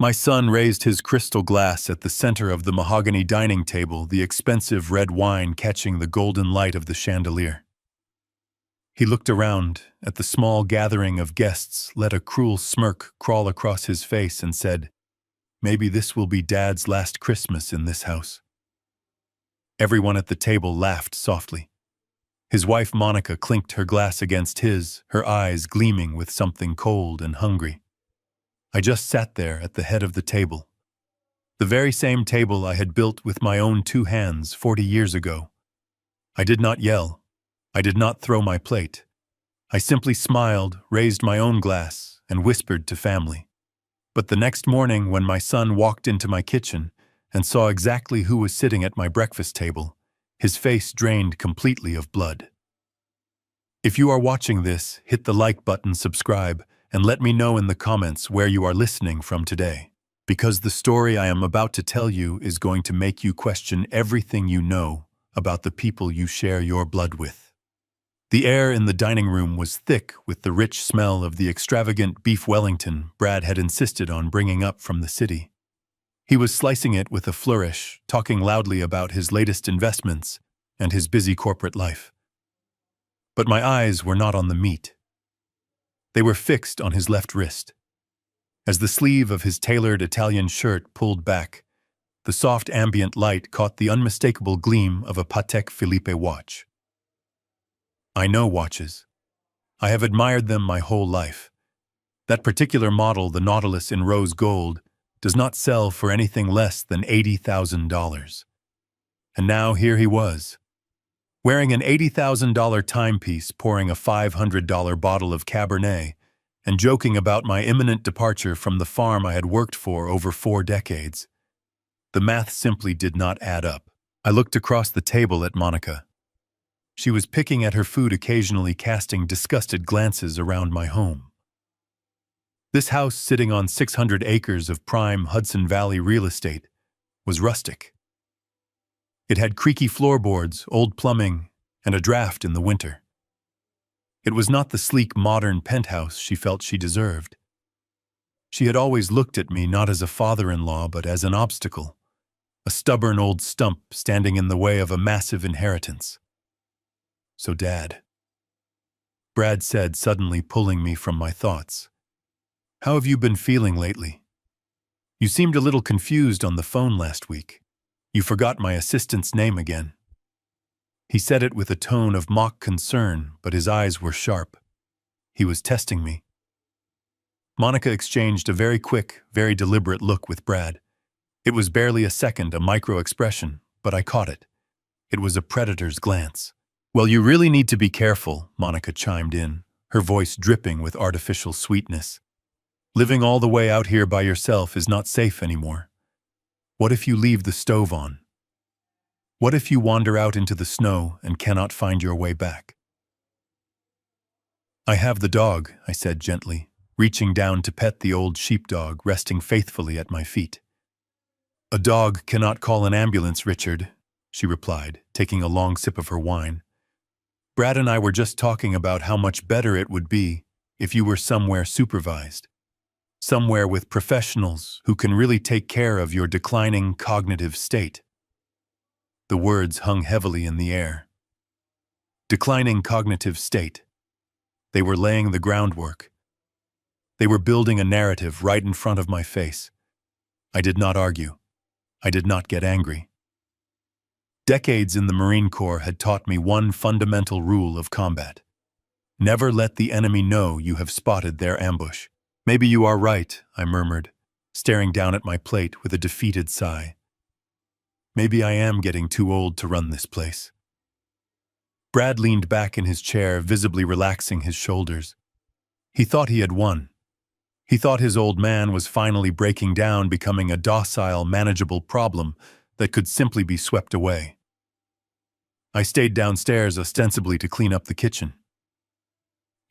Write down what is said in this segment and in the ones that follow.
My son raised his crystal glass at the center of the mahogany dining table, the expensive red wine catching the golden light of the chandelier. He looked around at the small gathering of guests, let a cruel smirk crawl across his face, and said, "Maybe this will be Dad's last Christmas in this house." Everyone at the table laughed softly. His wife Monica clinked her glass against his, her eyes gleaming with something cold and hungry. I just sat there at the head of the table. The very same table I had built with my own 2 hands 40 years ago. I did not yell. I did not throw my plate. I simply smiled, raised my own glass, and whispered to family. But the next morning, when my son walked into my kitchen and saw exactly who was sitting at my breakfast table, his face drained completely of blood. If you are watching this, hit the like button, subscribe, and let me know in the comments where you are listening from today. Because the story I am about to tell you is going to make you question everything you know about the people you share your blood with. The air in the dining room was thick with the rich smell of the extravagant beef Wellington Brad had insisted on bringing up from the city. He was slicing it with a flourish, talking loudly about his latest investments and his busy corporate life. But my eyes were not on the meat. They were fixed on his left wrist. As the sleeve of his tailored Italian shirt pulled back, the soft ambient light caught the unmistakable gleam of a Patek Philippe watch. I know watches. I have admired them my whole life. That particular model, the Nautilus in rose gold, does not sell for anything less than $80,000. And now here he was, wearing an $80,000 timepiece, pouring a $500 bottle of Cabernet, and joking about my imminent departure from the farm I had worked for over 4 decades. The math simply did not add up. I looked across the table at Monica. She was picking at her food, occasionally casting disgusted glances around my home. This house, sitting on 600 acres of prime Hudson Valley real estate, was rustic. It had creaky floorboards, old plumbing, and a draft in the winter. It was not the sleek, modern penthouse she felt she deserved. She had always looked at me not as a father-in-law, but as an obstacle, a stubborn old stump standing in the way of a massive inheritance. "So, Dad," Brad said, suddenly pulling me from my thoughts, "how have you been feeling lately? You seemed a little confused on the phone last week. You forgot my assistant's name again." He said it with a tone of mock concern, but his eyes were sharp. He was testing me. Monica exchanged a very quick, very deliberate look with Brad. It was barely a second, a micro-expression, but I caught it. It was a predator's glance. "Well, you really need to be careful," Monica chimed in, her voice dripping with artificial sweetness. "Living all the way out here by yourself is not safe anymore. What if you leave the stove on? What if you wander out into the snow and cannot find your way back?" "I have the dog," I said gently, reaching down to pet the old sheepdog resting faithfully at my feet. "A dog cannot call an ambulance, Richard," she replied, taking a long sip of her wine. "Brad and I were just talking about how much better it would be if you were somewhere supervised. Somewhere with professionals who can really take care of your declining cognitive state." The words hung heavily in the air. Declining cognitive state. They were laying the groundwork. They were building a narrative right in front of my face. I did not argue. I did not get angry. Decades in the Marine Corps had taught me one fundamental rule of combat. Never let the enemy know you have spotted their ambush. "Maybe you are right," I murmured, staring down at my plate with a defeated sigh. "Maybe I am getting too old to run this place." Brad leaned back in his chair, visibly relaxing his shoulders. He thought he had won. He thought his old man was finally breaking down, becoming a docile, manageable problem that could simply be swept away. I stayed downstairs ostensibly to clean up the kitchen.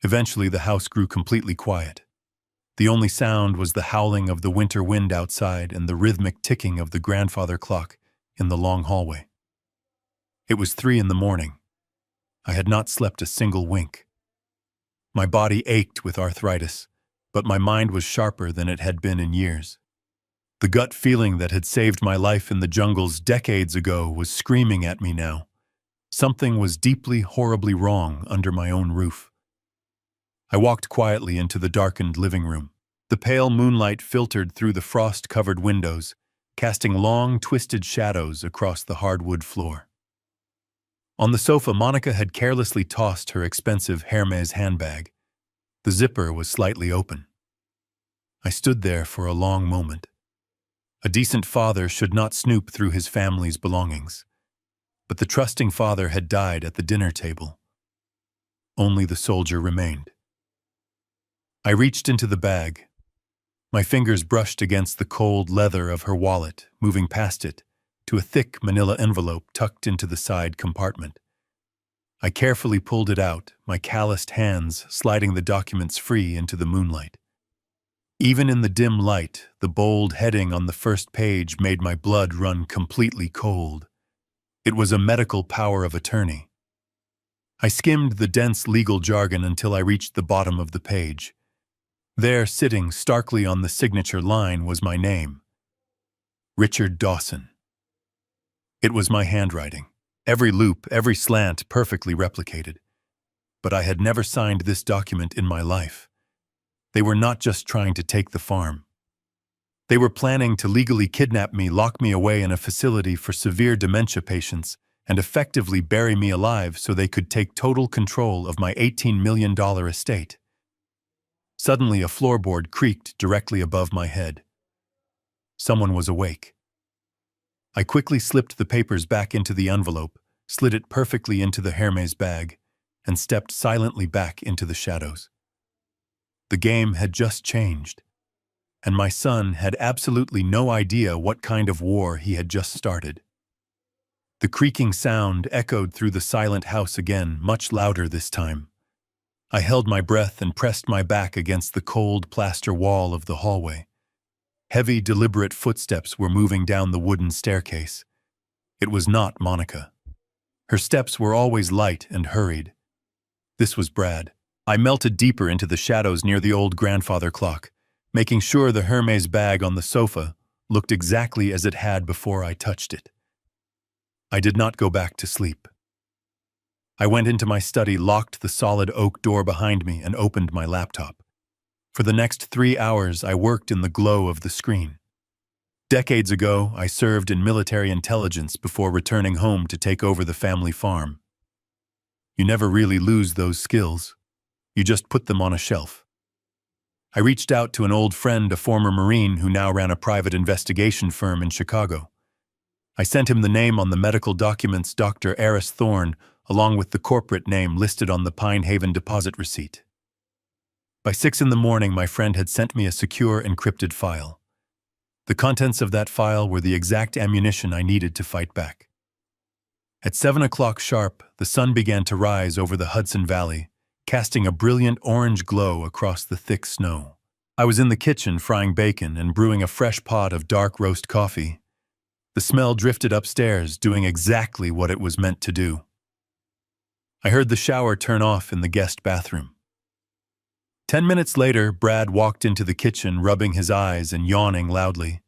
Eventually, the house grew completely quiet. The only sound was the howling of the winter wind outside and the rhythmic ticking of the grandfather clock in the long hallway. It was 3 in the morning. I had not slept a single wink. My body ached with arthritis, but my mind was sharper than it had been in years. The gut feeling that had saved my life in the jungles decades ago was screaming at me now. Something was deeply, horribly wrong under my own roof. I walked quietly into the darkened living room. The pale moonlight filtered through the frost-covered windows, casting long, twisted shadows across the hardwood floor. On the sofa, Monica had carelessly tossed her expensive Hermes handbag. The zipper was slightly open. I stood there for a long moment. A decent father should not snoop through his family's belongings. But the trusting father had died at the dinner table. Only the soldier remained. I reached into the bag. My fingers brushed against the cold leather of her wallet, moving past it to a thick manila envelope tucked into the side compartment. I carefully pulled it out, my calloused hands sliding the documents free into the moonlight. Even in the dim light, the bold heading on the first page made my blood run completely cold. It was a medical power of attorney. I skimmed the dense legal jargon until I reached the bottom of the page. There, sitting starkly on the signature line, was my name. Richard Dawson. It was my handwriting. Every loop, every slant perfectly replicated. But I had never signed this document in my life. They were not just trying to take the farm. They were planning to legally kidnap me, lock me away in a facility for severe dementia patients, and effectively bury me alive so they could take total control of my $18 million estate. Suddenly, a floorboard creaked directly above my head. Someone was awake. I quickly slipped the papers back into the envelope, slid it perfectly into the Hermes bag, and stepped silently back into the shadows. The game had just changed, and my son had absolutely no idea what kind of war he had just started. The creaking sound echoed through the silent house again, much louder this time. I held my breath and pressed my back against the cold plaster wall of the hallway. Heavy, deliberate footsteps were moving down the wooden staircase. It was not Monica. Her steps were always light and hurried. This was Brad. I melted deeper into the shadows near the old grandfather clock, making sure the Hermes bag on the sofa looked exactly as it had before I touched it. I did not go back to sleep. I went into my study, locked the solid oak door behind me, and opened my laptop. For the next 3 hours, I worked in the glow of the screen. Decades ago, I served in military intelligence before returning home to take over the family farm. You never really lose those skills. You just put them on a shelf. I reached out to an old friend, a former Marine who now ran a private investigation firm in Chicago. I sent him the name on the medical documents, Dr. Eris Thorne, along with the corporate name listed on the Pine Haven deposit receipt. By 6 in the morning, my friend had sent me a secure, encrypted file. The contents of that file were the exact ammunition I needed to fight back. At 7 o'clock sharp, the sun began to rise over the Hudson Valley, casting a brilliant orange glow across the thick snow. I was in the kitchen frying bacon and brewing a fresh pot of dark roast coffee. The smell drifted upstairs, doing exactly what it was meant to do. I heard the shower turn off in the guest bathroom. 10 minutes later, Brad walked into the kitchen, rubbing his eyes and yawning loudly.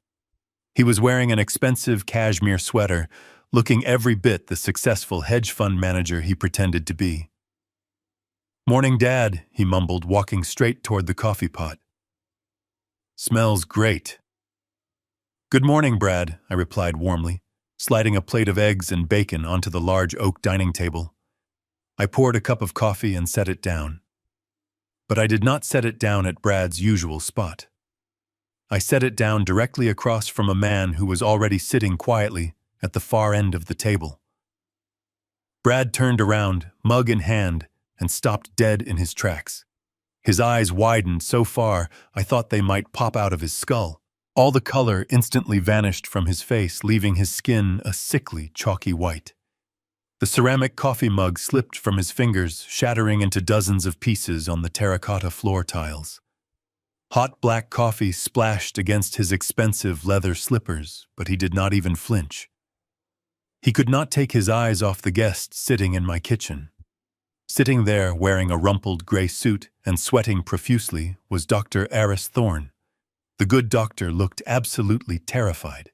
He was wearing an expensive cashmere sweater, looking every bit the successful hedge fund manager he pretended to be. "Morning, Dad," he mumbled, walking straight toward the coffee pot. "Smells great." "Good morning, Brad," I replied warmly, sliding a plate of eggs and bacon onto the large oak dining table. I poured a cup of coffee and set it down. But I did not set it down at Brad's usual spot. I set it down directly across from a man who was already sitting quietly at the far end of the table. Brad turned around, mug in hand, and stopped dead in his tracks. His eyes widened so far I thought they might pop out of his skull. All the color instantly vanished from his face, leaving his skin a sickly, chalky white. The ceramic coffee mug slipped from his fingers, shattering into dozens of pieces on the terracotta floor tiles. Hot black coffee splashed against his expensive leather slippers, but he did not even flinch. He could not take his eyes off the guest sitting in my kitchen. Sitting there, wearing a rumpled gray suit and sweating profusely, was Dr. Eris Thorne. The good doctor looked absolutely terrified.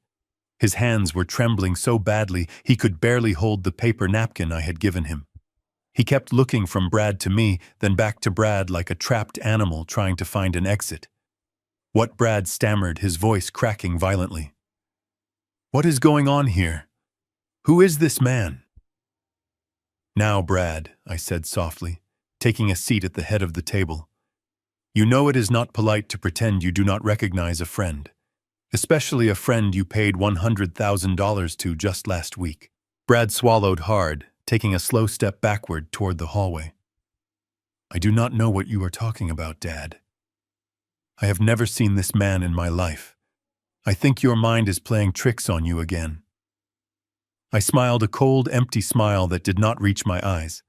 His hands were trembling so badly he could barely hold the paper napkin I had given him. He kept looking from Brad to me, then back to Brad like a trapped animal trying to find an exit. What Brad stammered, his voice cracking violently. "What is going on here? Who is this man?" "Now, Brad," I said softly, taking a seat at the head of the table. "You know it is not polite to pretend you do not recognize a friend, especially a friend you paid $100,000 to just last week." Brad swallowed hard, taking a slow step backward toward the hallway. "I do not know what you are talking about, Dad. I have never seen this man in my life. I think your mind is playing tricks on you again." I smiled a cold, empty smile that did not reach my eyes.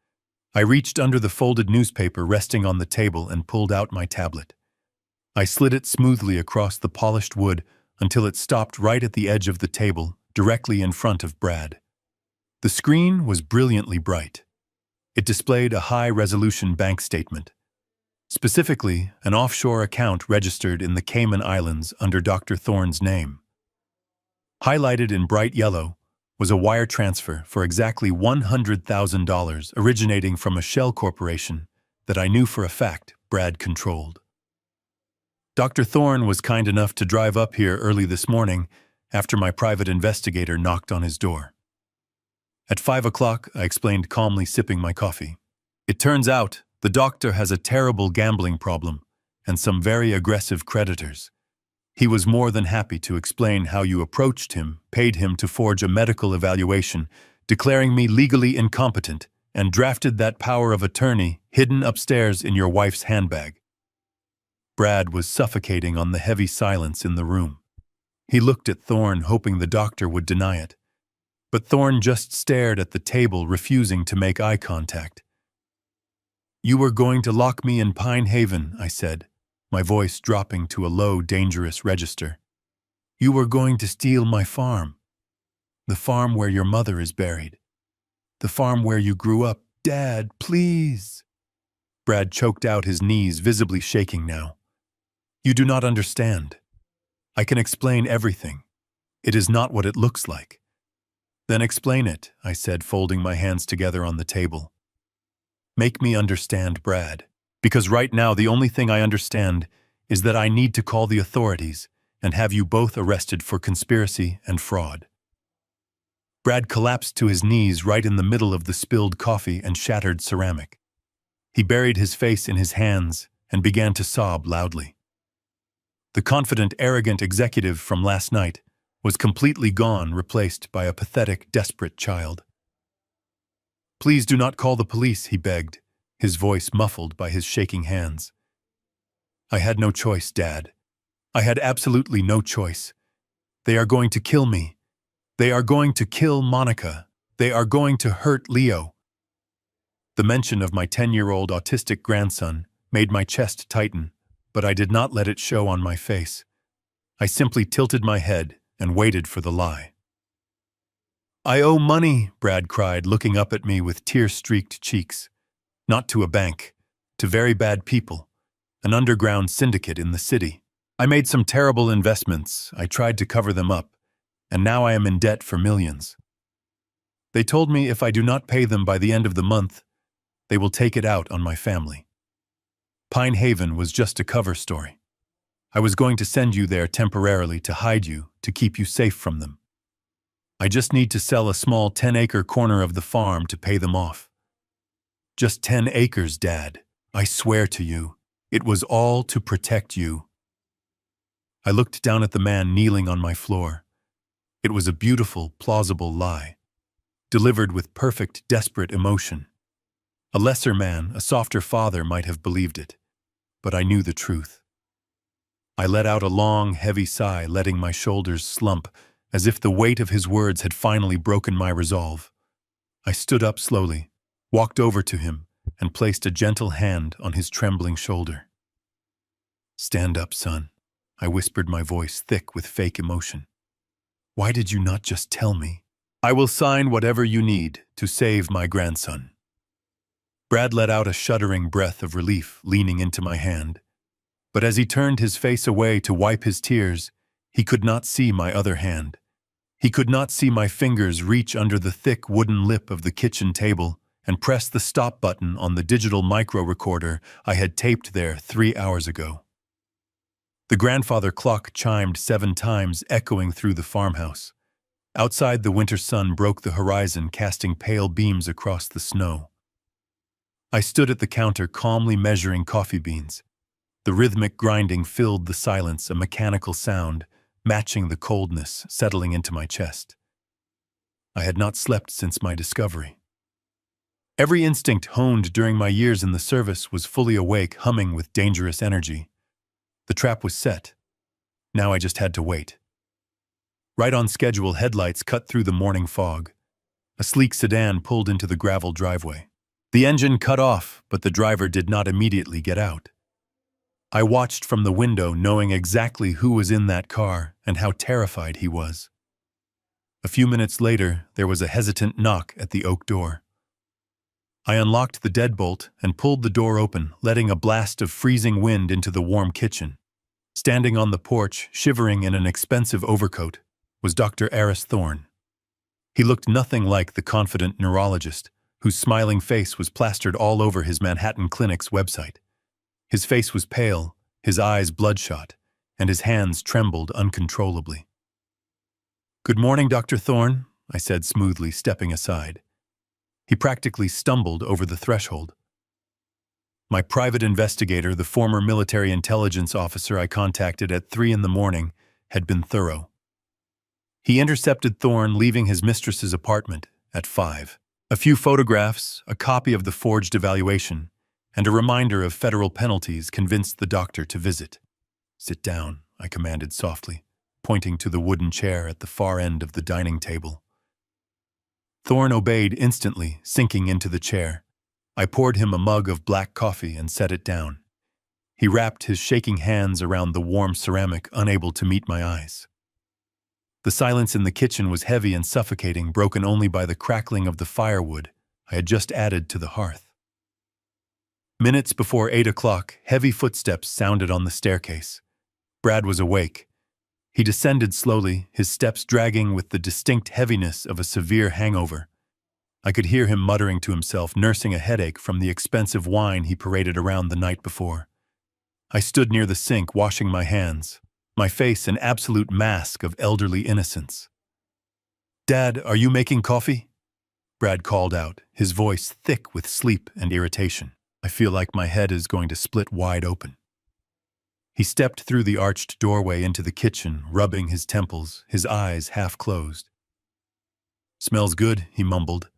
I reached under the folded newspaper resting on the table and pulled out my tablet. I slid it smoothly across the polished wood until it stopped right at the edge of the table, directly in front of Brad. The screen was brilliantly bright. It displayed a high-resolution bank statement. Specifically, an offshore account registered in the Cayman Islands under Dr. Thorne's name. Highlighted in bright yellow was a wire transfer for exactly $100,000 originating from a shell corporation that I knew for a fact Brad controlled. Dr. Thorne was kind enough to drive up here early this morning after my private investigator knocked on his door. At 5 o'clock, I explained calmly, sipping my coffee. "It turns out the doctor has a terrible gambling problem and some very aggressive creditors. He was more than happy to explain how you approached him, paid him to forge a medical evaluation, declaring me legally incompetent, and drafted that power of attorney hidden upstairs in your wife's handbag." Brad was suffocating on the heavy silence in the room. He looked at Thorne, hoping the doctor would deny it. But Thorne just stared at the table, refusing to make eye contact. "You were going to lock me in Pine Haven," I said, my voice dropping to a low, dangerous register. "You were going to steal my farm. The farm where your mother is buried. The farm where you grew up. Dad, please." Brad choked out, his knees visibly shaking now. "You do not understand. I can explain everything. It is not what it looks like." "Then explain it," I said, folding my hands together on the table. "Make me understand, Brad. Because right now the only thing I understand is that I need to call the authorities and have you both arrested for conspiracy and fraud." Brad collapsed to his knees right in the middle of the spilled coffee and shattered ceramic. He buried his face in his hands and began to sob loudly. The confident, arrogant executive from last night was completely gone, replaced by a pathetic, desperate child. "Please do not call the police," he begged, his voice muffled by his shaking hands. "I had no choice, Dad. I had absolutely no choice. They are going to kill me. They are going to kill Monica. They are going to hurt Leo." The mention of my 10-year-old autistic grandson made my chest tighten, but I did not let it show on my face. I simply tilted my head and waited for the lie. "I owe money," Brad cried, looking up at me with tear-streaked cheeks. "Not to a bank, to very bad people, an underground syndicate in the city. I made some terrible investments, I tried to cover them up, and now I am in debt for millions. They told me if I do not pay them by the end of the month, they will take it out on my family. Pine Haven was just a cover story. I was going to send you there temporarily to hide you, to keep you safe from them. I just need to sell a small 10-acre corner of the farm to pay them off. Just 10 acres, Dad. I swear to you, it was all to protect you." I looked down at the man kneeling on my floor. It was a beautiful, plausible lie, delivered with perfect, desperate emotion. A lesser man, a softer father might have believed it, but I knew the truth. I let out a long, heavy sigh, letting my shoulders slump, as if the weight of his words had finally broken my resolve. I stood up slowly, walked over to him, and placed a gentle hand on his trembling shoulder. "Stand up, son," I whispered, my voice thick with fake emotion. "Why did you not just tell me? I will sign whatever you need to save my grandson." Brad let out a shuddering breath of relief, leaning into my hand. But as he turned his face away to wipe his tears, he could not see my other hand. He could not see my fingers reach under the thick wooden lip of the kitchen table and press the stop button on the digital micro recorder I had taped there 3 hours ago. The grandfather clock chimed 7 times, echoing through the farmhouse. Outside, the winter sun broke the horizon, casting pale beams across the snow. I stood at the counter, calmly measuring coffee beans. The rhythmic grinding filled the silence, a mechanical sound, matching the coldness settling into my chest. I had not slept since my discovery. Every instinct honed during my years in the service was fully awake, humming with dangerous energy. The trap was set. Now I just had to wait. Right on schedule, headlights cut through the morning fog. A sleek sedan pulled into the gravel driveway. The engine cut off, but the driver did not immediately get out. I watched from the window, knowing exactly who was in that car and how terrified he was. A few minutes later, there was a hesitant knock at the oak door. I unlocked the deadbolt and pulled the door open, letting a blast of freezing wind into the warm kitchen. Standing on the porch, shivering in an expensive overcoat, was Dr. Aris Thorne. He looked nothing like the confident neurologist, whose smiling face was plastered all over his Manhattan clinic's website. His face was pale, his eyes bloodshot, and his hands trembled uncontrollably. "Good morning, Dr. Thorne," I said smoothly, stepping aside. He practically stumbled over the threshold. My private investigator, the former military intelligence officer I contacted at 3 in the morning, had been thorough. He intercepted Thorne leaving his mistress's apartment at 5. A few photographs, a copy of the forged evaluation, and a reminder of federal penalties convinced the doctor to visit. "Sit down," I commanded softly, pointing to the wooden chair at the far end of the dining table. Thorne obeyed instantly, sinking into the chair. I poured him a mug of black coffee and set it down. He wrapped his shaking hands around the warm ceramic, unable to meet my eyes. The silence in the kitchen was heavy and suffocating, broken only by the crackling of the firewood I had just added to the hearth. Minutes before 8 o'clock, heavy footsteps sounded on the staircase. Brad was awake. He descended slowly, his steps dragging with the distinct heaviness of a severe hangover. I could hear him muttering to himself, nursing a headache from the expensive wine he paraded around the night before. I stood near the sink, washing my hands, my face an absolute mask of elderly innocence. "Dad, are you making coffee?" Brad called out, his voice thick with sleep and irritation. I feel like my head is going to split wide open. He stepped through the arched doorway into the kitchen, rubbing his temples, his eyes half closed. "Smells good," he mumbled,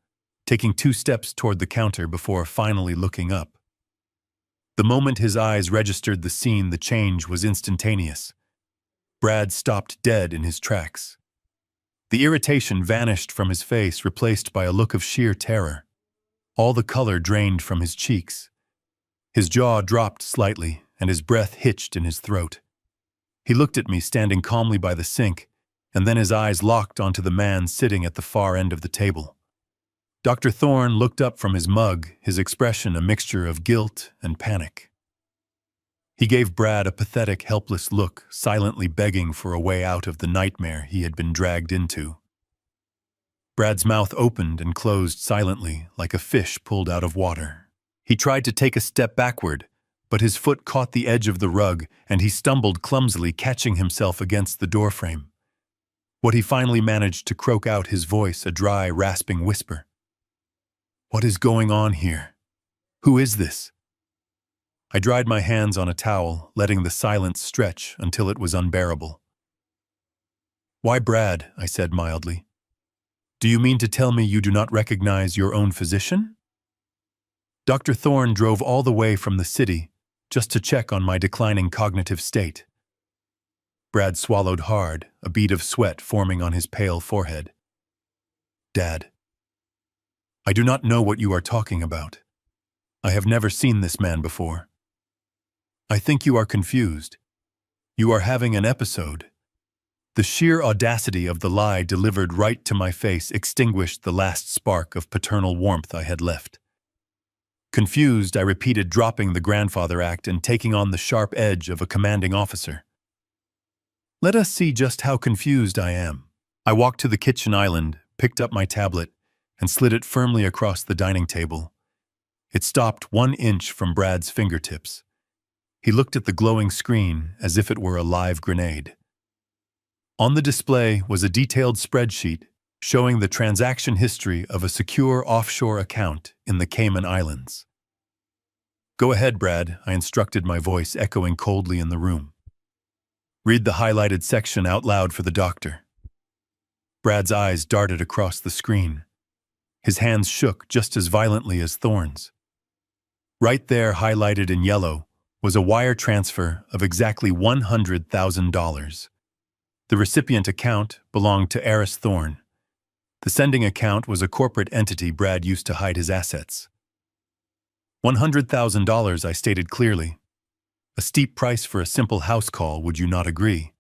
taking 2 steps toward the counter before finally looking up. The moment his eyes registered the scene, the change was instantaneous. Brad stopped dead in his tracks. The irritation vanished from his face, replaced by a look of sheer terror. All the color drained from his cheeks. His jaw dropped slightly, and his breath hitched in his throat. He looked at me, standing calmly by the sink, and then his eyes locked onto the man sitting at the far end of the table. Dr. Thorne looked up from his mug, his expression a mixture of guilt and panic. He gave Brad a pathetic, helpless look, silently begging for a way out of the nightmare he had been dragged into. Brad's mouth opened and closed silently, like a fish pulled out of water. He tried to take a step backward, but his foot caught the edge of the rug, and he stumbled clumsily, catching himself against the doorframe. What he finally managed to croak out, his voice a dry, rasping whisper. "What is going on here? Who is this?" I dried my hands on a towel, letting the silence stretch until it was unbearable. "Why, Brad?" I said mildly. "Do you mean to tell me you do not recognize your own physician?" Dr. Thorne drove all the way from the city just to check on my declining cognitive state. Brad swallowed hard, a bead of sweat forming on his pale forehead. "Dad, I do not know what you are talking about. I have never seen this man before. I think you are confused. You are having an episode." The sheer audacity of the lie delivered right to my face extinguished the last spark of paternal warmth I had left. Confused, I repeated dropping the grandfather act and taking on the sharp edge of a commanding officer. Let us see just how confused I am. I walked to the kitchen island, picked up my tablet, and slid it firmly across the dining table. It stopped 1 inch from Brad's fingertips. He looked at the glowing screen as if it were a live grenade. On the display was a detailed spreadsheet showing the transaction history of a secure offshore account in the Cayman Islands. Go ahead, Brad, I instructed, my voice echoing coldly in the room. Read the highlighted section out loud for the doctor. Brad's eyes darted across the screen. His hands shook just as violently as Thorne's. Right there, highlighted in yellow, was a wire transfer of exactly $100,000. The recipient account belonged to Eris Thorne. The sending account was a corporate entity Brad used to hide his assets. $100,000, I stated clearly. A steep price for a simple house call, would you not agree?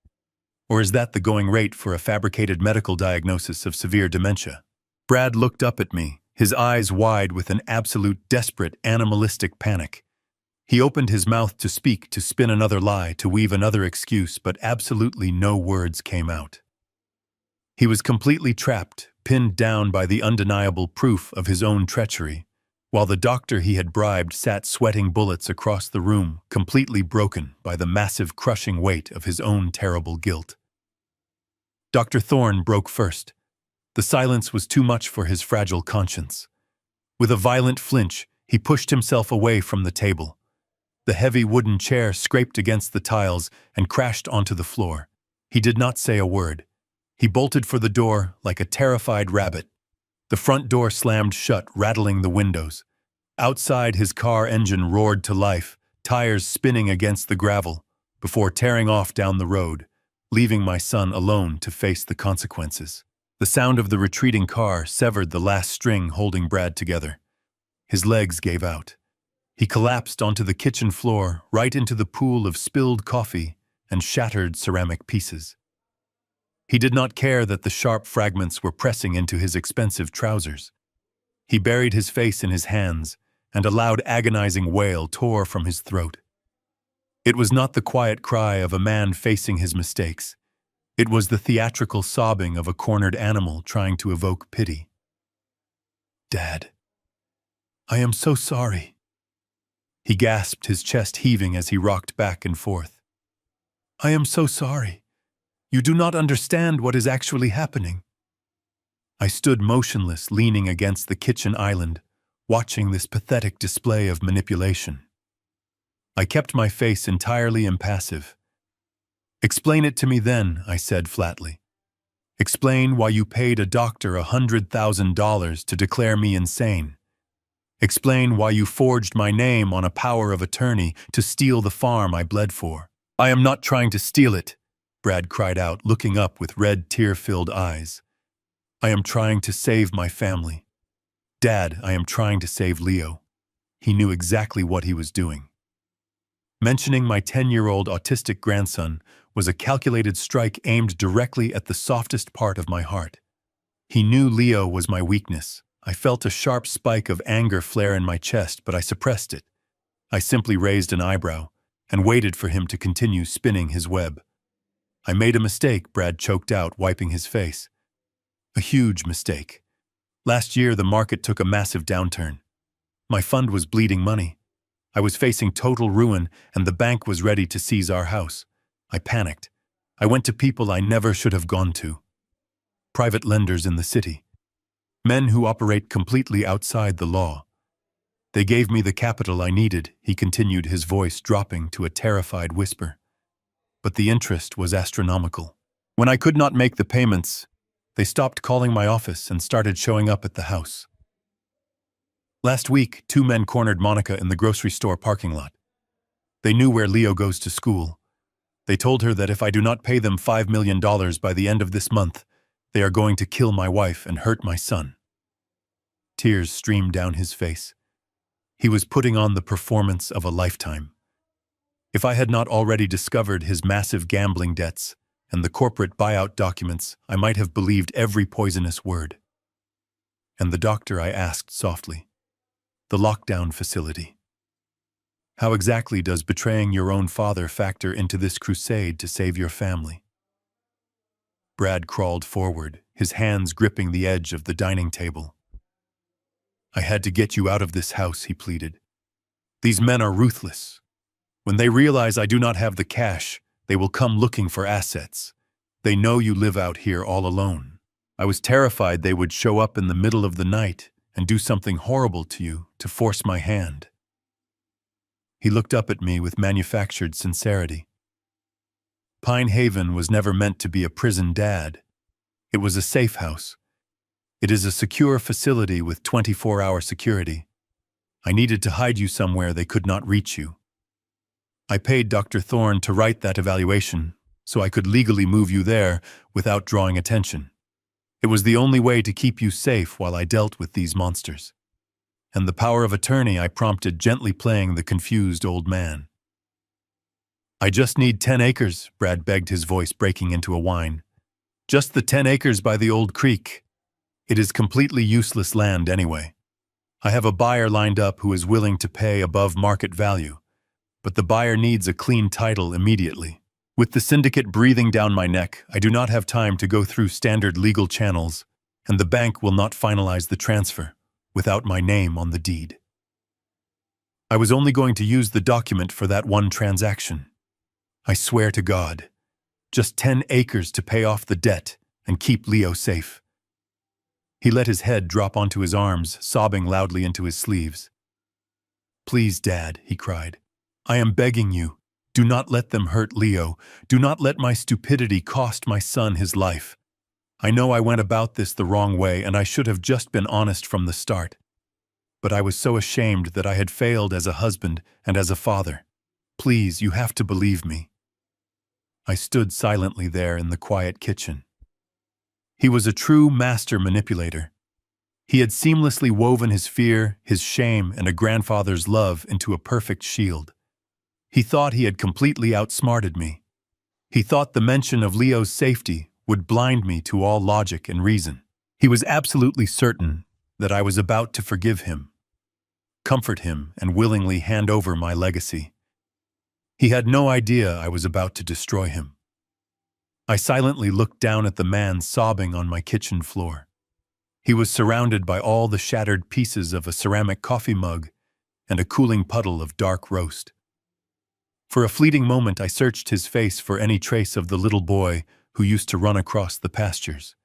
Or is that the going rate for a fabricated medical diagnosis of severe dementia? Brad looked up at me, his eyes wide with an absolute desperate, animalistic panic. He opened his mouth to speak, to spin another lie, to weave another excuse, but absolutely no words came out. He was completely trapped, pinned down by the undeniable proof of his own treachery, while the doctor he had bribed sat sweating bullets across the room, completely broken by the massive crushing weight of his own terrible guilt. Dr. Thorne broke first. The silence was too much for his fragile conscience. With a violent flinch, he pushed himself away from the table. The heavy wooden chair scraped against the tiles and crashed onto the floor. He did not say a word. He bolted for the door like a terrified rabbit. The front door slammed shut, rattling the windows. Outside, his car engine roared to life, tires spinning against the gravel, before tearing off down the road, leaving my son alone to face the consequences. The sound of the retreating car severed the last string holding Brad together. His legs gave out. He collapsed onto the kitchen floor, right into the pool of spilled coffee and shattered ceramic pieces. He did not care that the sharp fragments were pressing into his expensive trousers. He buried his face in his hands, and a loud agonizing wail tore from his throat. It was not the quiet cry of a man facing his mistakes. It was the theatrical sobbing of a cornered animal trying to evoke pity. Dad, I am so sorry. He gasped, his chest heaving as he rocked back and forth. I am so sorry. You do not understand what is actually happening. I stood motionless, leaning against the kitchen island, watching this pathetic display of manipulation. I kept my face entirely impassive. Explain it to me then, I said flatly. Explain why you paid a doctor $100,000 to declare me insane. Explain why you forged my name on a power of attorney to steal the farm I bled for. I am not trying to steal it, Brad cried out, looking up with red, tear-filled eyes. I am trying to save my family. Dad, I am trying to save Leo. He knew exactly what he was doing. Mentioning my 10-year-old autistic grandson was a calculated strike aimed directly at the softest part of my heart. He knew Leo was my weakness. I felt a sharp spike of anger flare in my chest, but I suppressed it. I simply raised an eyebrow and waited for him to continue spinning his web. I made a mistake, Brad choked out, wiping his face. A huge mistake. Last year, the market took a massive downturn. My fund was bleeding money. I was facing total ruin, and the bank was ready to seize our house. I panicked. I went to people I never should have gone to. Private lenders in the city. Men who operate completely outside the law. They gave me the capital I needed, he continued, his voice dropping to a terrified whisper. But the interest was astronomical. When I could not make the payments, they stopped calling my office and started showing up at the house. Last week, 2 men cornered Monica in the grocery store parking lot. They knew where Leo goes to school. They told her that if I do not pay them $5 million by the end of this month, they are going to kill my wife and hurt my son. Tears streamed down his face. He was putting on the performance of a lifetime. If I had not already discovered his massive gambling debts and the corporate buyout documents, I might have believed every poisonous word. And the doctor, I asked softly. the lockdown facility. How exactly does betraying your own father factor into this crusade to save your family? Brad crawled forward, his hands gripping the edge of the dining table. I had to get you out of this house, he pleaded. These men are ruthless. When they realize I do not have the cash, they will come looking for assets. They know you live out here all alone. I was terrified they would show up in the middle of the night and do something horrible to you to force my hand. He looked up at me with manufactured sincerity. Pine Haven was never meant to be a prison, Dad. It was a safe house. It is a secure facility with 24-hour security. I needed to hide you somewhere they could not reach you. I paid Dr. Thorne to write that evaluation so I could legally move you there without drawing attention. It was the only way to keep you safe while I dealt with these monsters. And the power of attorney I prompted, gently playing the confused old man. I just need 10 acres, Brad begged, his voice breaking into a whine. Just the 10 acres by the old creek. It is completely useless land anyway. I have a buyer lined up who is willing to pay above market value, but the buyer needs a clean title immediately. With the syndicate breathing down my neck, I do not have time to go through standard legal channels, and the bank will not finalize the transfer without my name on the deed. I was only going to use the document for that one transaction. I swear to God, just 10 acres to pay off the debt and keep Leo safe. He let his head drop onto his arms, sobbing loudly into his sleeves. Please, Dad, he cried. I am begging you. Do not let them hurt Leo. Do not let my stupidity cost my son his life. I know I went about this the wrong way, and I should have just been honest from the start. But I was so ashamed that I had failed as a husband and as a father. Please, you have to believe me. I stood silently there in the quiet kitchen. He was a true master manipulator. He had seamlessly woven his fear, his shame, and a grandfather's love into a perfect shield. He thought he had completely outsmarted me. He thought the mention of Leo's safety would blind me to all logic and reason. He was absolutely certain that I was about to forgive him, comfort him, and willingly hand over my legacy. He had no idea I was about to destroy him. I silently looked down at the man sobbing on my kitchen floor. He was surrounded by all the shattered pieces of a ceramic coffee mug and a cooling puddle of dark roast. For a fleeting moment, I searched his face for any trace of the little boy who used to run across the pastures.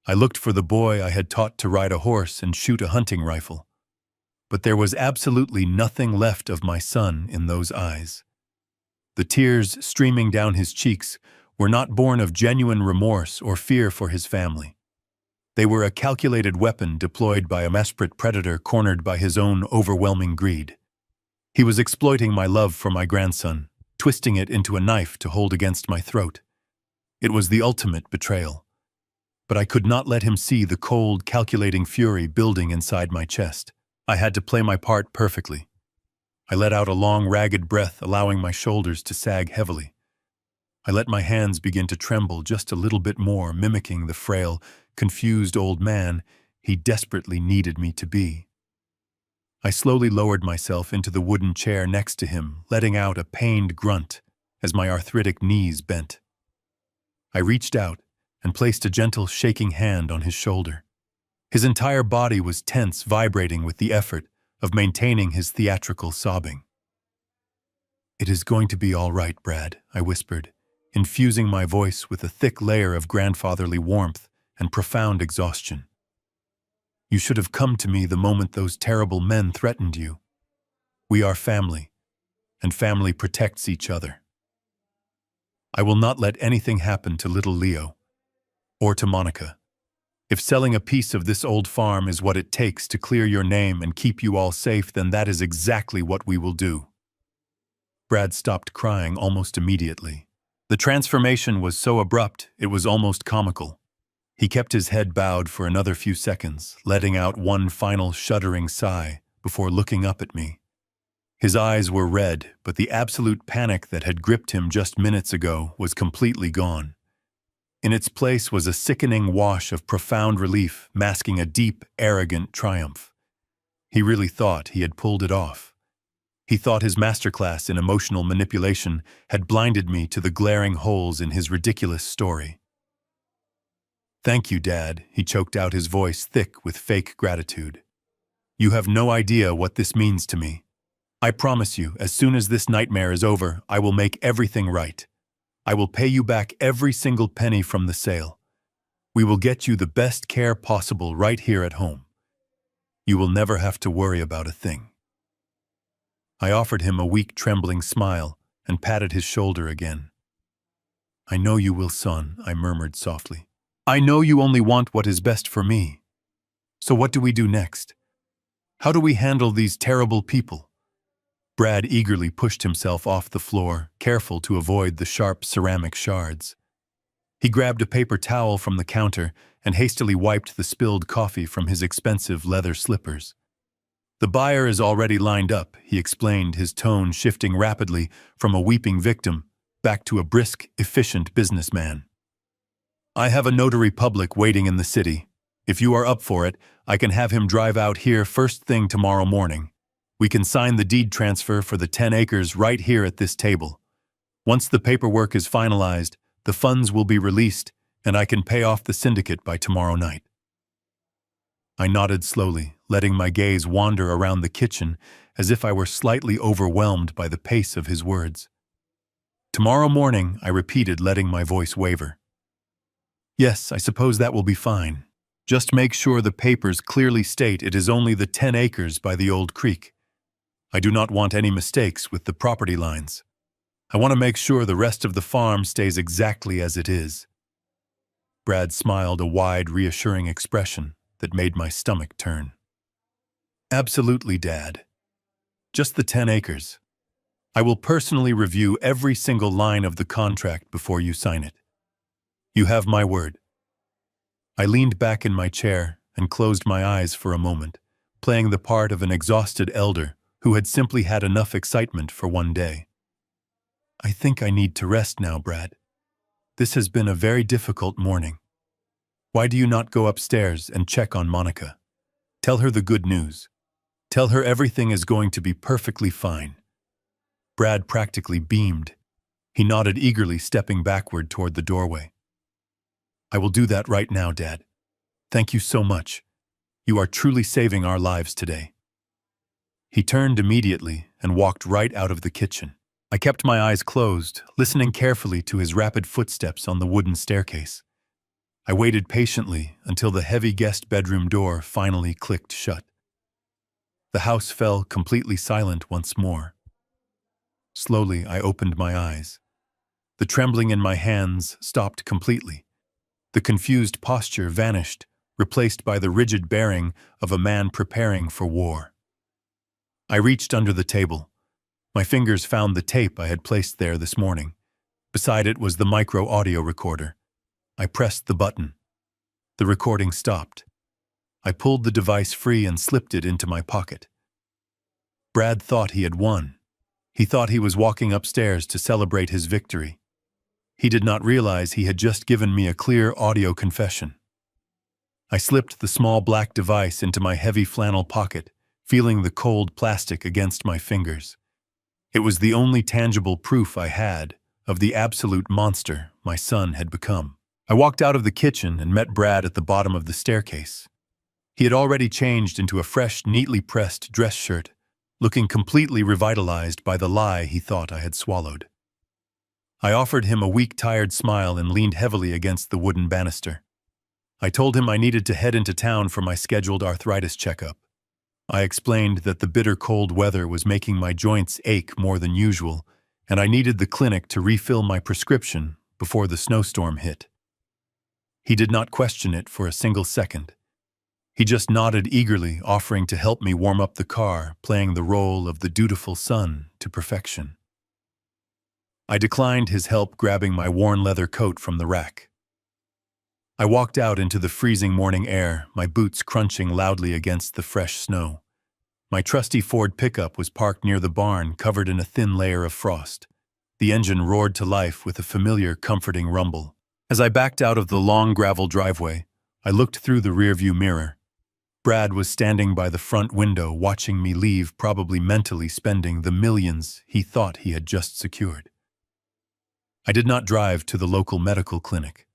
I looked for the boy I had taught to ride a horse and shoot a hunting rifle. But there was absolutely nothing left of my son in those eyes. The tears streaming down his cheeks were not born of genuine remorse or fear for his family. They were a calculated weapon deployed by a desperate predator cornered by his own overwhelming greed. He was exploiting my love for my grandson, twisting it into a knife to hold against my throat. It was the ultimate betrayal. But I could not let him see the cold, calculating fury building inside my chest. I had to play my part perfectly. I let out a long, ragged breath, allowing my shoulders to sag heavily. I let my hands begin to tremble just a little bit more, mimicking the frail, confused old man he desperately needed me to be. I slowly lowered myself into the wooden chair next to him, letting out a pained grunt as my arthritic knees bent. I reached out and placed a gentle, shaking hand on his shoulder. His entire body was tense, vibrating with the effort of maintaining his theatrical sobbing. "It is going to be all right, Brad," I whispered, infusing my voice with a thick layer of grandfatherly warmth and profound exhaustion. "You should have come to me the moment those terrible men threatened you. We are family, and family protects each other. I will not let anything happen to little Leo, or to Monica. If selling a piece of this old farm is what it takes to clear your name and keep you all safe, then that is exactly what we will do." Brad stopped crying almost immediately. The transformation was so abrupt, it was almost comical. He kept his head bowed for another few seconds, letting out one final shuddering sigh before looking up at me. His eyes were red, but the absolute panic that had gripped him just minutes ago was completely gone. In its place was a sickening wash of profound relief, masking a deep, arrogant triumph. He really thought he had pulled it off. He thought his masterclass in emotional manipulation had blinded me to the glaring holes in his ridiculous story. "Thank you, Dad," he choked out, his voice thick with fake gratitude. "You have no idea what this means to me. I promise you, as soon as this nightmare is over, I will make everything right. I will pay you back every single penny from the sale. We will get you the best care possible right here at home. You will never have to worry about a thing." I offered him a weak, trembling smile and patted his shoulder again. "I know you will, son," I murmured softly. "I know you only want what is best for me. So what do we do next? How do we handle these terrible people?" Brad eagerly pushed himself off the floor, careful to avoid the sharp ceramic shards. He grabbed a paper towel from the counter and hastily wiped the spilled coffee from his expensive leather slippers. "The buyer is already lined up," he explained, his tone shifting rapidly from a weeping victim back to a brisk, efficient businessman. "I have a notary public waiting in the city. If you are up for it, I can have him drive out here first thing tomorrow morning. We can sign the deed transfer for the 10 acres right here at this table. Once the paperwork is finalized, the funds will be released, and I can pay off the syndicate by tomorrow night." I nodded slowly, letting my gaze wander around the kitchen as if I were slightly overwhelmed by the pace of his words. "Tomorrow morning," I repeated, letting my voice waver. "Yes, I suppose that will be fine. Just make sure the papers clearly state it is only the 10 acres by the old creek. I do not want any mistakes with the property lines. I want to make sure the rest of the farm stays exactly as it is." Brad smiled, a wide, reassuring expression that made my stomach turn. "Absolutely, Dad. Just the 10 acres. I will personally review every single line of the contract before you sign it. You have my word." I leaned back in my chair and closed my eyes for a moment, playing the part of an exhausted elder who had simply had enough excitement for one day. "I think I need to rest now, Brad. This has been a very difficult morning. Why do you not go upstairs and check on Monica? Tell her the good news. Tell her everything is going to be perfectly fine." Brad practically beamed. He nodded eagerly, stepping backward toward the doorway. "I will do that right now, Dad. Thank you so much. You are truly saving our lives today." He turned immediately and walked right out of the kitchen. I kept my eyes closed, listening carefully to his rapid footsteps on the wooden staircase. I waited patiently until the heavy guest bedroom door finally clicked shut. The house fell completely silent once more. Slowly, I opened my eyes. The trembling in my hands stopped completely. The confused posture vanished, replaced by the rigid bearing of a man preparing for war. I reached under the table. My fingers found the tape I had placed there this morning. Beside it was the micro-audio recorder. I pressed the button. The recording stopped. I pulled the device free and slipped it into my pocket. Brad thought he had won. He thought he was walking upstairs to celebrate his victory. He did not realize he had just given me a clear audio confession. I slipped the small black device into my heavy flannel pocket, feeling the cold plastic against my fingers. It was the only tangible proof I had of the absolute monster my son had become. I walked out of the kitchen and met Brad at the bottom of the staircase. He had already changed into a fresh, neatly pressed dress shirt, looking completely revitalized by the lie he thought I had swallowed. I offered him a weak, tired smile and leaned heavily against the wooden banister. I told him I needed to head into town for my scheduled arthritis checkup. I explained that the bitter cold weather was making my joints ache more than usual, and I needed the clinic to refill my prescription before the snowstorm hit. He did not question it for a single second. He just nodded eagerly, offering to help me warm up the car, playing the role of the dutiful son to perfection. I declined his help, grabbing my worn leather coat from the rack. I walked out into the freezing morning air, my boots crunching loudly against the fresh snow. My trusty Ford pickup was parked near the barn, covered in a thin layer of frost. The engine roared to life with a familiar, comforting rumble. As I backed out of the long gravel driveway, I looked through the rearview mirror. Brad was standing by the front window watching me leave, probably mentally spending the millions he thought he had just secured. I did not drive to the local medical clinic.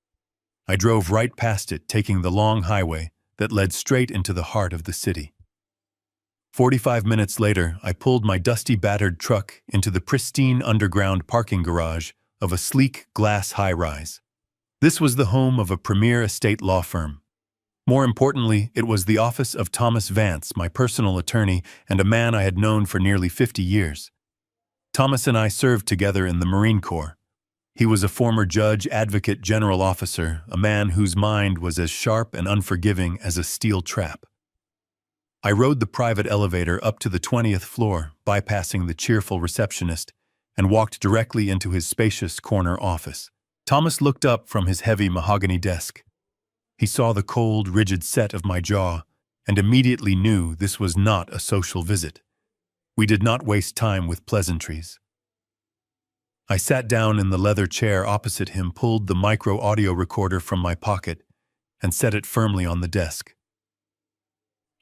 I drove right past it, taking the long highway that led straight into the heart of the city. 45 minutes later, I pulled my dusty, battered truck into the pristine underground parking garage of a sleek glass high-rise. This was the home of a premier estate law firm. More importantly, it was the office of Thomas Vance, my personal attorney and a man I had known for nearly 50 years. Thomas and I served together in the Marine Corps. He was a former judge, advocate, general officer, a man whose mind was as sharp and unforgiving as a steel trap. I rode the private elevator up to the 20th floor, bypassing the cheerful receptionist, and walked directly into his spacious corner office. Thomas looked up from his heavy mahogany desk. He saw the cold, rigid set of my jaw and immediately knew this was not a social visit. We did not waste time with pleasantries. I sat down in the leather chair opposite him, pulled the micro audio recorder from my pocket, and set it firmly on the desk.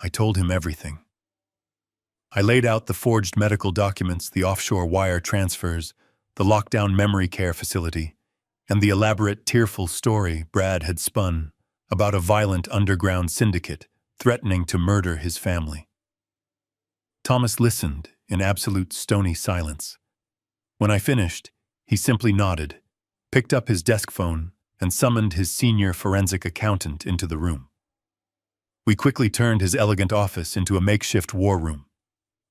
I told him everything. I laid out the forged medical documents, the offshore wire transfers, the lockdown memory care facility, and the elaborate, tearful story Brad had spun about a violent underground syndicate threatening to murder his family. Thomas listened in absolute stony silence. When I finished, he simply nodded, picked up his desk phone, and summoned his senior forensic accountant into the room. We quickly turned his elegant office into a makeshift war room.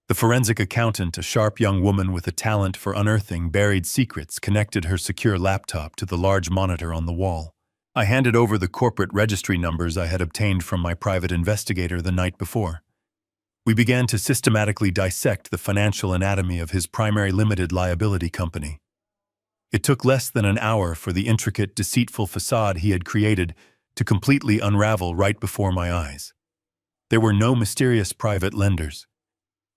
The forensic accountant, a sharp young woman with a talent for unearthing buried secrets, connected her secure laptop to the large monitor on the wall. I handed over the corporate registry numbers I had obtained from my private investigator the night before. We began to systematically dissect the financial anatomy of his primary limited liability company. It took less than an hour for the intricate, deceitful facade he had created to completely unravel right before my eyes. There were no mysterious private lenders.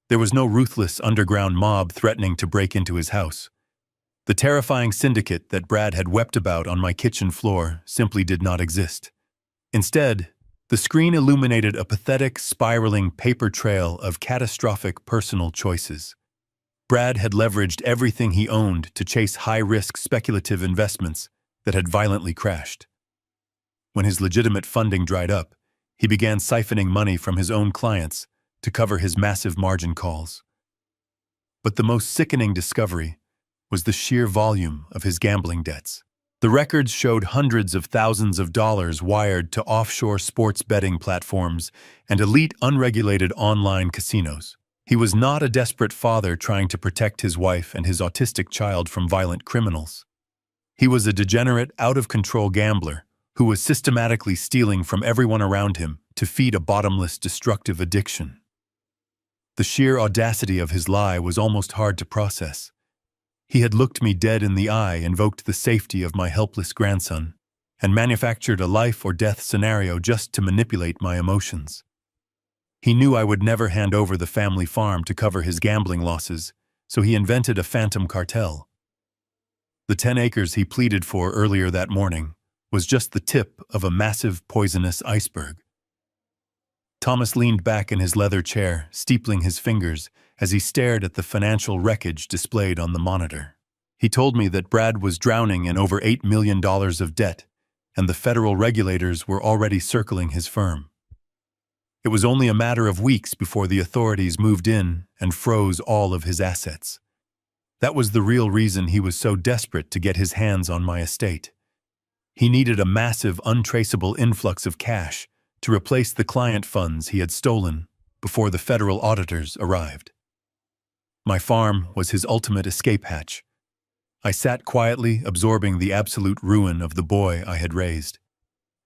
There was no ruthless underground mob threatening to break into his house. The terrifying syndicate that Brad had wept about on my kitchen floor simply did not exist. Instead, the screen illuminated a pathetic, spiraling paper trail of catastrophic personal choices. Brad had leveraged everything he owned to chase high-risk speculative investments that had violently crashed. When his legitimate funding dried up, he began siphoning money from his own clients to cover his massive margin calls. But the most sickening discovery was the sheer volume of his gambling debts. The records showed hundreds of thousands of dollars wired to offshore sports betting platforms and elite unregulated online casinos. He was not a desperate father trying to protect his wife and his autistic child from violent criminals. He was a degenerate, out-of-control gambler who was systematically stealing from everyone around him to feed a bottomless, destructive addiction. The sheer audacity of his lie was almost hard to process. He had looked me dead in the eye, invoked the safety of my helpless grandson, and manufactured a life-or-death scenario just to manipulate my emotions. He knew I would never hand over the family farm to cover his gambling losses, so he invented a phantom cartel. The 10 acres he pleaded for earlier that morning was just the tip of a massive, poisonous iceberg. Thomas leaned back in his leather chair, steepling his fingers as he stared at the financial wreckage displayed on the monitor. He told me that Brad was drowning in over $8 million of debt, and the federal regulators were already circling his firm. It was only a matter of weeks before the authorities moved in and froze all of his assets. That was the real reason he was so desperate to get his hands on my estate. He needed a massive, untraceable influx of cash to replace the client funds he had stolen before the federal auditors arrived. My farm was his ultimate escape hatch. I sat quietly, absorbing the absolute ruin of the boy I had raised.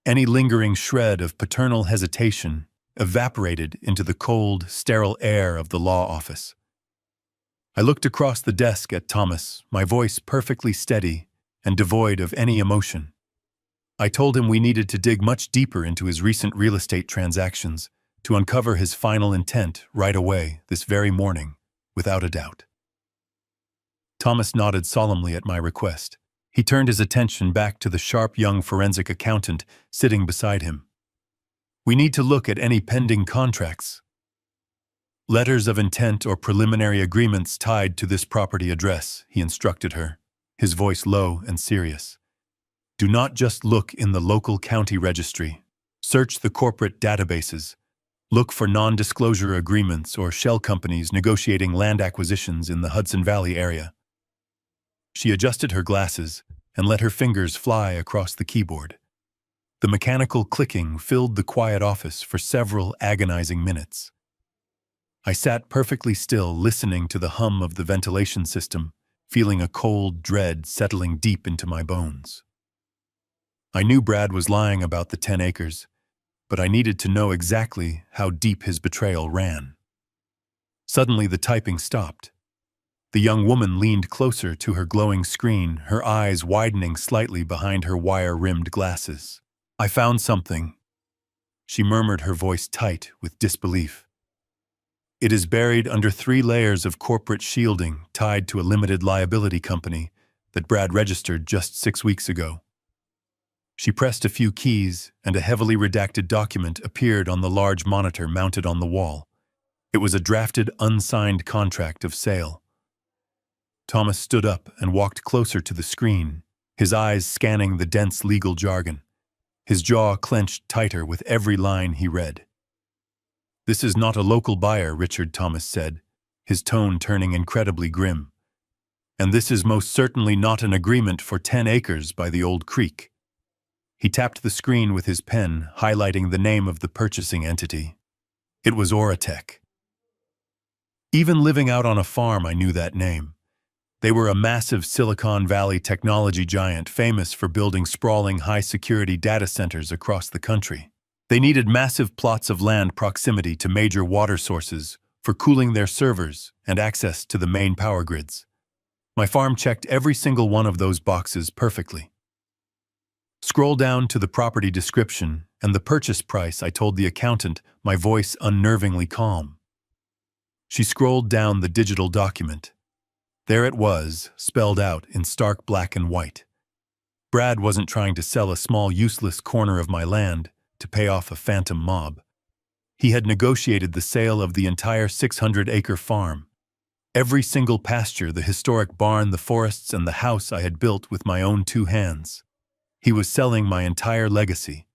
Any lingering shred of paternal hesitation evaporated into the cold, sterile air of the law office. I looked across the desk at Thomas, my voice perfectly steady and devoid of any emotion. I told him we needed to dig much deeper into his recent real estate transactions to uncover his final intent right away, this very morning, without a doubt. Thomas nodded solemnly at my request. He turned his attention back to the sharp young forensic accountant sitting beside him. We need to look at any pending contracts. Letters of intent or preliminary agreements tied to this property address, he instructed her, his voice low and serious. Do not just look in the local county registry. Search the corporate databases. Look for non-disclosure agreements or shell companies negotiating land acquisitions in the Hudson Valley area. She adjusted her glasses and let her fingers fly across the keyboard. The mechanical clicking filled the quiet office for several agonizing minutes. I sat perfectly still, listening to the hum of the ventilation system, feeling a cold dread settling deep into my bones. I knew Brad was lying about the 10 acres, but I needed to know exactly how deep his betrayal ran. Suddenly, the typing stopped. The young woman leaned closer to her glowing screen, her eyes widening slightly behind her wire-rimmed glasses. I found something, she murmured, her voice tight with disbelief. It is buried under 3 layers of corporate shielding tied to a limited liability company that Brad registered just 6 weeks ago. She pressed a few keys, and a heavily redacted document appeared on the large monitor mounted on the wall. It was a drafted, unsigned contract of sale. Thomas stood up and walked closer to the screen, his eyes scanning the dense legal jargon. His jaw clenched tighter with every line he read. This is not a local buyer, Richard Thomas said, his tone turning incredibly grim. And this is most certainly not an agreement for 10 acres by the old creek. He tapped the screen with his pen, highlighting the name of the purchasing entity. It was Oratech. Even living out on a farm, I knew that name. They were a massive Silicon Valley technology giant famous for building sprawling high-security data centers across the country. They needed massive plots of land proximity to major water sources for cooling their servers and access to the main power grids. My farm checked every single one of those boxes perfectly. Scroll down to the property description and the purchase price, I told the accountant, my voice unnervingly calm. She scrolled down the digital document. There it was, spelled out in stark black and white. Brad wasn't trying to sell a small, useless corner of my land to pay off a phantom mob. He had negotiated the sale of the entire 600-acre farm. Every single pasture, the historic barn, the forests, and the house I had built with my own 2 hands. He was selling my entire legacy,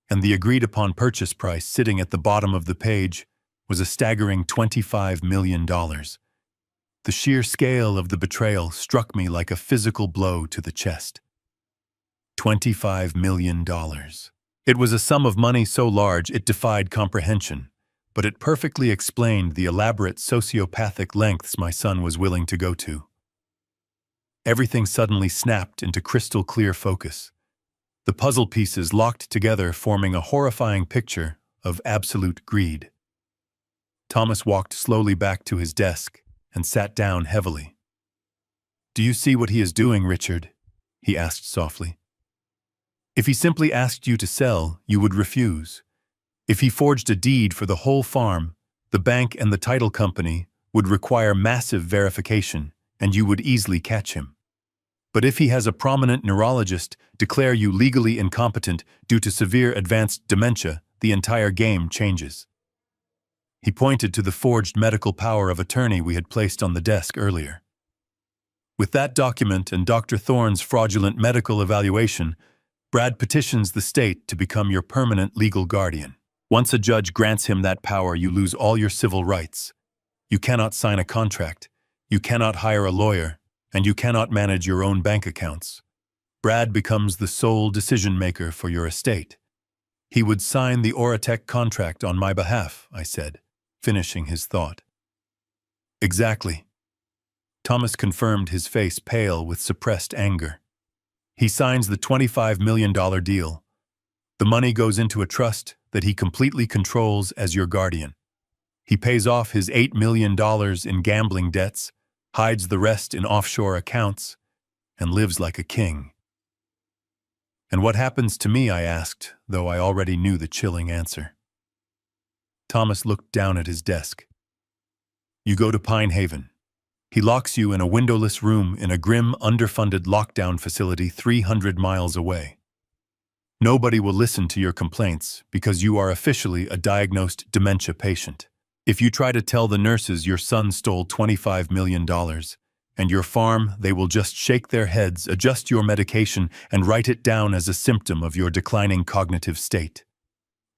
and the agreed-upon purchase price sitting at the bottom of the page was a staggering $25 million. The sheer scale of the betrayal struck me like a physical blow to the chest. $25 million. It was a sum of money so large it defied comprehension, but it perfectly explained the elaborate sociopathic lengths my son was willing to go to. Everything suddenly snapped into crystal-clear focus. The puzzle pieces locked together, forming a horrifying picture of absolute greed. Thomas walked slowly back to his desk and sat down heavily. Do you see what he is doing, Richard? He asked softly. If he simply asked you to sell, you would refuse. If he forged a deed for the whole farm, the bank and the title company would require massive verification, and you would easily catch him. But if he has a prominent neurologist declare you legally incompetent due to severe advanced dementia, the entire game changes. He pointed to the forged medical power of attorney we had placed on the desk earlier. With that document and Dr. Thorne's fraudulent medical evaluation, Brad petitions the state to become your permanent legal guardian. Once a judge grants him that power, you lose all your civil rights. You cannot sign a contract, you cannot hire a lawyer, and you cannot manage your own bank accounts. Brad becomes the sole decision-maker for your estate. He would sign the Oratech contract on my behalf, I said, finishing his thought. Exactly. Thomas confirmed, his face pale with suppressed anger. He signs the $25 million deal. The money goes into a trust that he completely controls as your guardian. He pays off his $8 million in gambling debts, hides the rest in offshore accounts, and lives like a king. And what happens to me, I asked, though I already knew the chilling answer. Thomas looked down at his desk. You go to Pine Haven. He locks you in a windowless room in a grim, underfunded lockdown facility 300 miles away. Nobody will listen to your complaints because you are officially a diagnosed dementia patient. If you try to tell the nurses your son stole $25 million and your farm, they will just shake their heads, adjust your medication, and write it down as a symptom of your declining cognitive state.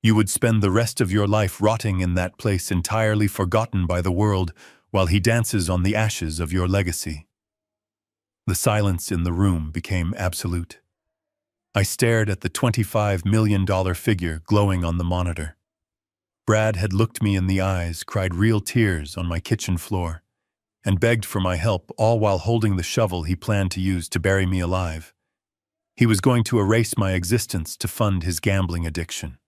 You would spend the rest of your life rotting in that place, entirely forgotten by the world, while he dances on the ashes of your legacy. The silence in the room became absolute. I stared at the $25 million figure glowing on the monitor. Brad had looked me in the eyes, cried real tears on my kitchen floor, and begged for my help, all while holding the shovel he planned to use to bury me alive. He was going to erase my existence to fund his gambling addiction.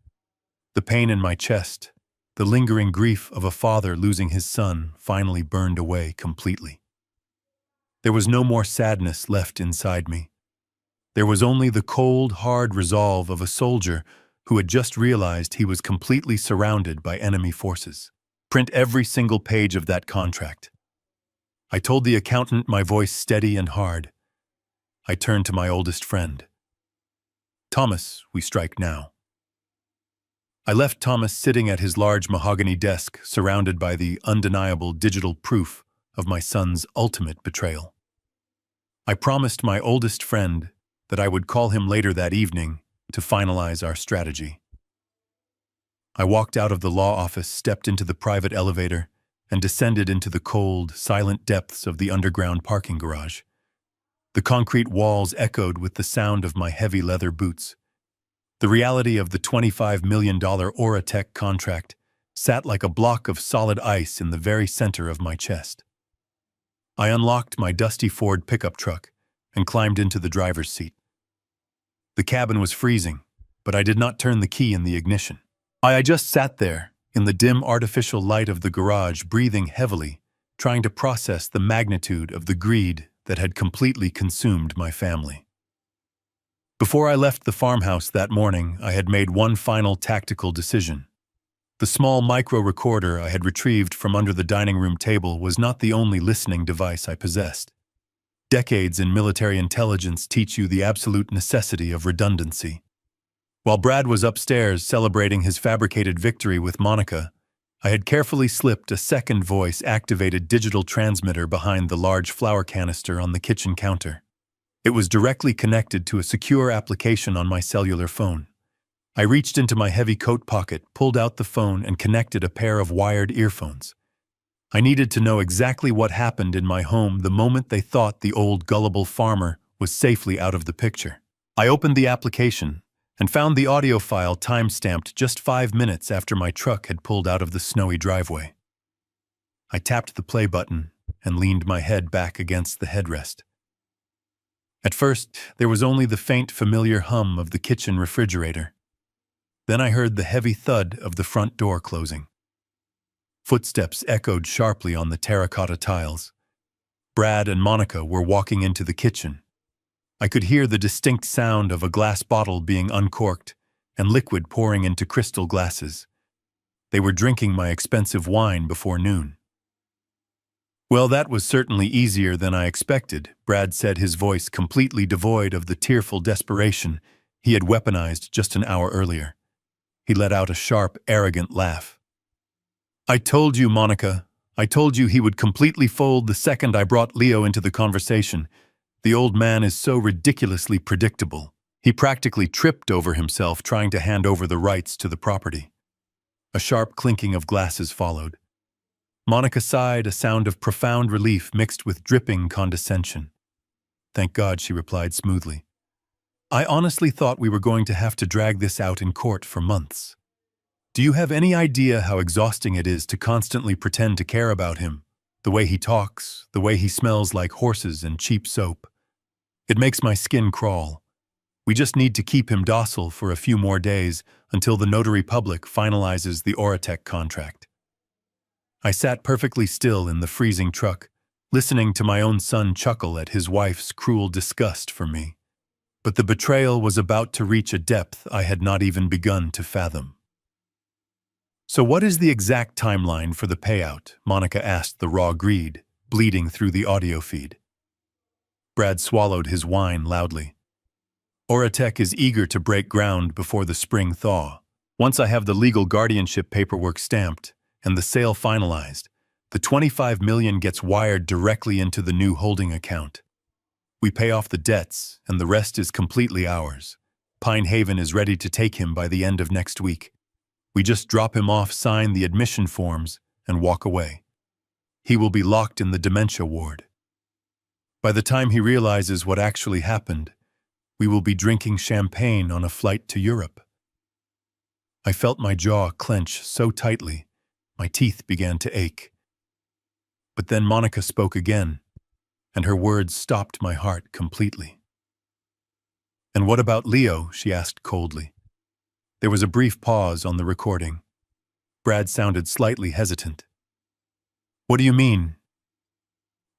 The pain in my chest, the lingering grief of a father losing his son, finally burned away completely. There was no more sadness left inside me. There was only the cold, hard resolve of a soldier who had just realized he was completely surrounded by enemy forces. Print every single page of that contract. I told the accountant, my voice steady and hard. I turned to my oldest friend. Thomas, we strike now. I left Thomas sitting at his large mahogany desk, surrounded by the undeniable digital proof of my son's ultimate betrayal. I promised my oldest friend that I would call him later that evening to finalize our strategy. I walked out of the law office, stepped into the private elevator, and descended into the cold, silent depths of the underground parking garage. The concrete walls echoed with the sound of my heavy leather boots. The reality of the $25 million Oratech contract sat like a block of solid ice in the very center of my chest. I unlocked my dusty Ford pickup truck and climbed into the driver's seat. The cabin was freezing, but I did not turn the key in the ignition. I just sat there, in the dim artificial light of the garage, breathing heavily, trying to process the magnitude of the greed that had completely consumed my family. Before I left the farmhouse that morning, I had made one final tactical decision. The small micro-recorder I had retrieved from under the dining room table was not the only listening device I possessed. Decades in military intelligence teach you the absolute necessity of redundancy. While Brad was upstairs celebrating his fabricated victory with Monica, I had carefully slipped a second voice-activated digital transmitter behind the large flour canister on the kitchen counter. It was directly connected to a secure application on my cellular phone. I reached into my heavy coat pocket, pulled out the phone, and connected a pair of wired earphones. I needed to know exactly what happened in my home the moment they thought the old gullible farmer was safely out of the picture. I opened the application and found the audio file time-stamped just 5 minutes after my truck had pulled out of the snowy driveway. I tapped the play button and leaned my head back against the headrest. At first, there was only the faint, familiar hum of the kitchen refrigerator. Then I heard the heavy thud of the front door closing. Footsteps echoed sharply on the terracotta tiles. Brad and Monica were walking into the kitchen. I could hear the distinct sound of a glass bottle being uncorked and liquid pouring into crystal glasses. They were drinking my expensive wine before noon. Well, that was certainly easier than I expected, Brad said, his voice completely devoid of the tearful desperation he had weaponized just an hour earlier. He let out a sharp, arrogant laugh. I told you, Monica. I told you he would completely fold the second I brought Leo into the conversation. The old man is so ridiculously predictable. He practically tripped over himself trying to hand over the rights to the property. A sharp clinking of glasses followed. Monica sighed, a sound of profound relief mixed with dripping condescension. Thank God, she replied smoothly. I honestly thought we were going to have to drag this out in court for months. Do you have any idea how exhausting it is to constantly pretend to care about him? The way he talks, the way he smells like horses and cheap soap. It makes my skin crawl. We just need to keep him docile for a few more days until the notary public finalizes the Oratech contract. I sat perfectly still in the freezing truck, listening to my own son chuckle at his wife's cruel disgust for me. But the betrayal was about to reach a depth I had not even begun to fathom. So what is the exact timeline for the payout? Monica asked the raw greed, bleeding through the audio feed. Brad swallowed his wine loudly. Oratech is eager to break ground before the spring thaw. Once I have the legal guardianship paperwork stamped and the sale finalized, the $25 million gets wired directly into the new holding account. We pay off the debts, and the rest is completely ours. Pine Haven is ready to take him by the end of next week. We just drop him off, sign the admission forms, and walk away. He will be locked in the dementia ward. By the time he realizes what actually happened, we will be drinking champagne on a flight to Europe. I felt my jaw clench so tightly, my teeth began to ache. But then Monica spoke again, and her words stopped my heart completely. "And what about Leo?" she asked coldly. There was a brief pause on the recording. Brad sounded slightly hesitant. "What do you mean?"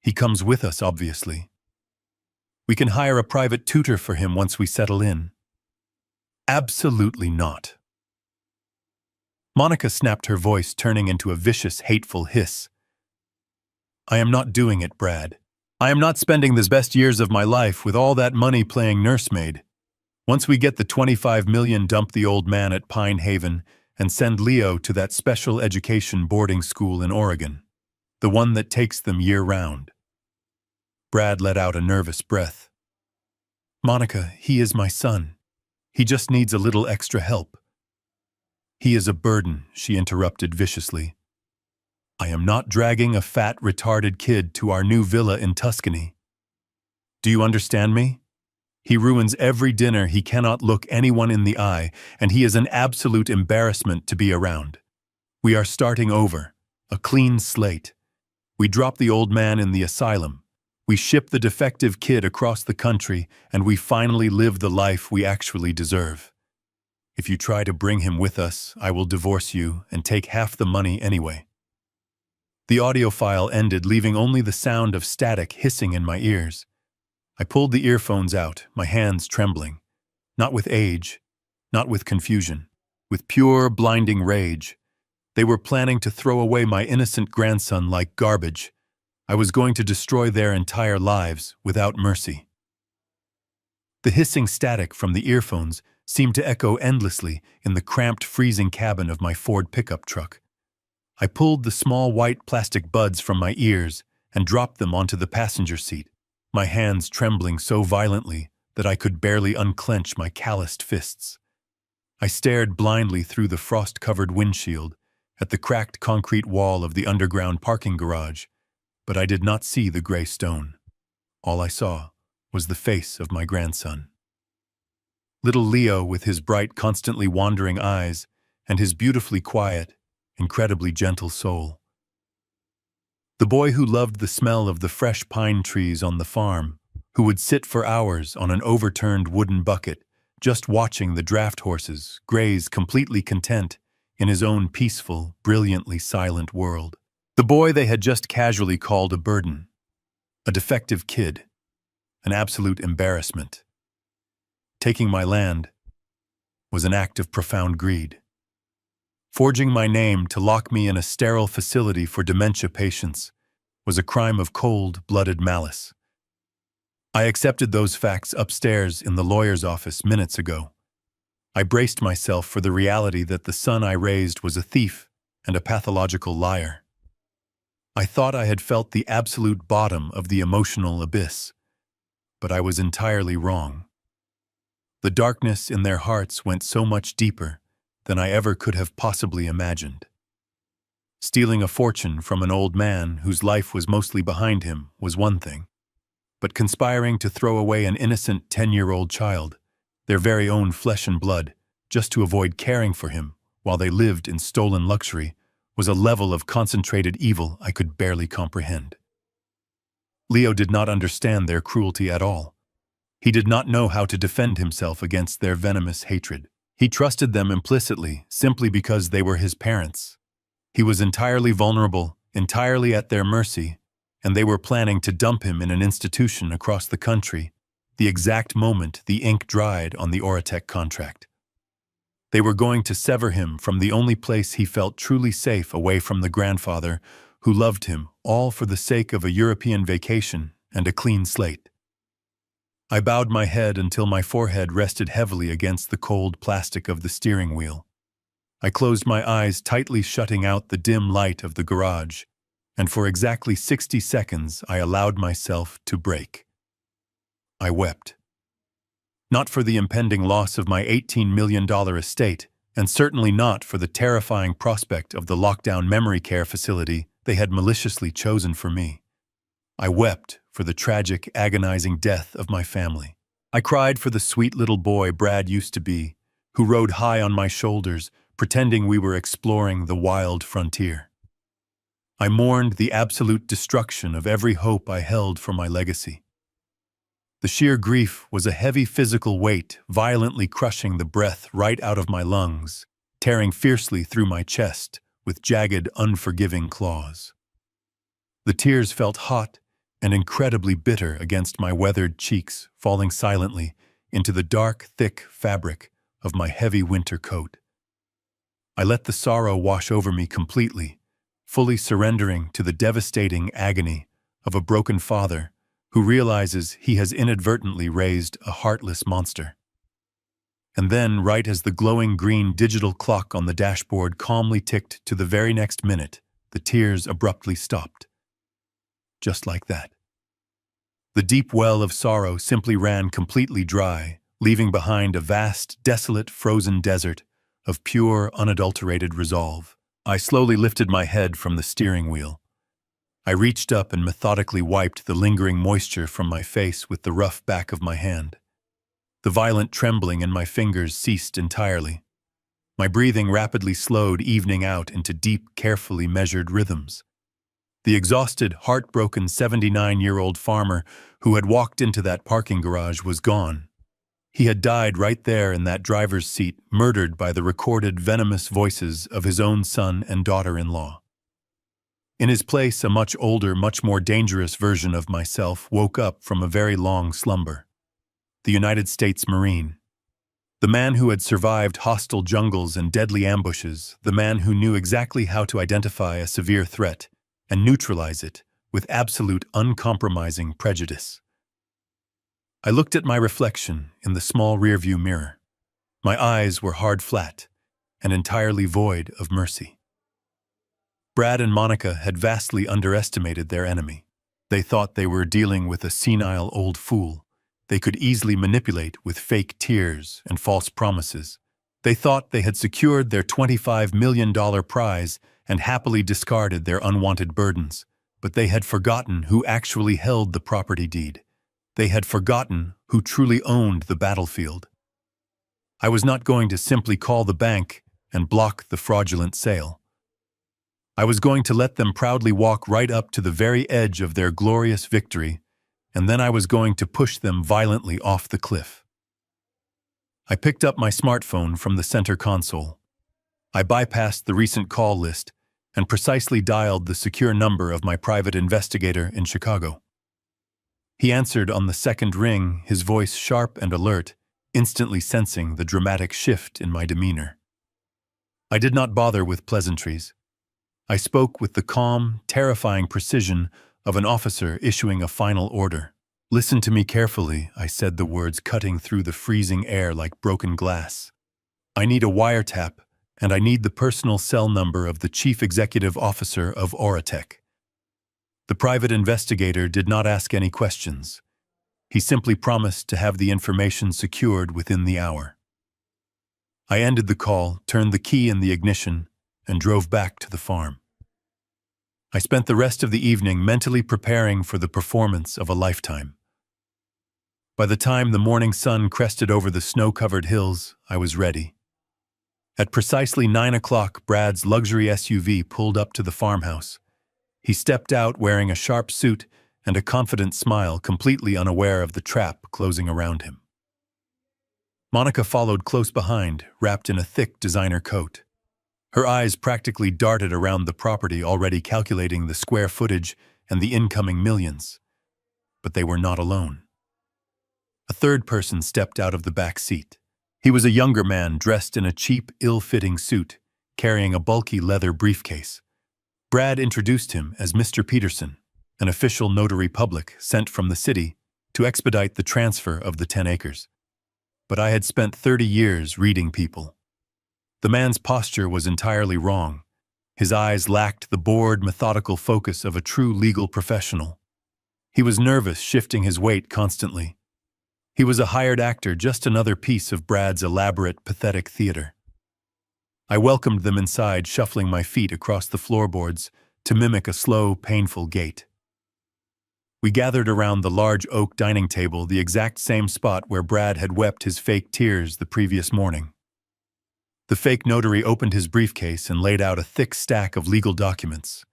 "He comes with us, obviously. We can hire a private tutor for him once we settle in." "Absolutely not." Monica snapped, her voice turning into a vicious, hateful hiss. "I am not doing it, Brad. I am not spending the best years of my life with all that money playing nursemaid. Once we get the $25 million, dump the old man at Pine Haven and send Leo to that special education boarding school in Oregon, the one that takes them year-round." Brad let out a nervous breath. "Monica, he is my son. He just needs a little extra help." "He is a burden," she interrupted viciously. "I am not dragging a fat, retarded kid to our new villa in Tuscany. Do you understand me? He ruins every dinner, he cannot look anyone in the eye, and he is an absolute embarrassment to be around. We are starting over, a clean slate. We drop the old man in the asylum. We ship the defective kid across the country, and we finally live the life we actually deserve. If you try to bring him with us, I will divorce you and take half the money anyway." The audio file ended, leaving only the sound of static hissing in my ears. I pulled the earphones out, my hands trembling. Not with age, not with confusion, with pure, blinding rage. They were planning to throw away my innocent grandson like garbage. I was going to destroy their entire lives without mercy. The hissing static from the earphones seemed to echo endlessly in the cramped, freezing cabin of my Ford pickup truck. I pulled the small white plastic buds from my ears and dropped them onto the passenger seat, my hands trembling so violently that I could barely unclench my calloused fists. I stared blindly through the frost-covered windshield at the cracked concrete wall of the underground parking garage, but I did not see the gray stone. All I saw was the face of my grandson. Little Leo, with his bright, constantly wandering eyes and his beautifully quiet, incredibly gentle soul. The boy who loved the smell of the fresh pine trees on the farm, who would sit for hours on an overturned wooden bucket, just watching the draft horses graze, completely content in his own peaceful, brilliantly silent world. The boy they had just casually called a burden, a defective kid, an absolute embarrassment. Taking my land was an act of profound greed. Forging my name to lock me in a sterile facility for dementia patients was a crime of cold-blooded malice. I accepted those facts upstairs in the lawyer's office minutes ago. I braced myself for the reality that the son I raised was a thief and a pathological liar. I thought I had felt the absolute bottom of the emotional abyss, but I was entirely wrong. The darkness in their hearts went so much deeper than I ever could have possibly imagined. Stealing a fortune from an old man whose life was mostly behind him was one thing, but conspiring to throw away an innocent 10-year-old child, their very own flesh and blood, just to avoid caring for him while they lived in stolen luxury, was a level of concentrated evil I could barely comprehend. Leo did not understand their cruelty at all. He did not know how to defend himself against their venomous hatred. He trusted them implicitly, simply because they were his parents. He was entirely vulnerable, entirely at their mercy, and they were planning to dump him in an institution across the country, the exact moment the ink dried on the Oratech contract. They were going to sever him from the only place he felt truly safe, away from the grandfather who loved him, all for the sake of a European vacation and a clean slate. I bowed my head until my forehead rested heavily against the cold plastic of the steering wheel. I closed my eyes, tightly shutting out the dim light of the garage, and for exactly 60 seconds I allowed myself to break. I wept. Not for the impending loss of my $18 million estate, and certainly not for the terrifying prospect of the lockdown memory care facility they had maliciously chosen for me. I wept for the tragic, agonizing death of my family. I cried for the sweet little boy Brad used to be, who rode high on my shoulders, pretending we were exploring the wild frontier. I mourned the absolute destruction of every hope I held for my legacy. The sheer grief was a heavy physical weight, violently crushing the breath right out of my lungs, tearing fiercely through my chest with jagged, unforgiving claws. The tears felt hot and incredibly bitter against my weathered cheeks, falling silently into the dark, thick fabric of my heavy winter coat. I let the sorrow wash over me completely, fully surrendering to the devastating agony of a broken father who realizes he has inadvertently raised a heartless monster. And then, right as the glowing green digital clock on the dashboard calmly ticked to the very next minute, the tears abruptly stopped. Just like that. The deep well of sorrow simply ran completely dry, leaving behind a vast, desolate, frozen desert of pure, unadulterated resolve. I slowly lifted my head from the steering wheel. I reached up and methodically wiped the lingering moisture from my face with the rough back of my hand. The violent trembling in my fingers ceased entirely. My breathing rapidly slowed, evening out into deep, carefully measured rhythms. The exhausted, heartbroken 79-year-old farmer who had walked into that parking garage was gone. He had died right there in that driver's seat, murdered by the recorded venomous voices of his own son and daughter-in-law. In his place, a much older, much more dangerous version of myself woke up from a very long slumber. The United States Marine. The man who had survived hostile jungles and deadly ambushes, the man who knew exactly how to identify a severe threat and neutralize it with absolute uncompromising prejudice. I looked at my reflection in the small rearview mirror. My eyes were hard flat and entirely void of mercy. Brad and Monica had vastly underestimated their enemy. They thought they were dealing with a senile old fool they could easily manipulate with fake tears and false promises. They thought they had secured their $25 million prize and happily discarded their unwanted burdens, but they had forgotten who actually held the property deed. They had forgotten who truly owned the battlefield. I was not going to simply call the bank and block the fraudulent sale. I was going to let them proudly walk right up to the very edge of their glorious victory, and then I was going to push them violently off the cliff. I picked up my smartphone from the center console. I bypassed the recent call list and precisely dialed the secure number of my private investigator in Chicago. He answered on the second ring, his voice sharp and alert, instantly sensing the dramatic shift in my demeanor. I did not bother with pleasantries. I spoke with the calm, terrifying precision of an officer issuing a final order. "Listen to me carefully," I said, the words cutting through the freezing air like broken glass. "I need a wiretap, and I need the personal cell number of the chief executive officer of Oratech." The private investigator did not ask any questions. He simply promised to have the information secured within the hour. I ended the call, turned the key in the ignition, and drove back to the farm. I spent the rest of the evening mentally preparing for the performance of a lifetime. By the time the morning sun crested over the snow-covered hills, I was ready. At precisely 9 o'clock, Brad's luxury SUV pulled up to the farmhouse. He stepped out wearing a sharp suit and a confident smile, completely unaware of the trap closing around him. Monica followed close behind, wrapped in a thick designer coat. Her eyes practically darted around the property, already calculating the square footage and the incoming millions. But they were not alone. A third person stepped out of the back seat. He was a younger man dressed in a cheap, ill-fitting suit, carrying a bulky leather briefcase. Brad introduced him as Mr. Peterson, an official notary public sent from the city to expedite the transfer of the 10 acres. But I had spent 30 years reading people. The man's posture was entirely wrong. His eyes lacked the bored, methodical focus of a true legal professional. He was nervous, shifting his weight constantly. He was a hired actor, just another piece of Brad's elaborate, pathetic theater. I welcomed them inside, shuffling my feet across the floorboards to mimic a slow, painful gait. We gathered around the large oak dining table, the exact same spot where Brad had wept his fake tears the previous morning. The fake notary opened his briefcase and laid out a thick stack of legal documents.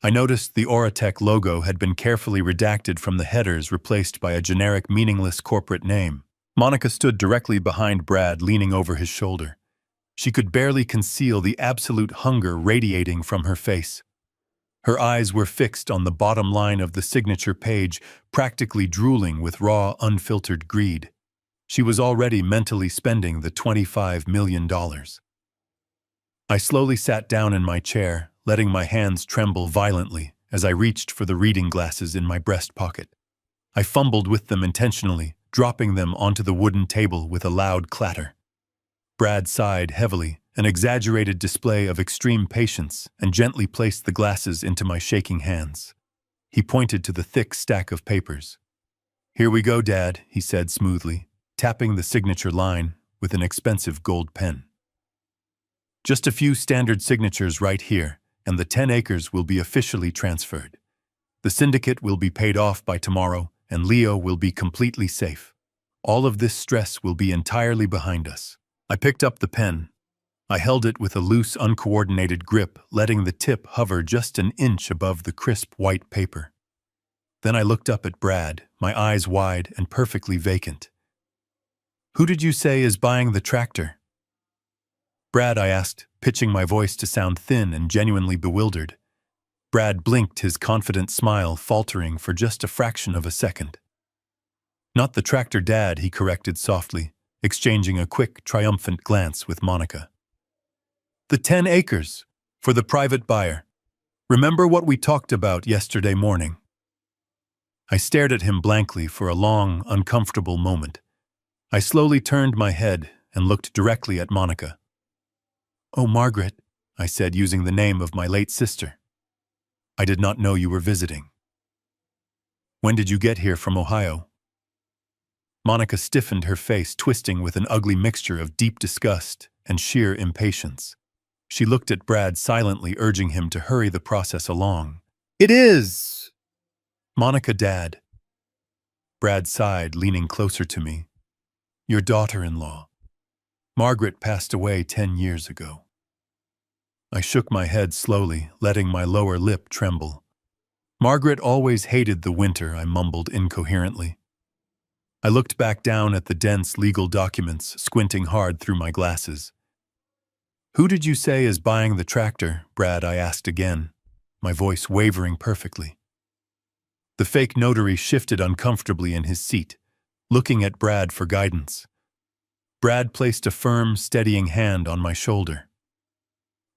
I noticed the Oratech logo had been carefully redacted from the headers, replaced by a generic, meaningless corporate name. Monica stood directly behind Brad, leaning over his shoulder. She could barely conceal the absolute hunger radiating from her face. Her eyes were fixed on the bottom line of the signature page, practically drooling with raw, unfiltered greed. She was already mentally spending the $25 million. I slowly sat down in my chair, letting my hands tremble violently as I reached for the reading glasses in my breast pocket. I fumbled with them intentionally, dropping them onto the wooden table with a loud clatter. Brad sighed heavily, an exaggerated display of extreme patience, and gently placed the glasses into my shaking hands. He pointed to the thick stack of papers. "Here we go, Dad," he said smoothly, tapping the signature line with an expensive gold pen. "Just a few standard signatures right here, and the 10 acres will be officially transferred. The syndicate will be paid off by tomorrow, and Leo will be completely safe. All of this stress will be entirely behind us." I picked up the pen. I held it with a loose, uncoordinated grip, letting the tip hover just an inch above the crisp white paper. Then I looked up at Brad, my eyes wide and perfectly vacant. "Who did you say is buying the tractor?" "Brad," I asked, pitching my voice to sound thin and genuinely bewildered. Brad blinked, his confident smile faltering for just a fraction of a second. "Not the tractor, Dad," he corrected softly, exchanging a quick, triumphant glance with Monica. "The 10 acres, for the private buyer. Remember what we talked about yesterday morning?" I stared at him blankly for a long, uncomfortable moment. I slowly turned my head and looked directly at Monica. "Oh, Margaret," I said, using the name of my late sister. "I did not know you were visiting. When did you get here from Ohio?" Monica stiffened, her face twisting with an ugly mixture of deep disgust and sheer impatience. She looked at Brad silently, urging him to hurry the process along. "It is Monica, Dad." Brad sighed, leaning closer to me. "Your daughter-in-law. Margaret passed away 10 years ago." I shook my head slowly, letting my lower lip tremble. "Margaret always hated the winter," I mumbled incoherently. I looked back down at the dense legal documents, squinting hard through my glasses. "Who did you say is buying the tractor, Brad?" I asked again, my voice wavering perfectly. The fake notary shifted uncomfortably in his seat, looking at Brad for guidance. Brad placed a firm, steadying hand on my shoulder.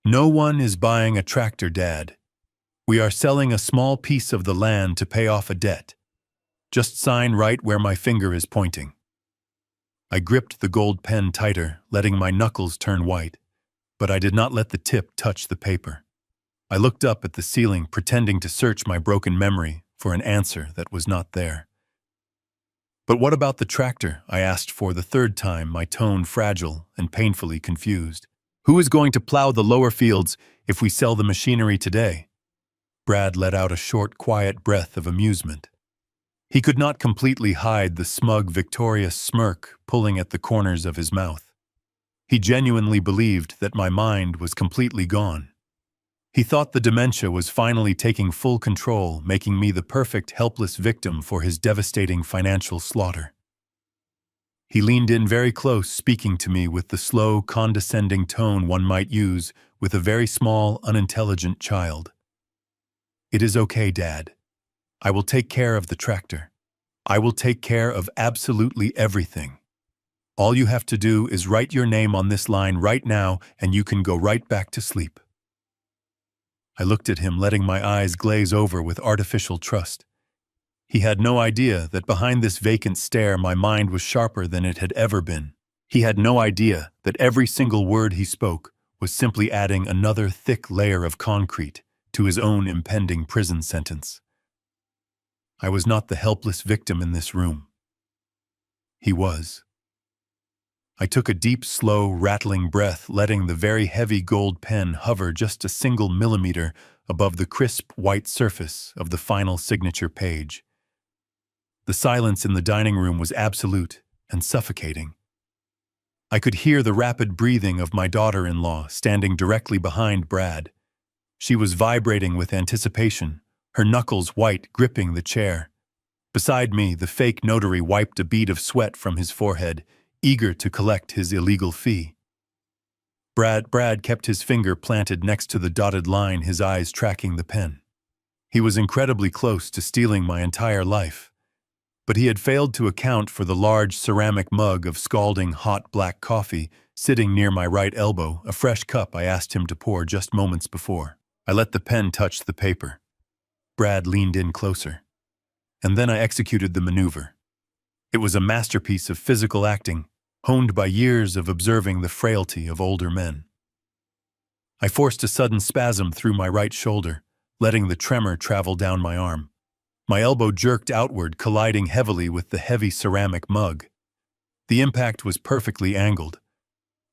"No one is buying a tractor, Dad. We are selling a small piece of the land to pay off a debt. Just sign right where my finger is pointing." I gripped the gold pen tighter, letting my knuckles turn white, but I did not let the tip touch the paper. I looked up at the ceiling, pretending to search my broken memory for an answer that was not there. "But what about the tractor?" I asked for the third time, my tone fragile and painfully confused. "Who is going to plow the lower fields if we sell the machinery today?" Brad let out a short, quiet breath of amusement. He could not completely hide the smug, victorious smirk pulling at the corners of his mouth. He genuinely believed that my mind was completely gone. He thought the dementia was finally taking full control, making me the perfect, helpless victim for his devastating financial slaughter. He leaned in very close, speaking to me with the slow, condescending tone one might use with a very small, unintelligent child. "It is okay, Dad. I will take care of the tractor. I will take care of absolutely everything. All you have to do is write your name on this line right now, and you can go right back to sleep." I looked at him, letting my eyes glaze over with artificial trust. He had no idea that behind this vacant stare my mind was sharper than it had ever been. He had no idea that every single word he spoke was simply adding another thick layer of concrete to his own impending prison sentence. I was not the helpless victim in this room. He was. I took a deep, slow, rattling breath, letting the very heavy gold pen hover just a single millimeter above the crisp white surface of the final signature page. The silence in the dining room was absolute and suffocating. I could hear the rapid breathing of my daughter-in-law standing directly behind Brad. She was vibrating with anticipation, her knuckles white gripping the chair. Beside me, the fake notary wiped a bead of sweat from his forehead, eager to collect his illegal fee. Brad kept his finger planted next to the dotted line, his eyes tracking the pen. He was incredibly close to stealing my entire life, but he had failed to account for the large ceramic mug of scalding hot black coffee sitting near my right elbow, a fresh cup I asked him to pour just moments before. I let the pen touch the paper. Brad leaned in closer, and then I executed the maneuver. It was a masterpiece of physical acting, honed by years of observing the frailty of older men. I forced a sudden spasm through my right shoulder, letting the tremor travel down my arm. My elbow jerked outward, colliding heavily with the heavy ceramic mug. The impact was perfectly angled.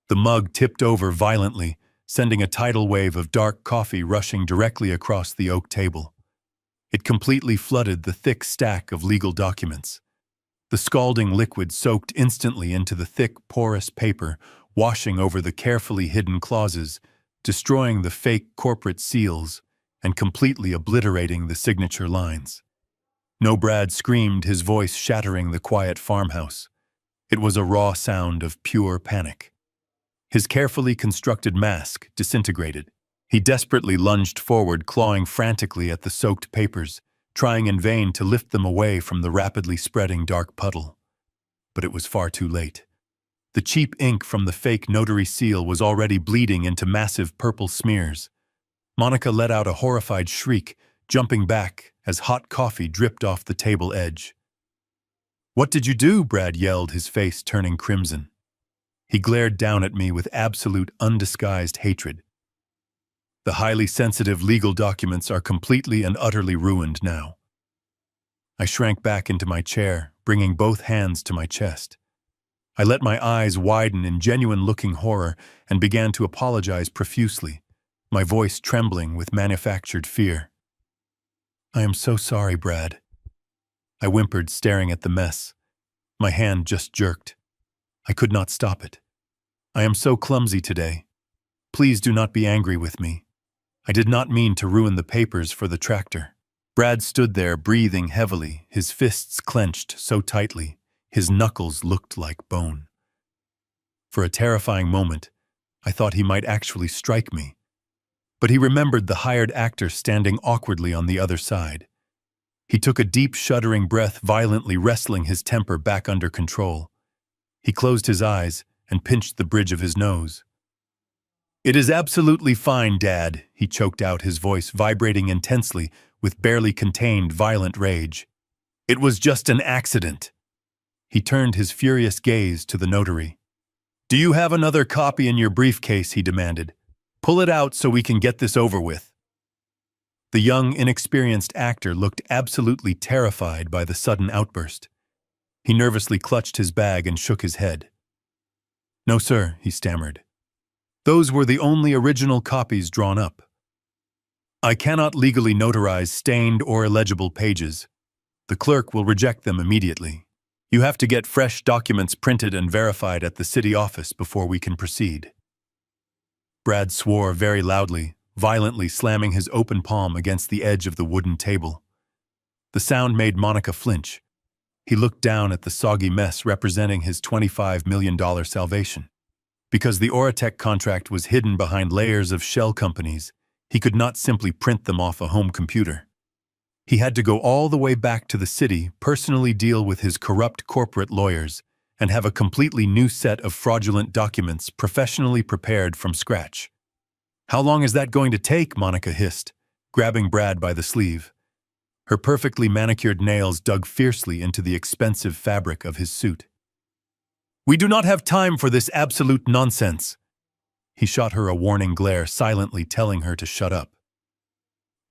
The mug tipped over violently, sending a tidal wave of dark coffee rushing directly across the oak table. It completely flooded the thick stack of legal documents. The scalding liquid soaked instantly into the thick, porous paper, washing over the carefully hidden clauses, destroying the fake corporate seals, and completely obliterating the signature lines. No, Brad screamed, his voice shattering the quiet farmhouse. It was a raw sound of pure panic. His carefully constructed mask disintegrated. He desperately lunged forward, clawing frantically at the soaked papers, trying in vain to lift them away from the rapidly spreading dark puddle. But it was far too late. The cheap ink from the fake notary seal was already bleeding into massive purple smears. Monica let out a horrified shriek, jumping back as hot coffee dripped off the table edge. "What did you do?" Brad yelled, his face turning crimson. He glared down at me with absolute, undisguised hatred. "The highly sensitive legal documents are completely and utterly ruined now." I shrank back into my chair, bringing both hands to my chest. I let my eyes widen in genuine-looking horror and began to apologize profusely, my voice trembling with manufactured fear. "I am so sorry, Brad." I whimpered, staring at the mess. My hand just jerked. I could not stop it. "I am so clumsy today. Please do not be angry with me. I did not mean to ruin the papers for the tractor." Brad stood there, breathing heavily, his fists clenched so tightly, his knuckles looked like bone. For a terrifying moment, I thought he might actually strike me. But he remembered the hired actor standing awkwardly on the other side. He took a deep, shuddering breath, violently wrestling his temper back under control. He closed his eyes and pinched the bridge of his nose. "It is absolutely fine, Dad," he choked out, his voice vibrating intensely with barely contained violent rage. "It was just an accident." He turned his furious gaze to the notary. "Do you have another copy in your briefcase?" he demanded. "Pull it out so we can get this over with." The young, inexperienced actor looked absolutely terrified by the sudden outburst. He nervously clutched his bag and shook his head. "No, sir," he stammered. "Those were the only original copies drawn up. I cannot legally notarize stained or illegible pages. The clerk will reject them immediately. You have to get fresh documents printed and verified at the city office before we can proceed." Brad swore very loudly, violently slamming his open palm against the edge of the wooden table. The sound made Monica flinch. He looked down at the soggy mess representing his $25 million salvation. Because the Oratech contract was hidden behind layers of shell companies, he could not simply print them off a home computer. He had to go all the way back to the city, personally deal with his corrupt corporate lawyers, and have a completely new set of fraudulent documents professionally prepared from scratch. "How long is that going to take?" Monica hissed, grabbing Brad by the sleeve. Her perfectly manicured nails dug fiercely into the expensive fabric of his suit. "We do not have time for this absolute nonsense." He shot her a warning glare, silently telling her to shut up.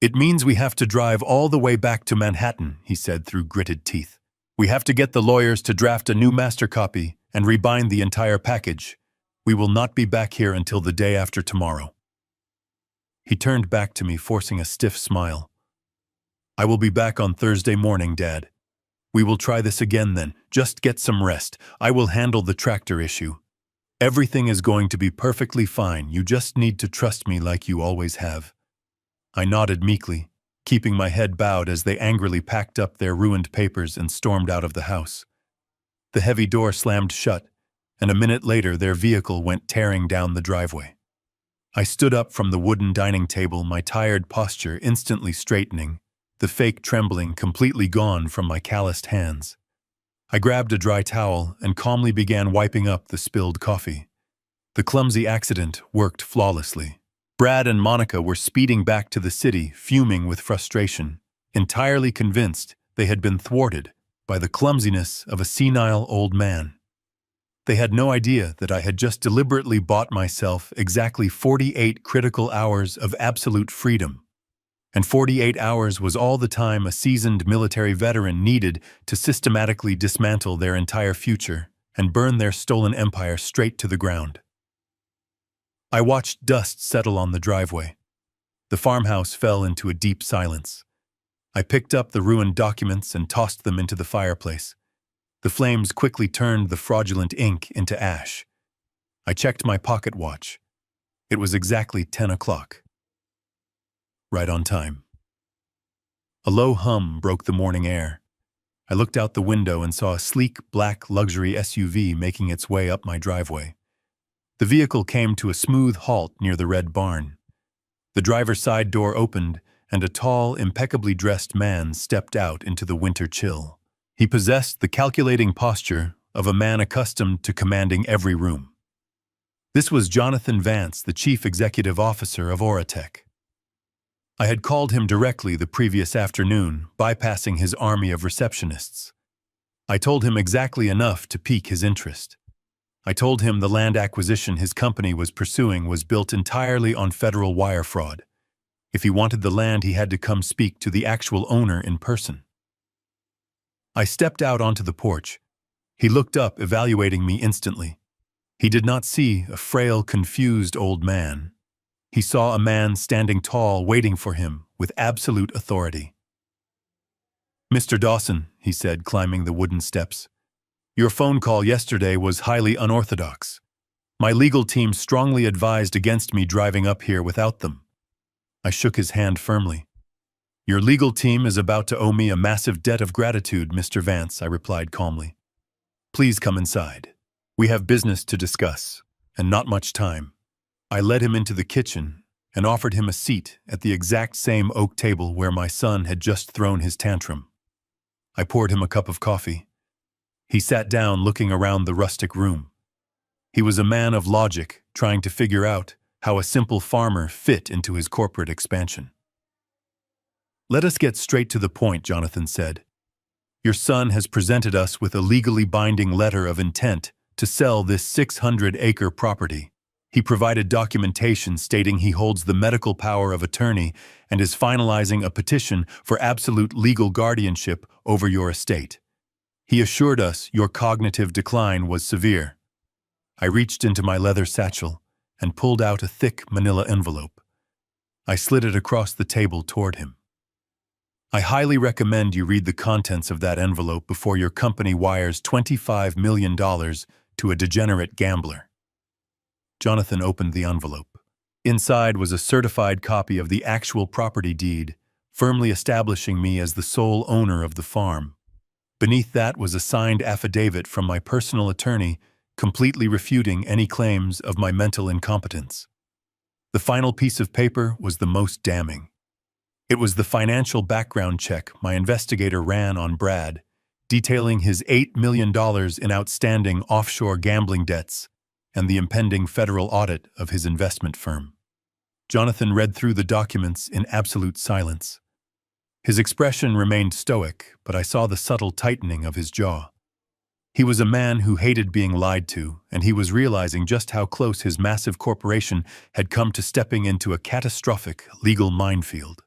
"It means we have to drive all the way back to Manhattan," he said through gritted teeth. "We have to get the lawyers to draft a new master copy and rebind the entire package. We will not be back here until the day after tomorrow." He turned back to me, forcing a stiff smile. "I will be back on Thursday morning, Dad. We will try this again then. Just get some rest. I will handle the tractor issue. Everything is going to be perfectly fine. You just need to trust me like you always have." I nodded meekly, keeping my head bowed as they angrily packed up their ruined papers and stormed out of the house. The heavy door slammed shut, and a minute later their vehicle went tearing down the driveway. I stood up from the wooden dining table, my tired posture instantly straightening, the fake trembling completely gone from my calloused hands. I grabbed a dry towel and calmly began wiping up the spilled coffee. The clumsy accident worked flawlessly. Brad and Monica were speeding back to the city, fuming with frustration, entirely convinced they had been thwarted by the clumsiness of a senile old man. They had no idea that I had just deliberately bought myself exactly 48 critical hours of absolute freedom. And 48 hours was all the time a seasoned military veteran needed to systematically dismantle their entire future and burn their stolen empire straight to the ground. I watched dust settle on the driveway. The farmhouse fell into a deep silence. I picked up the ruined documents and tossed them into the fireplace. The flames quickly turned the fraudulent ink into ash. I checked my pocket watch. It was exactly 10 o'clock. Right on time. A low hum broke the morning air. I looked out the window and saw a sleek, black luxury SUV making its way up my driveway. The vehicle came to a smooth halt near the red barn. The driver's side door opened, and a tall, impeccably dressed man stepped out into the winter chill. He possessed the calculating posture of a man accustomed to commanding every room. This was Jonathan Vance, the chief executive officer of Oratech. I had called him directly the previous afternoon, bypassing his army of receptionists. I told him exactly enough to pique his interest. I told him the land acquisition his company was pursuing was built entirely on federal wire fraud. If he wanted the land, he had to come speak to the actual owner in person. I stepped out onto the porch. He looked up, evaluating me instantly. He did not see a frail, confused old man. He saw a man standing tall, waiting for him with absolute authority. "Mr. Dawson," he said, climbing the wooden steps, "your phone call yesterday was highly unorthodox. My legal team strongly advised against me driving up here without them." I shook his hand firmly. "Your legal team is about to owe me a massive debt of gratitude, Mr. Vance," I replied calmly. "Please come inside. We have business to discuss, and not much time." I led him into the kitchen and offered him a seat at the exact same oak table where my son had just thrown his tantrum. I poured him a cup of coffee. He sat down, looking around the rustic room. He was a man of logic, trying to figure out how a simple farmer fit into his corporate expansion. "Let us get straight to the point," Jonathan said. "Your son has presented us with a legally binding letter of intent to sell this 600-acre property. He provided documentation stating he holds the medical power of attorney and is finalizing a petition for absolute legal guardianship over your estate. He assured us your cognitive decline was severe." I reached into my leather satchel and pulled out a thick manila envelope. I slid it across the table toward him. "I highly recommend you read the contents of that envelope before your company wires $25 million to a degenerate gambler." Jonathan opened the envelope. Inside was a certified copy of the actual property deed, firmly establishing me as the sole owner of the farm. Beneath that was a signed affidavit from my personal attorney, completely refuting any claims of my mental incompetence. The final piece of paper was the most damning. It was the financial background check my investigator ran on Brad, detailing his $8 million in outstanding offshore gambling debts and the impending federal audit of his investment firm. Jonathan read through the documents in absolute silence. His expression remained stoic, but I saw the subtle tightening of his jaw. He was a man who hated being lied to, and he was realizing just how close his massive corporation had come to stepping into a catastrophic legal minefield.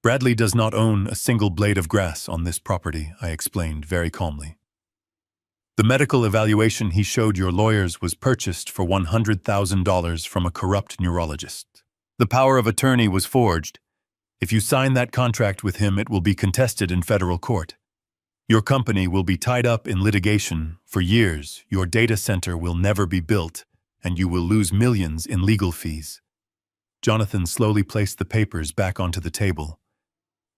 Bradley does not own a single blade of grass on this property, I explained very calmly. The medical evaluation he showed your lawyers was purchased for $100,000 from a corrupt neurologist. The power of attorney was forged. If you sign that contract with him, it will be contested in federal court. Your company will be tied up in litigation for years, your data center will never be built, and you will lose millions in legal fees. Jonathan slowly placed the papers back onto the table.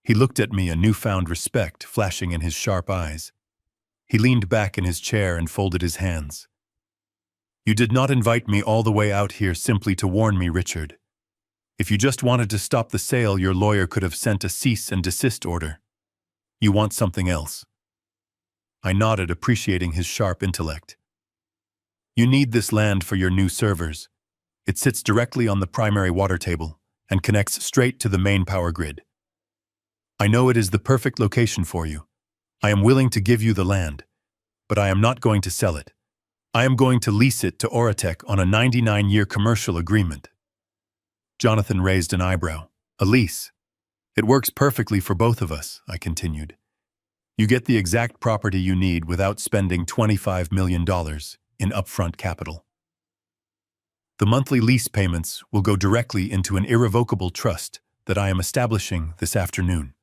He looked at me, a newfound respect flashing in his sharp eyes. He leaned back in his chair and folded his hands. You did not invite me all the way out here simply to warn me, Richard. If you just wanted to stop the sale, your lawyer could have sent a cease and desist order. You want something else. I nodded, appreciating his sharp intellect. You need this land for your new servers. It sits directly on the primary water table and connects straight to the main power grid. I know it is the perfect location for you. I am willing to give you the land, but I am not going to sell it. I am going to lease it to Oratech on a 99-year commercial agreement. Jonathan raised an eyebrow. A lease. It works perfectly for both of us, I continued. You get the exact property you need without spending $25 million in upfront capital. The monthly lease payments will go directly into an irrevocable trust that I am establishing this afternoon.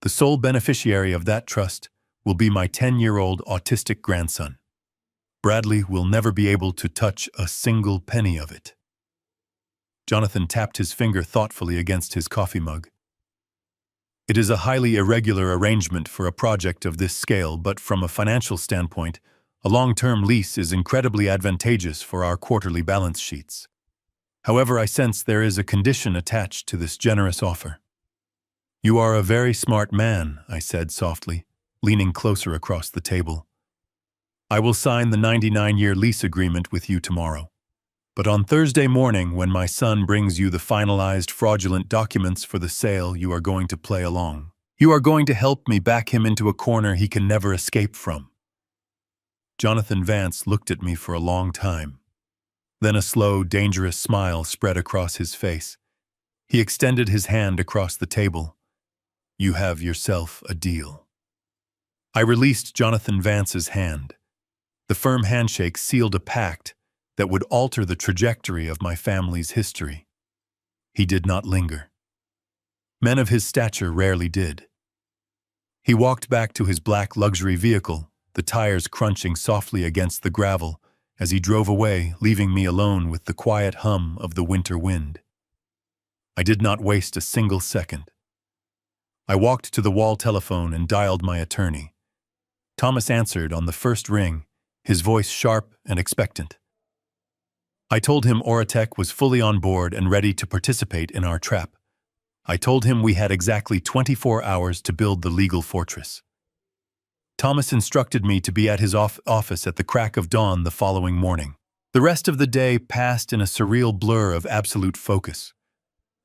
The sole beneficiary of that trust will be my 10-year-old autistic grandson. Bradley will never be able to touch a single penny of it. Jonathan tapped his finger thoughtfully against his coffee mug. It is a highly irregular arrangement for a project of this scale, but from a financial standpoint, a long-term lease is incredibly advantageous for our quarterly balance sheets. However, I sense there is a condition attached to this generous offer. You are a very smart man, I said softly, leaning closer across the table. I will sign the 99-year lease agreement with you tomorrow. But on Thursday morning, when my son brings you the finalized fraudulent documents for the sale, you are going to play along. You are going to help me back him into a corner he can never escape from. Jonathan Vance looked at me for a long time. Then a slow, dangerous smile spread across his face. He extended his hand across the table. You have yourself a deal. I released Jonathan Vance's hand. The firm handshake sealed a pact that would alter the trajectory of my family's history. He did not linger. Men of his stature rarely did. He walked back to his black luxury vehicle, the tires crunching softly against the gravel as he drove away, leaving me alone with the quiet hum of the winter wind. I did not waste a single second. I walked to the wall telephone and dialed my attorney. Thomas answered on the first ring, his voice sharp and expectant. I told him Oratech was fully on board and ready to participate in our trap. I told him we had exactly 24 hours to build the legal fortress. Thomas instructed me to be at his office at the crack of dawn the following morning. The rest of the day passed in a surreal blur of absolute focus.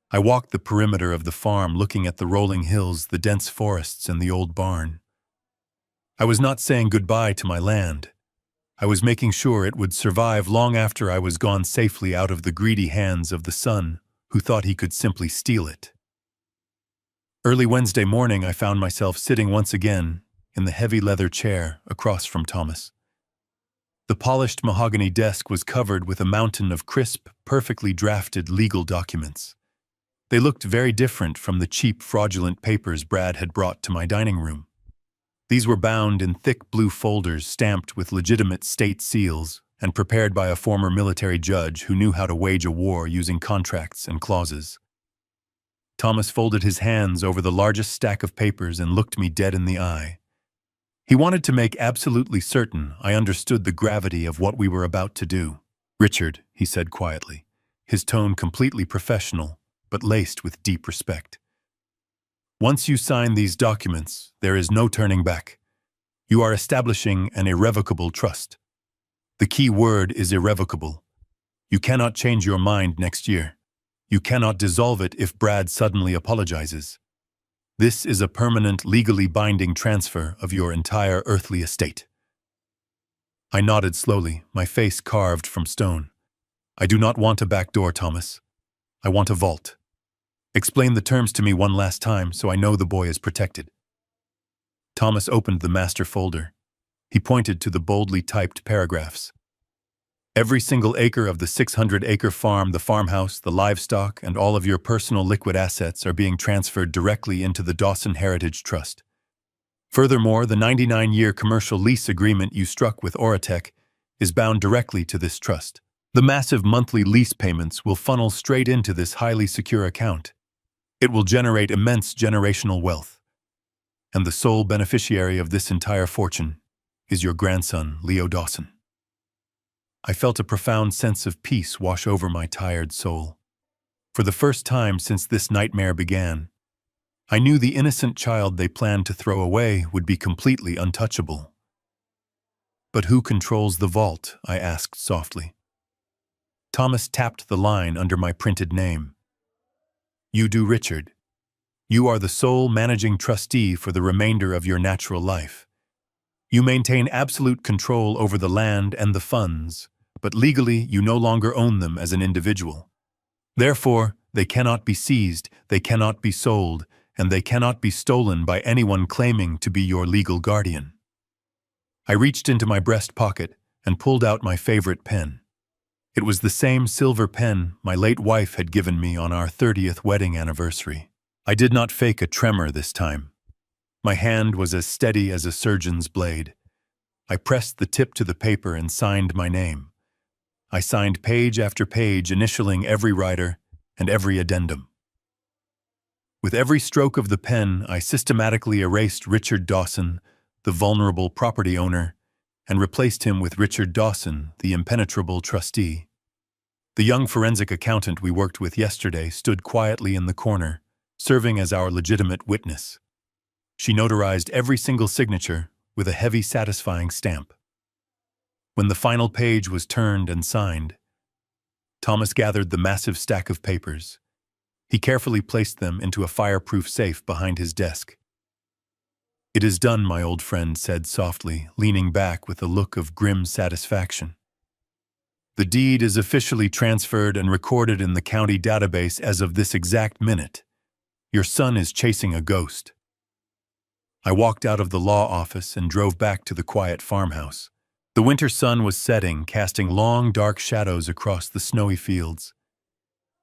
I walked the perimeter of the farm, looking at the rolling hills, the dense forests, and the old barn. I was not saying goodbye to my land. I was making sure it would survive long after I was gone safely out of the greedy hands of the son who thought he could simply steal it. Early Wednesday morning, I found myself sitting once again in the heavy leather chair across from Thomas. The polished mahogany desk was covered with a mountain of crisp, perfectly drafted legal documents. They looked very different from the cheap, fraudulent papers Brad had brought to my dining room. These were bound in thick blue folders stamped with legitimate state seals and prepared by a former military judge who knew how to wage a war using contracts and clauses. Thomas folded his hands over the largest stack of papers and looked me dead in the eye. He wanted to make absolutely certain I understood the gravity of what we were about to do. "Richard," he said quietly, his tone completely professional, but laced with deep respect. "Once you sign these documents, there is no turning back. You are establishing an irrevocable trust. The key word is irrevocable. You cannot change your mind next year. You cannot dissolve it if Brad suddenly apologizes. This is a permanent, legally binding transfer of your entire earthly estate. I nodded slowly, my face carved from stone. I do not want a back door, Thomas. I want a vault. Explain the terms to me one last time so I know the boy is protected. Thomas opened the master folder. He pointed to the boldly typed paragraphs. Every single acre of the 600-acre farm, the farmhouse, the livestock, and all of your personal liquid assets are being transferred directly into the Dawson Heritage Trust. Furthermore, the 99-year commercial lease agreement you struck with Oratech is bound directly to this trust. The massive monthly lease payments will funnel straight into this highly secure account. It will generate immense generational wealth. And the sole beneficiary of this entire fortune is your grandson, Leo Dawson. I felt a profound sense of peace wash over my tired soul. For the first time since this nightmare began, I knew the innocent child they planned to throw away would be completely untouchable. But who controls the vault? I asked softly. Thomas tapped the line under my printed name. You do, Richard. You are the sole managing trustee for the remainder of your natural life. You maintain absolute control over the land and the funds, but legally you no longer own them as an individual. Therefore, they cannot be seized, they cannot be sold, and they cannot be stolen by anyone claiming to be your legal guardian. I reached into my breast pocket and pulled out my favorite pen. It was the same silver pen my late wife had given me on our 30th wedding anniversary. I did not fake a tremor this time. My hand was as steady as a surgeon's blade. I pressed the tip to the paper and signed my name. I signed page after page, initialing every rider and every addendum. With every stroke of the pen, I systematically erased Richard Dawson, the vulnerable property owner, and replaced him with Richard Dawson, the impenetrable trustee. The young forensic accountant we worked with yesterday stood quietly in the corner, serving as our legitimate witness. She notarized every single signature with a heavy, satisfying stamp. When the final page was turned and signed, Thomas gathered the massive stack of papers. He carefully placed them into a fireproof safe behind his desk. It is done, my old friend said softly, leaning back with a look of grim satisfaction. The deed is officially transferred and recorded in the county database as of this exact minute. Your son is chasing a ghost. I walked out of the law office and drove back to the quiet farmhouse. The winter sun was setting, casting long, dark shadows across the snowy fields.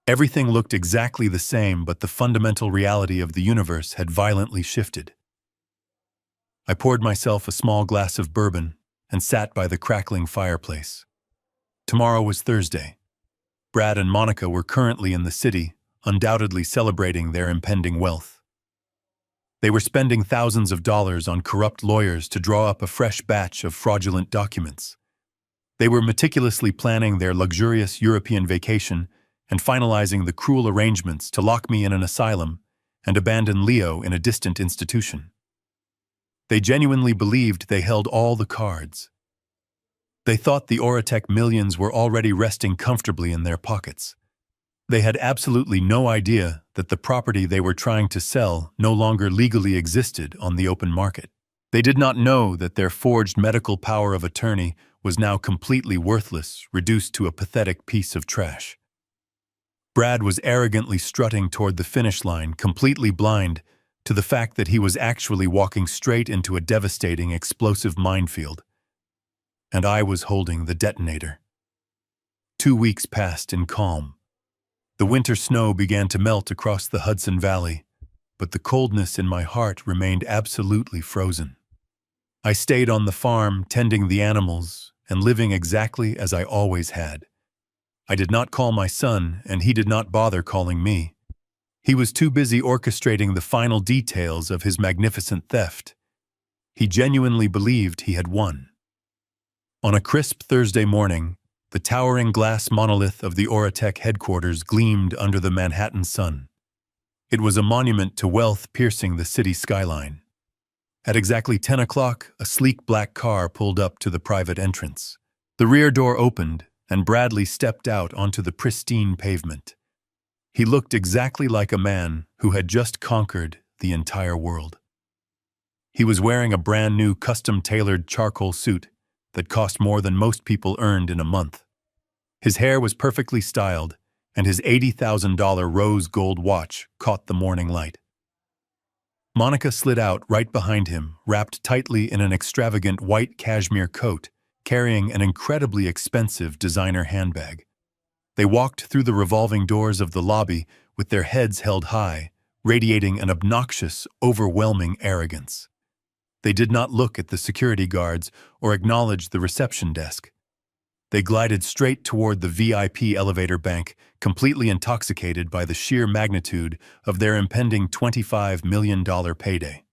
Everything looked exactly the same, but the fundamental reality of the universe had violently shifted. I poured myself a small glass of bourbon and sat by the crackling fireplace. Tomorrow was Thursday. Brad and Monica were currently in the city, undoubtedly celebrating their impending wealth. They were spending thousands of dollars on corrupt lawyers to draw up a fresh batch of fraudulent documents. They were meticulously planning their luxurious European vacation and finalizing the cruel arrangements to lock me in an asylum and abandon Leo in a distant institution. They genuinely believed they held all the cards. They thought the Oratech millions were already resting comfortably in their pockets. They had absolutely no idea that the property they were trying to sell no longer legally existed on the open market. They did not know that their forged medical power of attorney was now completely worthless, reduced to a pathetic piece of trash. Brad was arrogantly strutting toward the finish line, completely blind to the fact that he was actually walking straight into a devastating, explosive minefield. And I was holding the detonator. 2 weeks passed in calm. The winter snow began to melt across the Hudson Valley, but the coldness in my heart remained absolutely frozen. I stayed on the farm, tending the animals, and living exactly as I always had. I did not call my son, and he did not bother calling me. He was too busy orchestrating the final details of his magnificent theft. He genuinely believed he had won. On a crisp Thursday morning, the towering glass monolith of the Oratech headquarters gleamed under the Manhattan sun. It was a monument to wealth piercing the city skyline. At exactly 10 o'clock, a sleek black car pulled up to the private entrance. The rear door opened, and Bradley stepped out onto the pristine pavement. He looked exactly like a man who had just conquered the entire world. He was wearing a brand new custom-tailored charcoal suit that cost more than most people earned in a month. His hair was perfectly styled, and his $80,000 rose gold watch caught the morning light. Monica slid out right behind him, wrapped tightly in an extravagant white cashmere coat, carrying an incredibly expensive designer handbag. They walked through the revolving doors of the lobby with their heads held high, radiating an obnoxious, overwhelming arrogance. They did not look at the security guards or acknowledge the reception desk. They glided straight toward the VIP elevator bank, completely intoxicated by the sheer magnitude of their impending $25 million payday.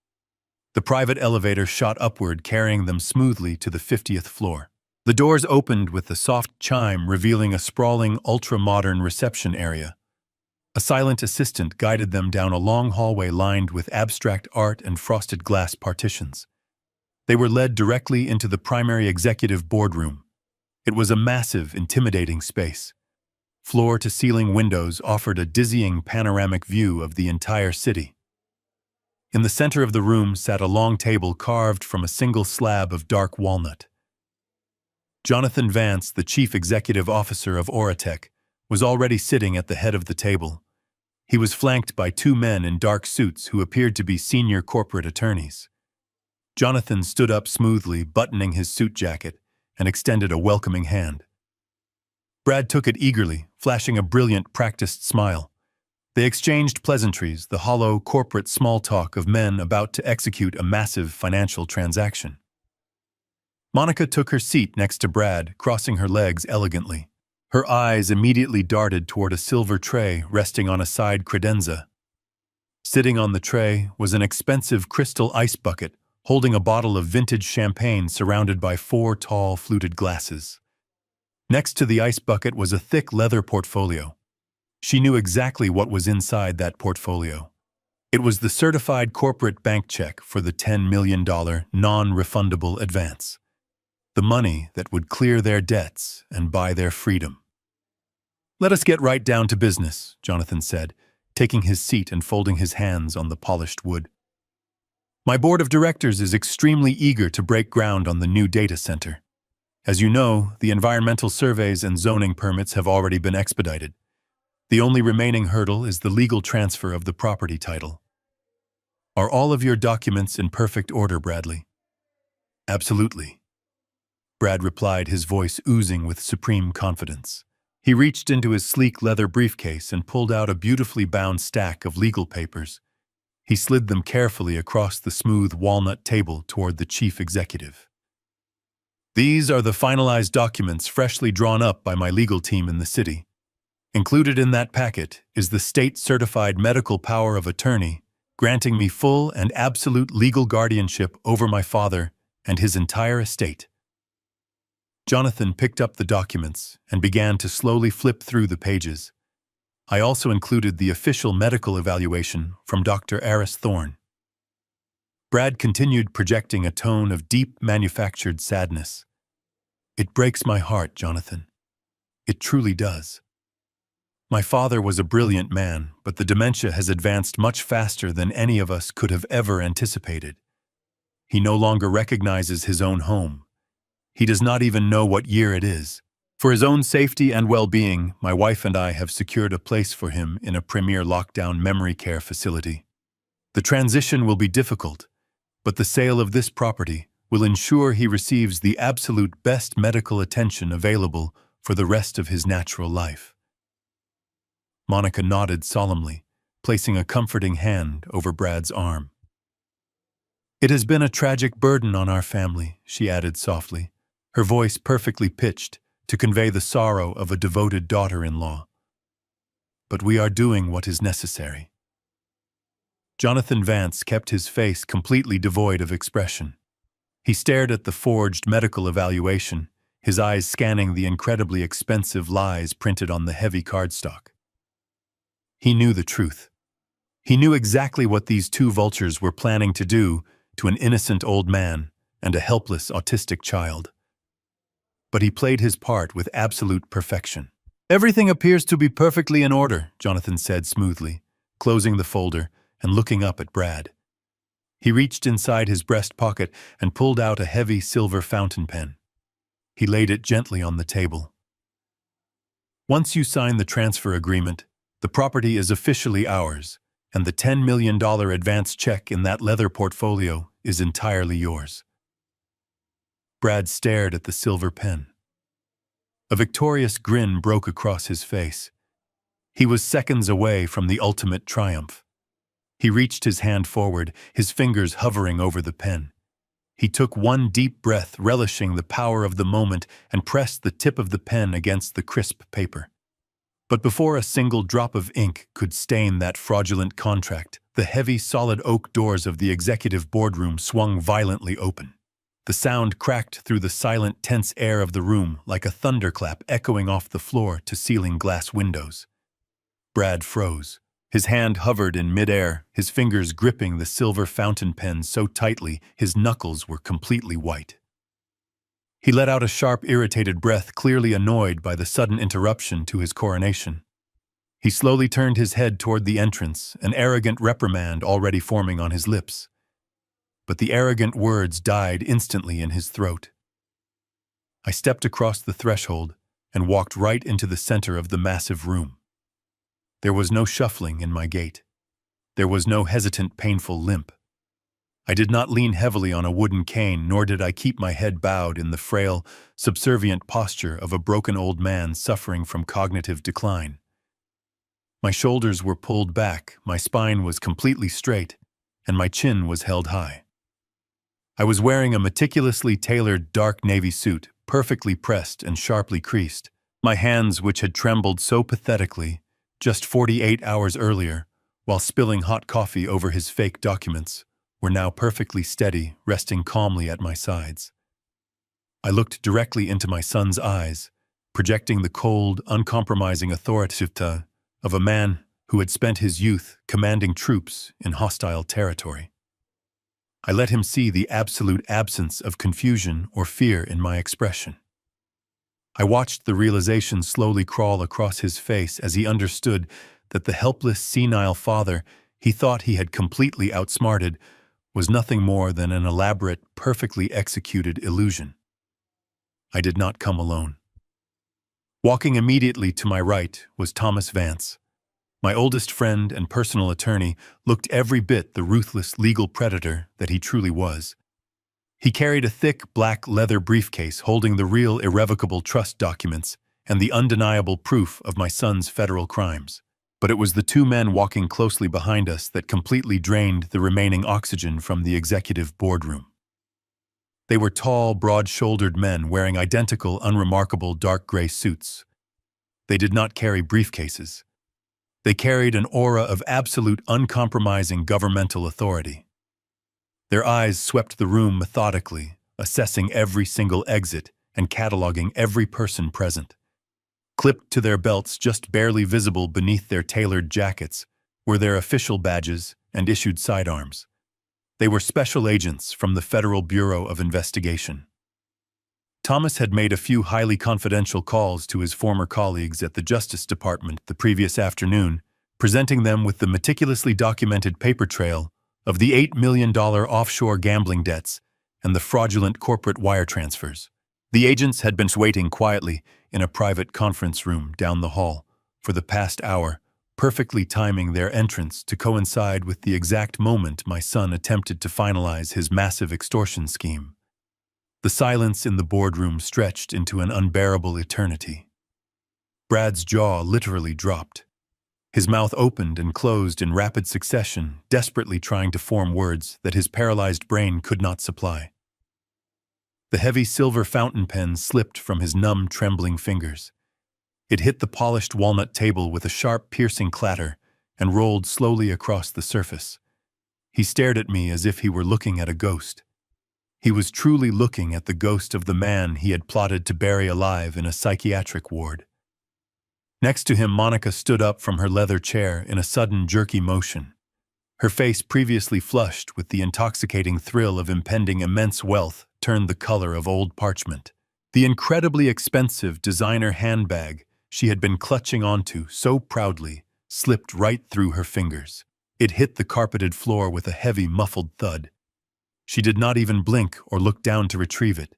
The private elevator shot upward, carrying them smoothly to the 50th floor. The doors opened with a soft chime, revealing a sprawling, ultra-modern reception area. A silent assistant guided them down a long hallway lined with abstract art and frosted glass partitions. They were led directly into the primary executive boardroom. It was a massive, intimidating space. Floor-to-ceiling windows offered a dizzying panoramic view of the entire city. In the center of the room sat a long table carved from a single slab of dark walnut. Jonathan Vance, the chief executive officer of Oratech, was already sitting at the head of the table. He was flanked by two men in dark suits who appeared to be senior corporate attorneys. Jonathan stood up smoothly, buttoning his suit jacket, and extended a welcoming hand. Brad took it eagerly, flashing a brilliant, practiced smile. They exchanged pleasantries, the hollow, corporate small talk of men about to execute a massive financial transaction. Monica took her seat next to Brad, crossing her legs elegantly. Her eyes immediately darted toward a silver tray resting on a side credenza. Sitting on the tray was an expensive crystal ice bucket, holding a bottle of vintage champagne surrounded by 4 tall fluted glasses. Next to the ice bucket was a thick leather portfolio. She knew exactly what was inside that portfolio. It was the certified corporate bank check for the $10 million non-refundable advance. The money that would clear their debts and buy their freedom. "Let us get right down to business," Jonathan said, taking his seat and folding his hands on the polished wood. "My board of directors is extremely eager to break ground on the new data center. As you know, the environmental surveys and zoning permits have already been expedited. The only remaining hurdle is the legal transfer of the property title. Are all of your documents in perfect order, Bradley?" "Absolutely," Brad replied, his voice oozing with supreme confidence. He reached into his sleek leather briefcase and pulled out a beautifully bound stack of legal papers. He slid them carefully across the smooth walnut table toward the chief executive. "These are the finalized documents freshly drawn up by my legal team in the city. Included in that packet is the state-certified medical power of attorney, granting me full and absolute legal guardianship over my father and his entire estate." Jonathan picked up the documents and began to slowly flip through the pages. "I also included the official medical evaluation from Dr. Aris Thorne." Brad continued, projecting a tone of deep manufactured sadness. "It breaks my heart, Jonathan. It truly does. My father was a brilliant man, but the dementia has advanced much faster than any of us could have ever anticipated. He no longer recognizes his own home. He does not even know what year it is. For his own safety and well-being, my wife and I have secured a place for him in a premier lockdown memory care facility. The transition will be difficult, but the sale of this property will ensure he receives the absolute best medical attention available for the rest of his natural life." Monica nodded solemnly, placing a comforting hand over Brad's arm. "It has been a tragic burden on our family," she added softly, her voice perfectly pitched to convey the sorrow of a devoted daughter-in-law. "But we are doing what is necessary." Jonathan Vance kept his face completely devoid of expression. He stared at the forged medical evaluation, his eyes scanning the incredibly expensive lies printed on the heavy cardstock. He knew the truth. He knew exactly what these two vultures were planning to do to an innocent old man and a helpless autistic child. But he played his part with absolute perfection. "Everything appears to be perfectly in order," Jonathan said smoothly, closing the folder and looking up at Brad. He reached inside his breast pocket and pulled out a heavy silver fountain pen. He laid it gently on the table. "Once you sign the transfer agreement, the property is officially ours, and the $10 million advance check in that leather portfolio is entirely yours." Brad stared at the silver pen. A victorious grin broke across his face. He was seconds away from the ultimate triumph. He reached his hand forward, his fingers hovering over the pen. He took one deep breath, relishing the power of the moment, and pressed the tip of the pen against the crisp paper. But before a single drop of ink could stain that fraudulent contract, the heavy, solid oak doors of the executive boardroom swung violently open. The sound cracked through the silent, tense air of the room like a thunderclap echoing off the floor to ceiling glass windows. Brad froze. His hand hovered in midair, his fingers gripping the silver fountain pen so tightly his knuckles were completely white. He let out a sharp, irritated breath, clearly annoyed by the sudden interruption to his coronation. He slowly turned his head toward the entrance, an arrogant reprimand already forming on his lips. But the arrogant words died instantly in his throat. I stepped across the threshold and walked right into the center of the massive room. There was no shuffling in my gait. There was no hesitant, painful limp. I did not lean heavily on a wooden cane, nor did I keep my head bowed in the frail, subservient posture of a broken old man suffering from cognitive decline. My shoulders were pulled back, my spine was completely straight, and my chin was held high. I was wearing a meticulously tailored dark navy suit, perfectly pressed and sharply creased. My hands, which had trembled so pathetically just 48 hours earlier, while spilling hot coffee over his fake documents, were now perfectly steady, resting calmly at my sides. I looked directly into my son's eyes, projecting the cold, uncompromising authority of a man who had spent his youth commanding troops in hostile territory. I let him see the absolute absence of confusion or fear in my expression. I watched the realization slowly crawl across his face as he understood that the helpless, senile father he thought he had completely outsmarted was nothing more than an elaborate, perfectly executed illusion. I did not come alone. Walking immediately to my right was Thomas Vance. My oldest friend and personal attorney looked every bit the ruthless legal predator that he truly was. He carried a thick black leather briefcase holding the real irrevocable trust documents and the undeniable proof of my son's federal crimes. But it was the two men walking closely behind us that completely drained the remaining oxygen from the executive boardroom. They were tall, broad-shouldered men wearing identical, unremarkable dark gray suits. They did not carry briefcases. They carried an aura of absolute, uncompromising governmental authority. Their eyes swept the room methodically, assessing every single exit and cataloging every person present. Clipped to their belts, just barely visible beneath their tailored jackets, were their official badges and issued sidearms. They were special agents from the Federal Bureau of Investigation. Thomas had made a few highly confidential calls to his former colleagues at the Justice Department the previous afternoon, presenting them with the meticulously documented paper trail of the $8 million offshore gambling debts and the fraudulent corporate wire transfers. The agents had been waiting quietly in a private conference room down the hall for the past hour, perfectly timing their entrance to coincide with the exact moment my son attempted to finalize his massive extortion scheme. The silence in the boardroom stretched into an unbearable eternity. Brad's jaw literally dropped. His mouth opened and closed in rapid succession, desperately trying to form words that his paralyzed brain could not supply. The heavy silver fountain pen slipped from his numb, trembling fingers. It hit the polished walnut table with a sharp, piercing clatter and rolled slowly across the surface. He stared at me as if he were looking at a ghost. He was truly looking at the ghost of the man he had plotted to bury alive in a psychiatric ward. Next to him, Monica stood up from her leather chair in a sudden, jerky motion. Her face, previously flushed with the intoxicating thrill of impending immense wealth, turned the color of old parchment. The incredibly expensive designer handbag she had been clutching onto so proudly slipped right through her fingers. It hit the carpeted floor with a heavy, muffled thud. She did not even blink or look down to retrieve it.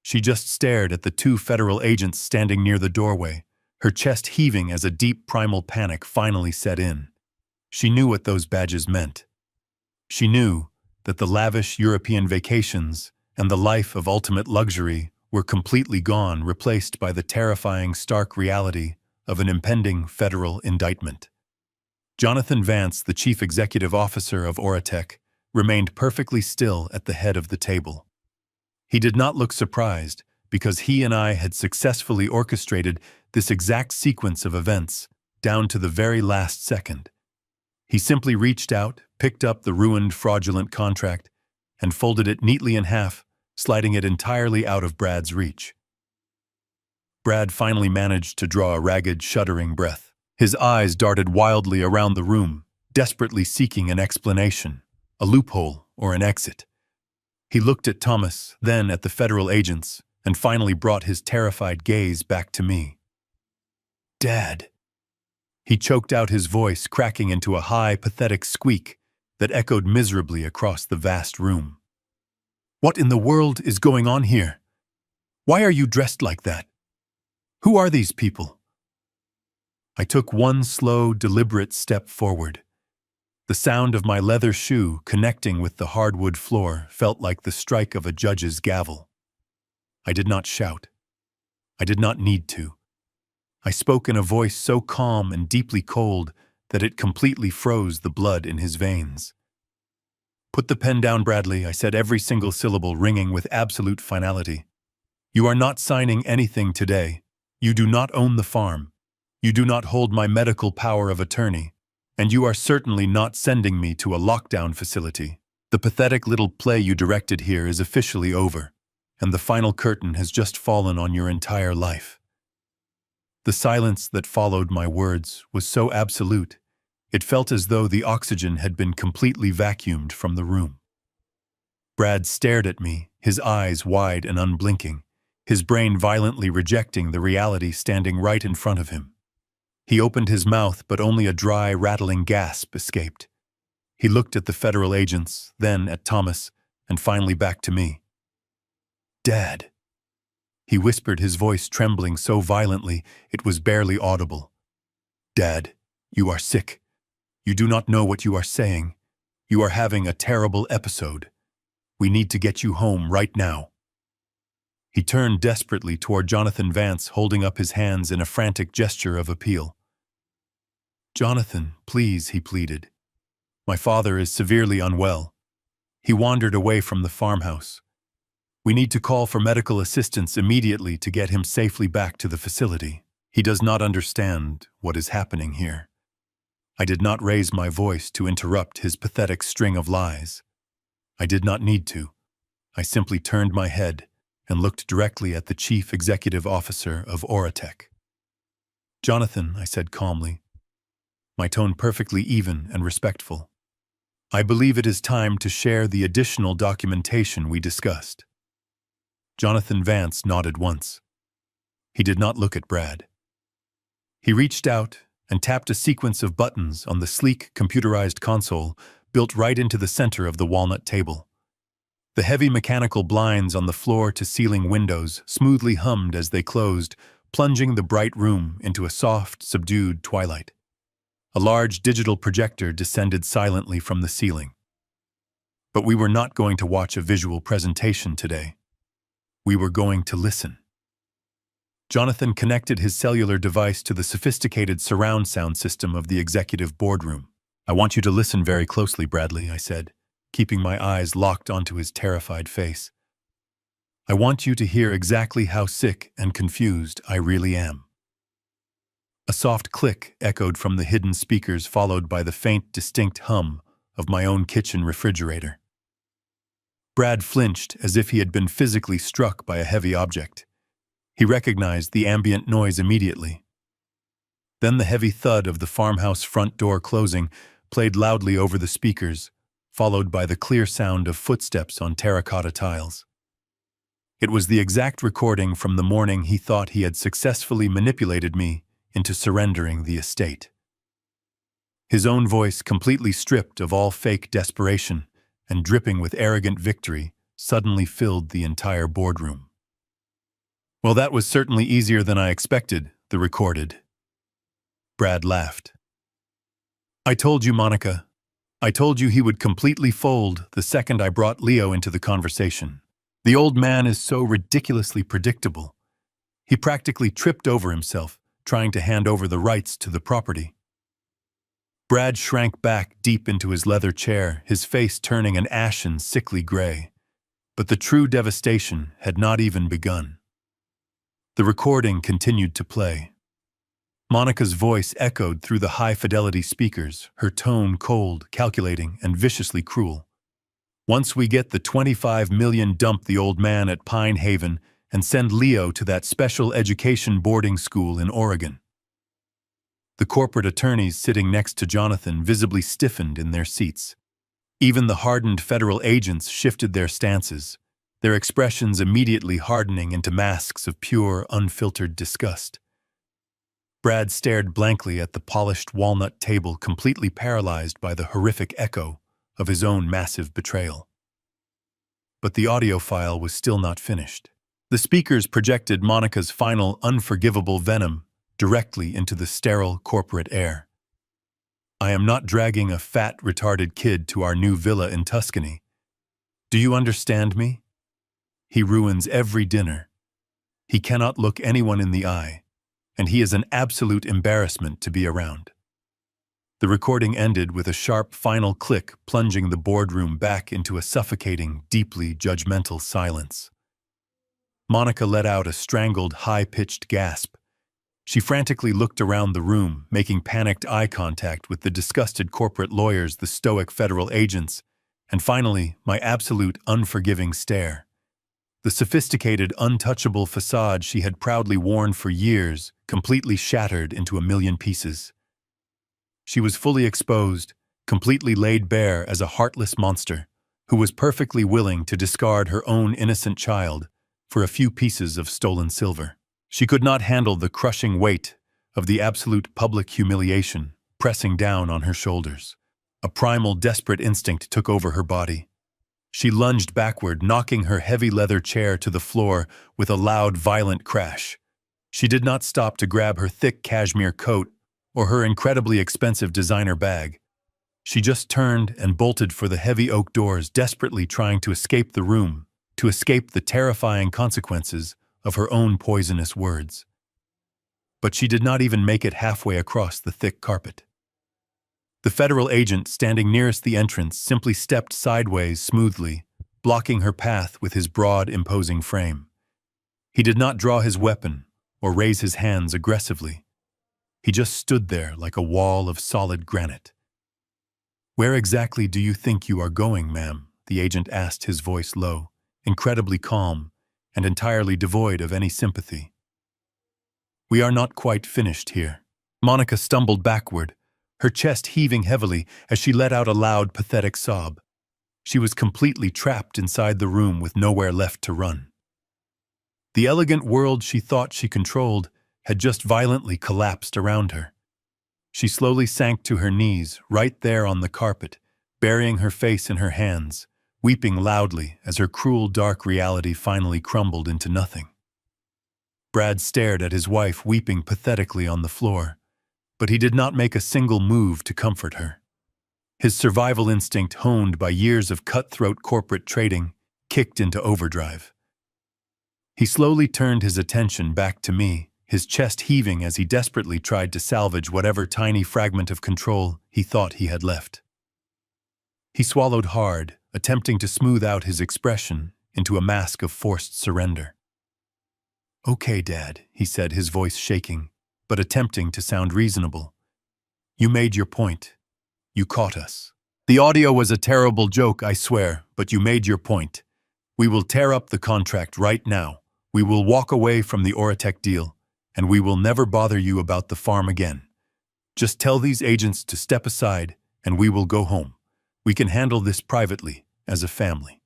She just stared at the two federal agents standing near the doorway, her chest heaving as a deep primal panic finally set in. She knew what those badges meant. She knew that the lavish European vacations and the life of ultimate luxury were completely gone, replaced by the terrifying, stark reality of an impending federal indictment. Jonathan Vance, the chief executive officer of Oratech, remained perfectly still at the head of the table. He did not look surprised, because he and I had successfully orchestrated this exact sequence of events, down to the very last second. He simply reached out, picked up the ruined, fraudulent contract, and folded it neatly in half, sliding it entirely out of Brad's reach. Brad finally managed to draw a ragged, shuddering breath. His eyes darted wildly around the room, desperately seeking an explanation, a loophole, or an exit. He looked at Thomas, then at the federal agents, and finally brought his terrified gaze back to me. "Dad." He choked out his voice, cracking into a high, pathetic squeak that echoed miserably across the vast room. "What in the world is going on here? Why are you dressed like that? Who are these people?" I took one slow, deliberate step forward. The sound of my leather shoe connecting with the hardwood floor felt like the strike of a judge's gavel. I did not shout. I did not need to. I spoke in a voice so calm and deeply cold that it completely froze the blood in his veins. "Put the pen down, Bradley," I said, every single syllable ringing with absolute finality. "You are not signing anything today. You do not own the farm. You do not hold my medical power of attorney. And you are certainly not sending me to a lockdown facility. The pathetic little play you directed here is officially over, and the final curtain has just fallen on your entire life." The silence that followed my words was so absolute, it felt as though the oxygen had been completely vacuumed from the room. Brad stared at me, his eyes wide and unblinking, his brain violently rejecting the reality standing right in front of him. He opened his mouth, but only a dry, rattling gasp escaped. He looked at the federal agents, then at Thomas, and finally back to me. "Dad," he whispered, his voice trembling so violently it was barely audible. "Dad, you are sick. You do not know what you are saying. You are having a terrible episode. We need to get you home right now." He turned desperately toward Jonathan Vance, holding up his hands in a frantic gesture of appeal. "Jonathan, please," he pleaded. "My father is severely unwell. He wandered away from the farmhouse. We need to call for medical assistance immediately to get him safely back to the facility. He does not understand what is happening here." I did not raise my voice to interrupt his pathetic string of lies. I did not need to. I simply turned my head and looked directly at the chief executive officer of Oratech. "Jonathan," I said calmly, my tone perfectly even and respectful, "I believe it is time to share the additional documentation we discussed." Jonathan Vance nodded once. He did not look at Brad. He reached out and tapped a sequence of buttons on the sleek, computerized console built right into the center of the walnut table. The heavy mechanical blinds on the floor-to-ceiling windows smoothly hummed as they closed, plunging the bright room into a soft, subdued twilight. A large digital projector descended silently from the ceiling. But we were not going to watch a visual presentation today. We were going to listen. Jonathan connected his cellular device to the sophisticated surround sound system of the executive boardroom. "I want you to listen very closely, Bradley," I said, keeping my eyes locked onto his terrified face. "I want you to hear exactly how sick and confused I really am." A soft click echoed from the hidden speakers, followed by the faint, distinct hum of my own kitchen refrigerator. Brad flinched as if he had been physically struck by a heavy object. He recognized the ambient noise immediately. Then the heavy thud of the farmhouse front door closing played loudly over the speakers, followed by the clear sound of footsteps on terracotta tiles. It was the exact recording from the morning he thought he had successfully manipulated me into surrendering the estate. His own voice, completely stripped of all fake desperation and dripping with arrogant victory, suddenly filled the entire boardroom. "Well, that was certainly easier than I expected," the recorded. Brad laughed. "I told you, Monica. I told you he would completely fold the second I brought Leo into the conversation. The old man is so ridiculously predictable. He practically tripped over himself, trying to hand over the rights to the property." Brad shrank back deep into his leather chair, his face turning an ashen, sickly gray. But the true devastation had not even begun. The recording continued to play. Monica's voice echoed through the high-fidelity speakers, her tone cold, calculating, and viciously cruel. "Once we get the $25 million, dump the old man at Pine Haven and send Leo to that special education boarding school in Oregon." The corporate attorneys sitting next to Jonathan visibly stiffened in their seats. Even the hardened federal agents shifted their stances, their expressions immediately hardening into masks of pure, unfiltered disgust. Brad stared blankly at the polished walnut table, completely paralyzed by the horrific echo of his own massive betrayal. But the audio file was still not finished. The speakers projected Monica's final, unforgivable venom directly into the sterile corporate air. "I am not dragging a fat, retarded kid to our new villa in Tuscany. Do you understand me? He ruins every dinner. He cannot look anyone in the eye, and he is an absolute embarrassment to be around." The recording ended with a sharp final click, plunging the boardroom back into a suffocating, deeply judgmental silence. Monica let out a strangled, high-pitched gasp. She frantically looked around the room, making panicked eye contact with the disgusted corporate lawyers, the stoic federal agents, and finally, my absolute unforgiving stare. The sophisticated, untouchable facade she had proudly worn for years, completely shattered into a million pieces. She was fully exposed, completely laid bare as a heartless monster, who was perfectly willing to discard her own innocent child for a few pieces of stolen silver. She could not handle the crushing weight of the absolute public humiliation pressing down on her shoulders. A primal, desperate instinct took over her body. She lunged backward, knocking her heavy leather chair to the floor with a loud, violent crash. She did not stop to grab her thick cashmere coat or her incredibly expensive designer bag. She just turned and bolted for the heavy oak doors, desperately trying to escape the room, to escape the terrifying consequences of her own poisonous words. But she did not even make it halfway across the thick carpet. The federal agent standing nearest the entrance simply stepped sideways smoothly, blocking her path with his broad, imposing frame. He did not draw his weapon or raise his hands aggressively. He just stood there like a wall of solid granite. "Where exactly do you think you are going, ma'am?" the agent asked, his voice low, incredibly calm, and entirely devoid of any sympathy. "We are not quite finished here." Monica stumbled backward, her chest heaving heavily as she let out a loud, pathetic sob. She was completely trapped inside the room with nowhere left to run. The elegant world she thought she controlled had just violently collapsed around her. She slowly sank to her knees, right there on the carpet, burying her face in her hands, weeping loudly as her cruel, dark reality finally crumbled into nothing. Brad stared at his wife weeping pathetically on the floor, but he did not make a single move to comfort her. His survival instinct, honed by years of cutthroat corporate trading, kicked into overdrive. He slowly turned his attention back to me, his chest heaving as he desperately tried to salvage whatever tiny fragment of control he thought he had left. He swallowed hard, attempting to smooth out his expression into a mask of forced surrender. "Okay, Dad," he said, his voice shaking, but attempting to sound reasonable. "You made your point. You caught us. The audio was a terrible joke, I swear, but you made your point. We will tear up the contract right now. We will walk away from the Oratech deal, and we will never bother you about the farm again. Just tell these agents to step aside, and we will go home. We can handle this privately, as a family."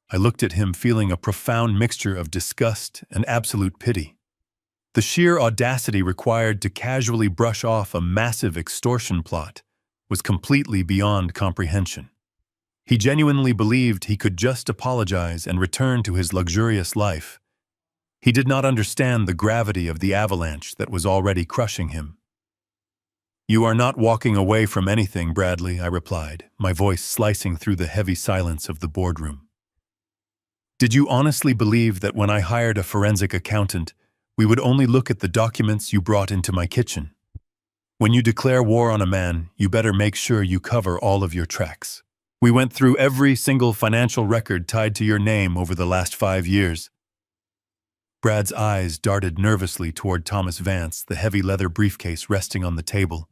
I looked at him, feeling a profound mixture of disgust and absolute pity. The sheer audacity required to casually brush off a massive extortion plot was completely beyond comprehension. He genuinely believed he could just apologize and return to his luxurious life. He did not understand the gravity of the avalanche that was already crushing him. "You are not walking away from anything, Bradley," I replied, my voice slicing through the heavy silence of the boardroom. "Did you honestly believe that when I hired a forensic accountant, we would only look at the documents you brought into my kitchen? When you declare war on a man, you better make sure you cover all of your tracks. We went through every single financial record tied to your name over the last 5 years. Brad's eyes darted nervously toward Thomas Vance, the heavy leather briefcase resting on the table,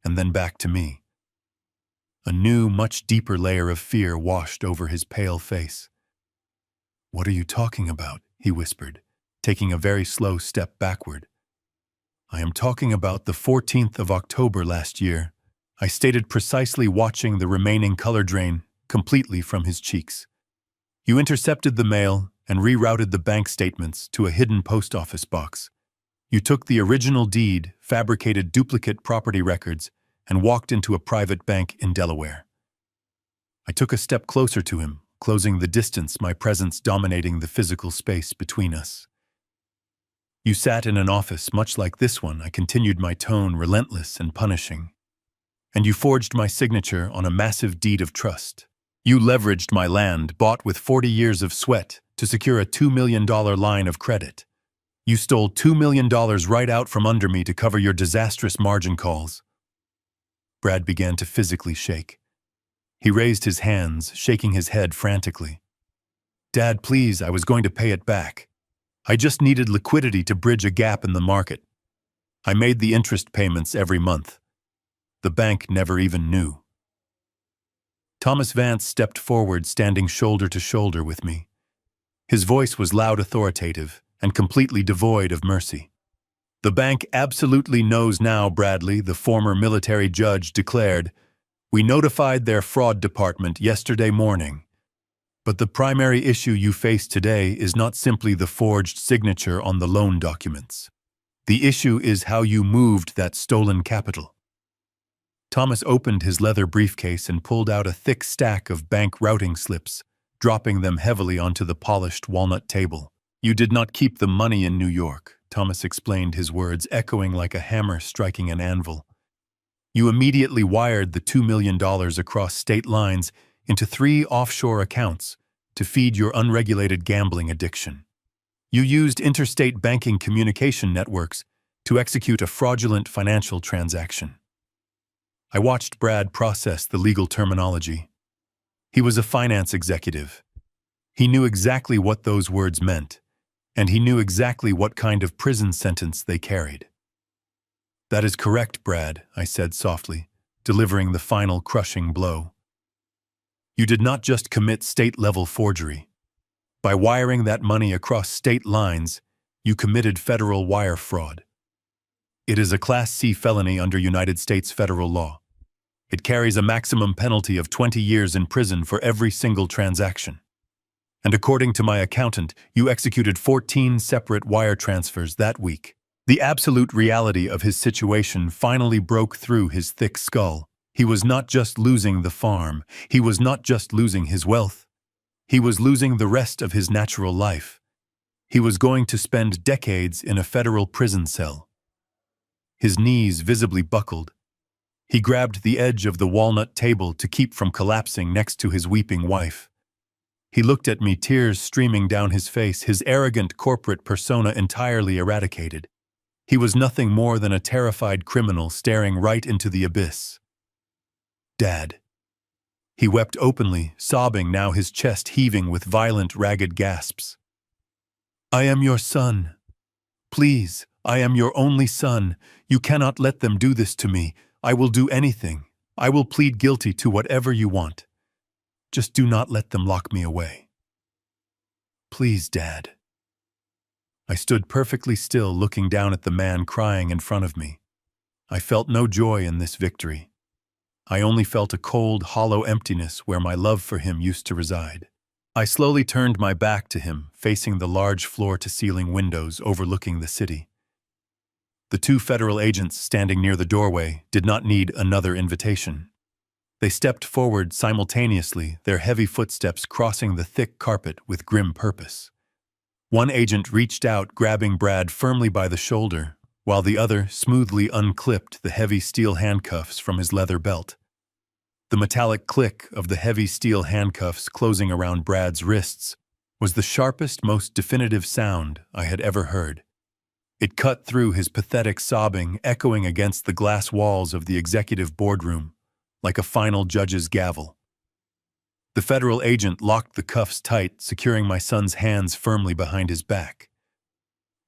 and then back to me. A new, much deeper layer of fear washed over his pale face. "What are you talking about?" he whispered, taking a very slow step backward. "I am talking about the 14th of October last year," I stated, precisely watching the remaining color drain completely from his cheeks. "You intercepted the mail and rerouted the bank statements to a hidden post office box. You took the original deed, fabricated duplicate property records, and walked into a private bank in Delaware." I took a step closer to him, closing the distance, my presence dominating the physical space between us. "You sat in an office much like this one," I continued, my tone relentless and punishing. "And you forged my signature on a massive deed of trust. You leveraged my land, bought with 40 years of sweat, to secure a $2 million line of credit. You stole $2 million right out from under me to cover your disastrous margin calls." Brad began to physically shake. He raised his hands, shaking his head frantically. "Dad, please, I was going to pay it back. I just needed liquidity to bridge a gap in the market. I made the interest payments every month. The bank never even knew." Thomas Vance stepped forward, standing shoulder to shoulder with me. His voice was loud, authoritative, and completely devoid of mercy. "The bank absolutely knows now, Bradley," the former military judge declared. "We notified their fraud department yesterday morning. But the primary issue you face today is not simply the forged signature on the loan documents. The issue is how you moved that stolen capital." Thomas opened his leather briefcase and pulled out a thick stack of bank routing slips, dropping them heavily onto the polished walnut table. "You did not keep the money in New York," Thomas explained, his words echoing like a hammer striking an anvil. "You immediately wired the $2 million across state lines into 3 offshore accounts to feed your unregulated gambling addiction. You used interstate banking communication networks to execute a fraudulent financial transaction." I watched Brad process the legal terminology. He was a finance executive. He knew exactly what those words meant, and he knew exactly what kind of prison sentence they carried. "That is correct, Brad," I said softly, delivering the final crushing blow. "You did not just commit state-level forgery. By wiring that money across state lines, you committed federal wire fraud. It is a Class C felony under United States federal law. It carries a maximum penalty of 20 years in prison for every single transaction. And according to my accountant, you executed 14 separate wire transfers that week." The absolute reality of his situation finally broke through his thick skull. He was not just losing the farm. He was not just losing his wealth. He was losing the rest of his natural life. He was going to spend decades in a federal prison cell. His knees visibly buckled. He grabbed the edge of the walnut table to keep from collapsing next to his weeping wife. He looked at me, tears streaming down his face, his arrogant corporate persona entirely eradicated. He was nothing more than a terrified criminal staring right into the abyss. "Dad." He wept openly, sobbing, now his chest heaving with violent, ragged gasps. "I am your son. Please, I am your only son. You cannot let them do this to me. I will do anything. I will plead guilty to whatever you want. Just do not let them lock me away. Please, Dad." I stood perfectly still, looking down at the man crying in front of me. I felt no joy in this victory. I only felt a cold, hollow emptiness where my love for him used to reside. I slowly turned my back to him, facing the large floor-to-ceiling windows overlooking the city. The two federal agents standing near the doorway did not need another invitation. They stepped forward simultaneously, their heavy footsteps crossing the thick carpet with grim purpose. One agent reached out, grabbing Brad firmly by the shoulder, while the other smoothly unclipped the heavy steel handcuffs from his leather belt. The metallic click of the heavy steel handcuffs closing around Brad's wrists was the sharpest, most definitive sound I had ever heard. It cut through his pathetic sobbing, echoing against the glass walls of the executive boardroom, like a final judge's gavel. The federal agent locked the cuffs tight, securing my son's hands firmly behind his back.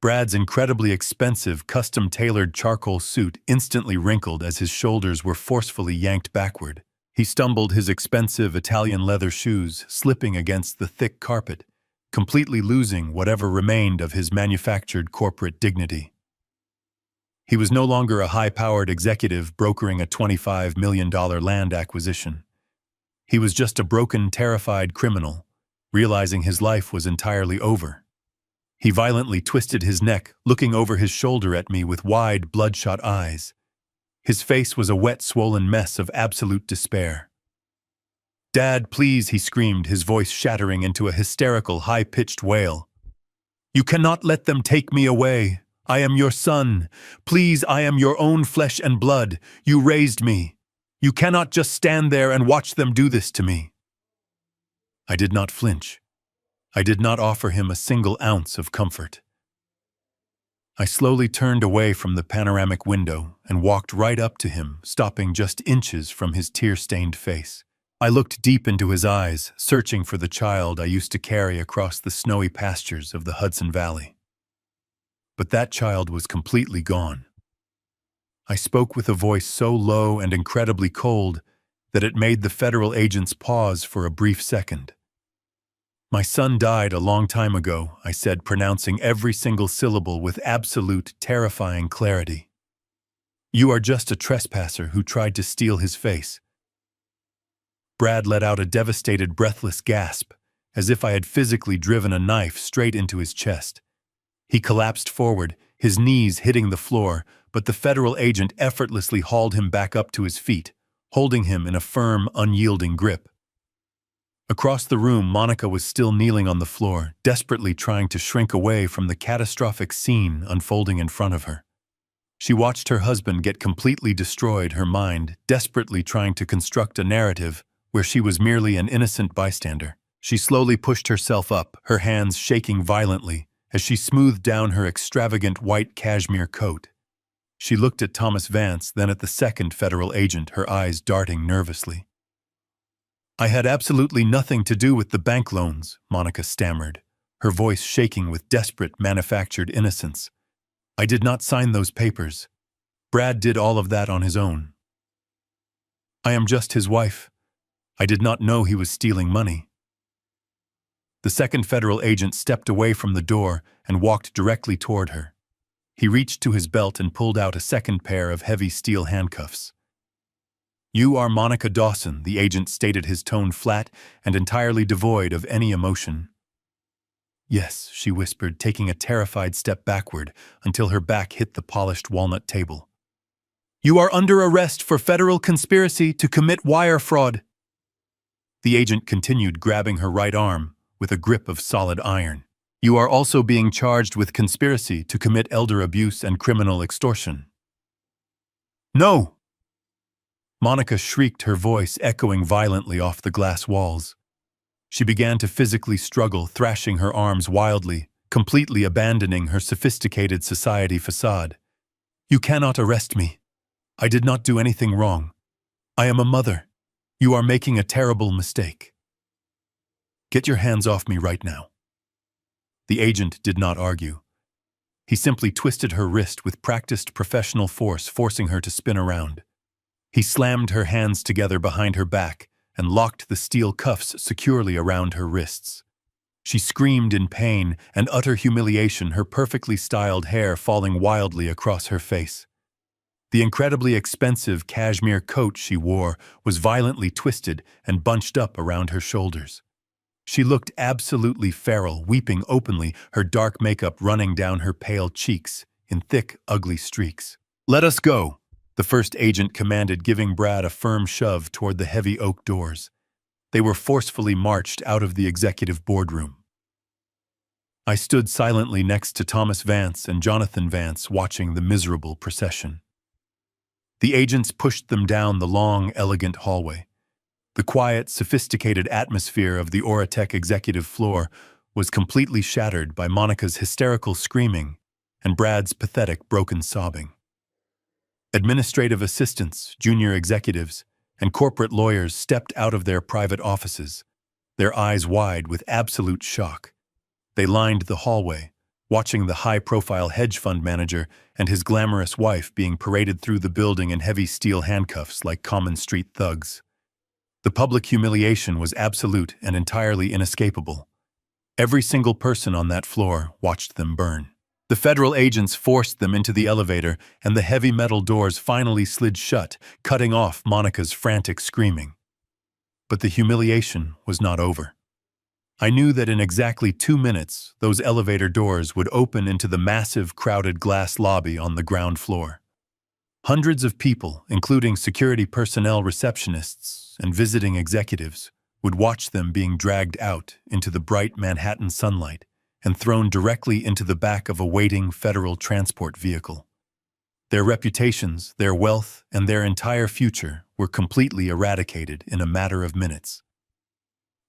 Brad's incredibly expensive, custom-tailored charcoal suit instantly wrinkled as his shoulders were forcefully yanked backward. He stumbled, his expensive Italian leather shoes slipping against the thick carpet, completely losing whatever remained of his manufactured corporate dignity. He was no longer a high-powered executive brokering a $25 million land acquisition. He was just a broken, terrified criminal, realizing his life was entirely over. He violently twisted his neck, looking over his shoulder at me with wide, bloodshot eyes. His face was a wet, swollen mess of absolute despair. "Dad, please," he screamed, his voice shattering into a hysterical, high-pitched wail. "You cannot let them take me away. I am your son. Please, I am your own flesh and blood. You raised me. You cannot just stand there and watch them do this to me." I did not flinch. I did not offer him a single ounce of comfort. I slowly turned away from the panoramic window and walked right up to him, stopping just inches from his tear-stained face. I looked deep into his eyes, searching for the child I used to carry across the snowy pastures of the Hudson Valley. But that child was completely gone. I spoke with a voice so low and incredibly cold that it made the federal agents pause for a brief second. "My son died a long time ago," I said, pronouncing every single syllable with absolute, terrifying clarity. "You are just a trespasser who tried to steal his face." Brad let out a devastated, breathless gasp, as if I had physically driven a knife straight into his chest. He collapsed forward, his knees hitting the floor, but the federal agent effortlessly hauled him back up to his feet, holding him in a firm, unyielding grip. Across the room, Monica was still kneeling on the floor, desperately trying to shrink away from the catastrophic scene unfolding in front of her. She watched her husband get completely destroyed, her mind desperately trying to construct a narrative where she was merely an innocent bystander. She slowly pushed herself up, her hands shaking violently as she smoothed down her extravagant white cashmere coat. She looked at Thomas Vance, then at the second federal agent, her eyes darting nervously. "I had absolutely nothing to do with the bank loans," Monica stammered, her voice shaking with desperate, manufactured innocence. "I did not sign those papers. Brad did all of that on his own. I am just his wife. I did not know he was stealing money." The second federal agent stepped away from the door and walked directly toward her. He reached to his belt and pulled out a second pair of heavy steel handcuffs. "You are Monica Dawson," the agent stated, his tone flat and entirely devoid of any emotion. "Yes," she whispered, taking a terrified step backward until her back hit the polished walnut table. "You are under arrest for federal conspiracy to commit wire fraud." The agent continued, grabbing her right arm with a grip of solid iron. "You are also being charged with conspiracy to commit elder abuse and criminal extortion." "No!" Monica shrieked, her voice echoing violently off the glass walls. She began to physically struggle, thrashing her arms wildly, completely abandoning her sophisticated society facade. "You cannot arrest me. I did not do anything wrong. I am a mother. You are making a terrible mistake. Get your hands off me right now." The agent did not argue. He simply twisted her wrist with practiced professional force, forcing her to spin around. He slammed her hands together behind her back and locked the steel cuffs securely around her wrists. She screamed in pain and utter humiliation, her perfectly styled hair falling wildly across her face. The incredibly expensive cashmere coat she wore was violently twisted and bunched up around her shoulders. She looked absolutely feral, weeping openly, her dark makeup running down her pale cheeks in thick, ugly streaks. "Let us go," the first agent commanded, giving Brad a firm shove toward the heavy oak doors. They were forcefully marched out of the executive boardroom. I stood silently next to Thomas Vance and Jonathan Vance, watching the miserable procession. The agents pushed them down the long, elegant hallway. The quiet, sophisticated atmosphere of the Oratech executive floor was completely shattered by Monica's hysterical screaming and Brad's pathetic, broken sobbing. Administrative assistants, junior executives, and corporate lawyers stepped out of their private offices, their eyes wide with absolute shock. They lined the hallway, watching the high-profile hedge fund manager and his glamorous wife being paraded through the building in heavy steel handcuffs like common street thugs. The public humiliation was absolute and entirely inescapable. Every single person on that floor watched them burn. The federal agents forced them into the elevator, and the heavy metal doors finally slid shut, cutting off Monica's frantic screaming. But the humiliation was not over. I knew that in exactly 2 minutes, those elevator doors would open into the massive, crowded glass lobby on the ground floor. Hundreds of people, including security personnel, receptionists, and visiting executives, would watch them being dragged out into the bright Manhattan sunlight and thrown directly into the back of a waiting federal transport vehicle. Their reputations, their wealth, and their entire future were completely eradicated in a matter of minutes.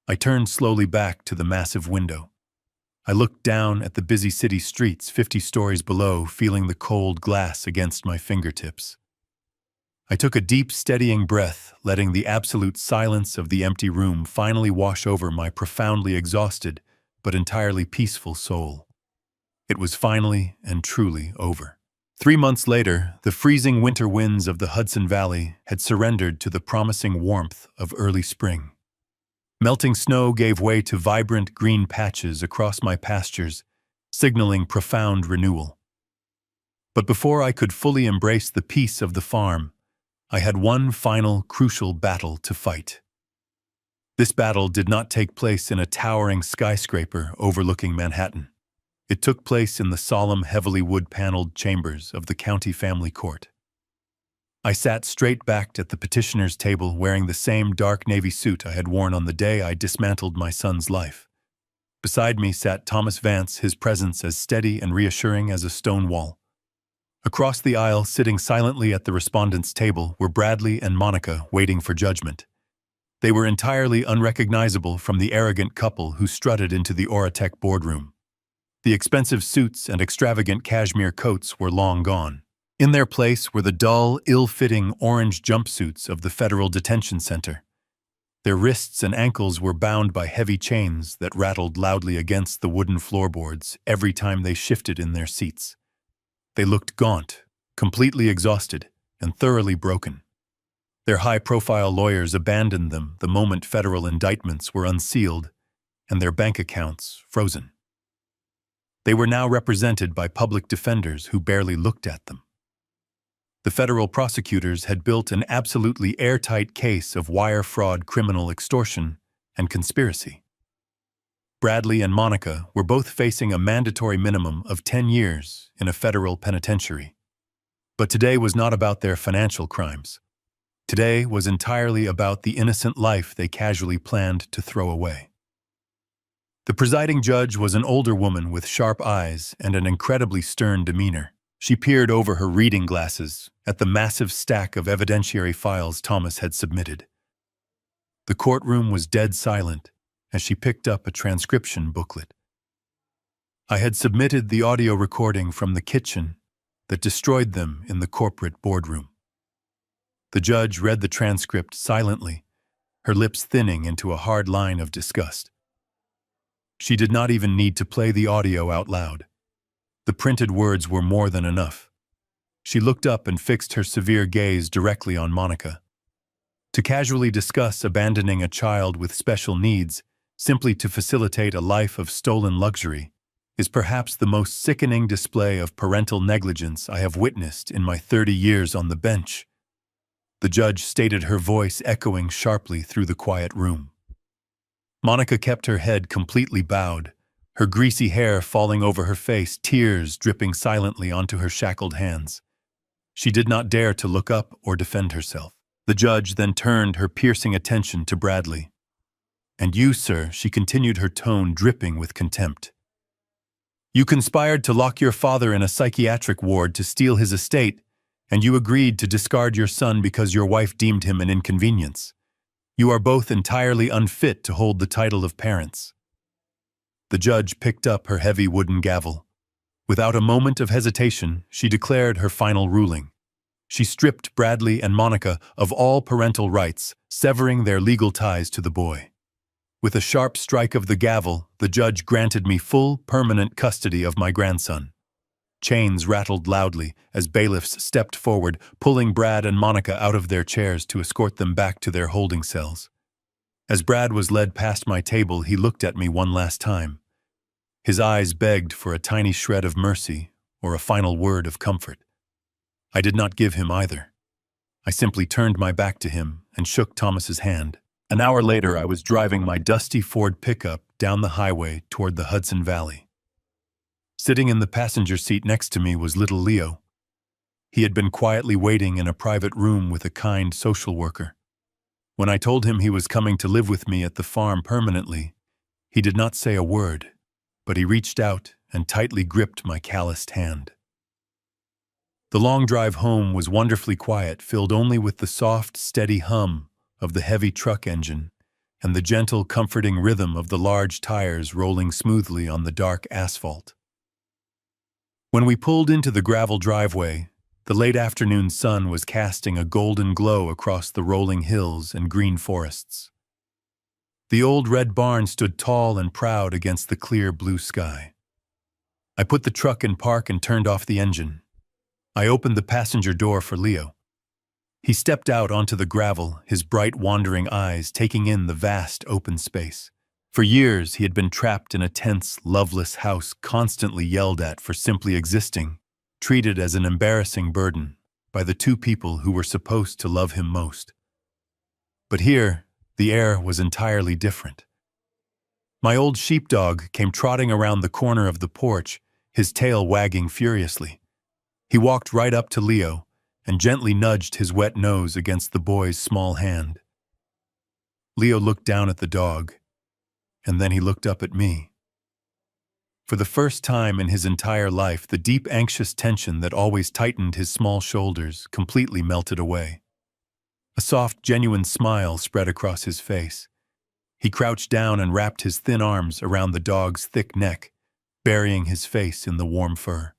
I turned slowly back to the massive window. I looked down at the busy city streets 50 stories below, feeling the cold glass against my fingertips. I took a deep, steadying breath, letting the absolute silence of the empty room finally wash over my profoundly exhausted but entirely peaceful soul. It was finally and truly over. 3 months later, the freezing winter winds of the Hudson Valley had surrendered to the promising warmth of early spring. Melting snow gave way to vibrant green patches across my pastures, signaling profound renewal. But before I could fully embrace the peace of the farm, I had one final, crucial battle to fight. This battle did not take place in a towering skyscraper overlooking Manhattan. It took place in the solemn, heavily wood-paneled chambers of the county family court. I sat straight-backed at the petitioner's table, wearing the same dark navy suit I had worn on the day I dismantled my son's life. Beside me sat Thomas Vance, his presence as steady and reassuring as a stone wall. Across the aisle, sitting silently at the respondent's table, were Bradley and Monica, waiting for judgment. They were entirely unrecognizable from the arrogant couple who strutted into the Oratech boardroom. The expensive suits and extravagant cashmere coats were long gone. In their place were the dull, ill-fitting orange jumpsuits of the Federal Detention Center. Their wrists and ankles were bound by heavy chains that rattled loudly against the wooden floorboards every time they shifted in their seats. They looked gaunt, completely exhausted, and thoroughly broken. Their high-profile lawyers abandoned them the moment federal indictments were unsealed and their bank accounts frozen. They were now represented by public defenders who barely looked at them. The federal prosecutors had built an absolutely airtight case of wire fraud, criminal extortion, and conspiracy. Bradley and Monica were both facing a mandatory minimum of 10 years in a federal penitentiary. But today was not about their financial crimes. Today was entirely about the innocent life they casually planned to throw away. The presiding judge was an older woman with sharp eyes and an incredibly stern demeanor. She peered over her reading glasses at the massive stack of evidentiary files Thomas had submitted. The courtroom was dead silent as she picked up a transcription booklet. I had submitted the audio recording from the kitchen that destroyed them in the corporate boardroom. The judge read the transcript silently, her lips thinning into a hard line of disgust. She did not even need to play the audio out loud. The printed words were more than enough. She looked up and fixed her severe gaze directly on Monica. To casually discuss abandoning a child with special needs simply to facilitate a life of stolen luxury is perhaps the most sickening display of parental negligence I have witnessed in my 30 years on the bench. The judge stated, her voice echoing sharply through the quiet room. Monica kept her head completely bowed, her greasy hair falling over her face, tears dripping silently onto her shackled hands. She did not dare to look up or defend herself. The judge then turned her piercing attention to Bradley. "And you, sir," she continued, her tone dripping with contempt. "You conspired to lock your father in a psychiatric ward to steal his estate, and you agreed to discard your son because your wife deemed him an inconvenience. You are both entirely unfit to hold the title of parents." The judge picked up her heavy wooden gavel. Without a moment of hesitation, she declared her final ruling. She stripped Bradley and Monica of all parental rights, severing their legal ties to the boy. With a sharp strike of the gavel, the judge granted me full, permanent custody of my grandson. Chains rattled loudly as bailiffs stepped forward, pulling Brad and Monica out of their chairs to escort them back to their holding cells. As Brad was led past my table, he looked at me one last time. His eyes begged for a tiny shred of mercy or a final word of comfort. I did not give him either. I simply turned my back to him and shook Thomas's hand. An hour later, I was driving my dusty Ford pickup down the highway toward the Hudson Valley. Sitting in the passenger seat next to me was little Leo. He had been quietly waiting in a private room with a kind social worker. When I told him he was coming to live with me at the farm permanently, he did not say a word, but he reached out and tightly gripped my calloused hand. The long drive home was wonderfully quiet, filled only with the soft, steady hum of the heavy truck engine and the gentle, comforting rhythm of the large tires rolling smoothly on the dark asphalt. When we pulled into the gravel driveway, the late afternoon sun was casting a golden glow across the rolling hills and green forests. The old red barn stood tall and proud against the clear blue sky. I put the truck in park and turned off the engine. I opened the passenger door for Leo. He stepped out onto the gravel, his bright, wandering eyes taking in the vast open space. For years, he had been trapped in a tense, loveless house, constantly yelled at for simply existing, treated as an embarrassing burden by the two people who were supposed to love him most. But here, the air was entirely different. My old sheepdog came trotting around the corner of the porch, his tail wagging furiously. He walked right up to Leo and gently nudged his wet nose against the boy's small hand. Leo looked down at the dog, and then he looked up at me. For the first time in his entire life, the deep, anxious tension that always tightened his small shoulders completely melted away. A soft, genuine smile spread across his face. He crouched down and wrapped his thin arms around the dog's thick neck, burying his face in the warm fur.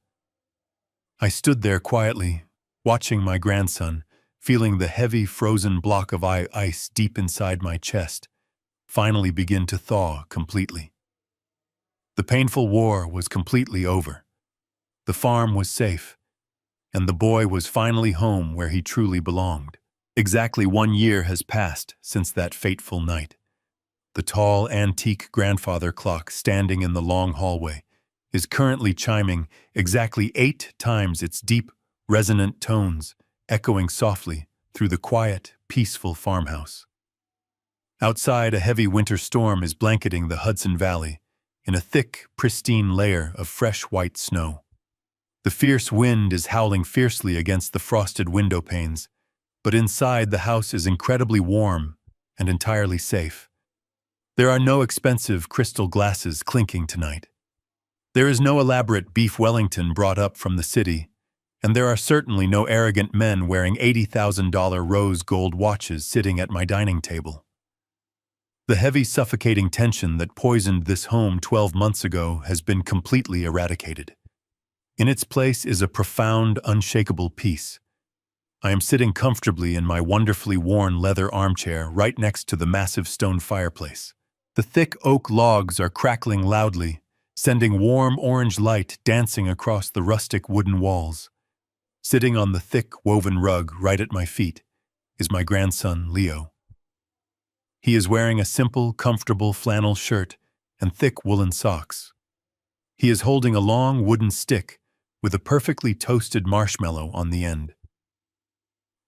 I stood there quietly, watching my grandson, feeling the heavy, frozen block of ice deep inside my chest finally begin to thaw completely. The painful war was completely over. The farm was safe, and the boy was finally home where he truly belonged. Exactly 1 year has passed since that fateful night. The tall, antique grandfather clock standing in the long hallway is currently chiming exactly 8 times its deep, resonant tones, echoing softly through the quiet, peaceful farmhouse. Outside, a heavy winter storm is blanketing the Hudson Valley in a thick, pristine layer of fresh white snow. The fierce wind is howling fiercely against the frosted window panes, but inside the house is incredibly warm and entirely safe. There are no expensive crystal glasses clinking tonight. There is no elaborate beef Wellington brought up from the city, and there are certainly no arrogant men wearing $80,000 rose gold watches sitting at my dining table. The heavy, suffocating tension that poisoned this home 12 months ago has been completely eradicated. In its place is a profound, unshakable peace. I am sitting comfortably in my wonderfully worn leather armchair right next to the massive stone fireplace. The thick oak logs are crackling loudly, sending warm orange light dancing across the rustic wooden walls. Sitting on the thick woven rug right at my feet is my grandson, Leo. He is wearing a simple, comfortable flannel shirt and thick woolen socks. He is holding a long wooden stick with a perfectly toasted marshmallow on the end.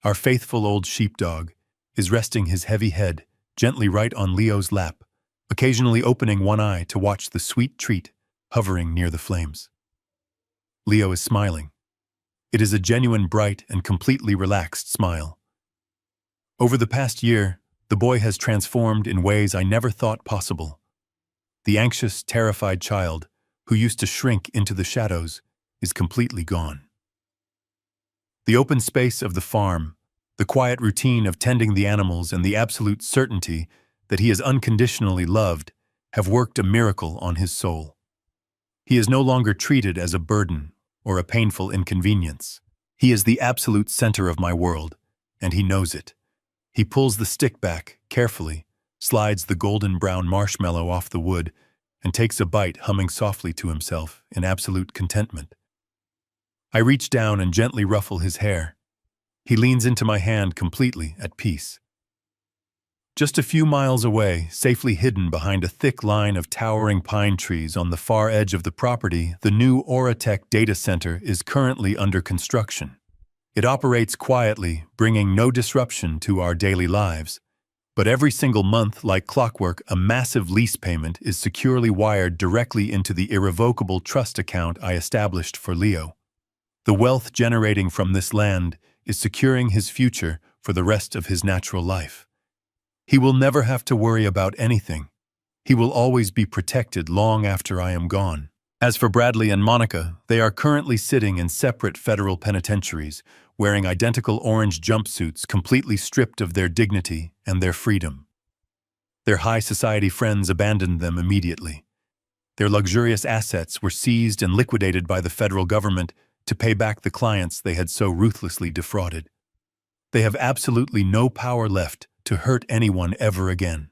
Our faithful old sheepdog is resting his heavy head gently right on Leo's lap, occasionally opening one eye to watch the sweet treat hovering near the flames. Leo is smiling. It is a genuine, bright, and completely relaxed smile. Over the past year, the boy has transformed in ways I never thought possible. The anxious, terrified child, who used to shrink into the shadows, is completely gone. The open space of the farm, the quiet routine of tending the animals, and the absolute certainty that he is unconditionally loved have worked a miracle on his soul. He is no longer treated as a burden or a painful inconvenience. He is the absolute center of my world, and he knows it. He pulls the stick back carefully, slides the golden brown marshmallow off the wood, and takes a bite, humming softly to himself in absolute contentment. I reach down and gently ruffle his hair. He leans into my hand completely at peace. Just a few miles away, safely hidden behind a thick line of towering pine trees on the far edge of the property, the new Auratech data center is currently under construction. It operates quietly, bringing no disruption to our daily lives. But every single month, like clockwork, a massive lease payment is securely wired directly into the irrevocable trust account I established for Leo. The wealth generating from this land is securing his future for the rest of his natural life. He will never have to worry about anything. He will always be protected long after I am gone. As for Bradley and Monica, they are currently sitting in separate federal penitentiaries, wearing identical orange jumpsuits, completely stripped of their dignity and their freedom. Their high society friends abandoned them immediately. Their luxurious assets were seized and liquidated by the federal government to pay back the clients they had so ruthlessly defrauded. They have absolutely no power left to hurt anyone ever again.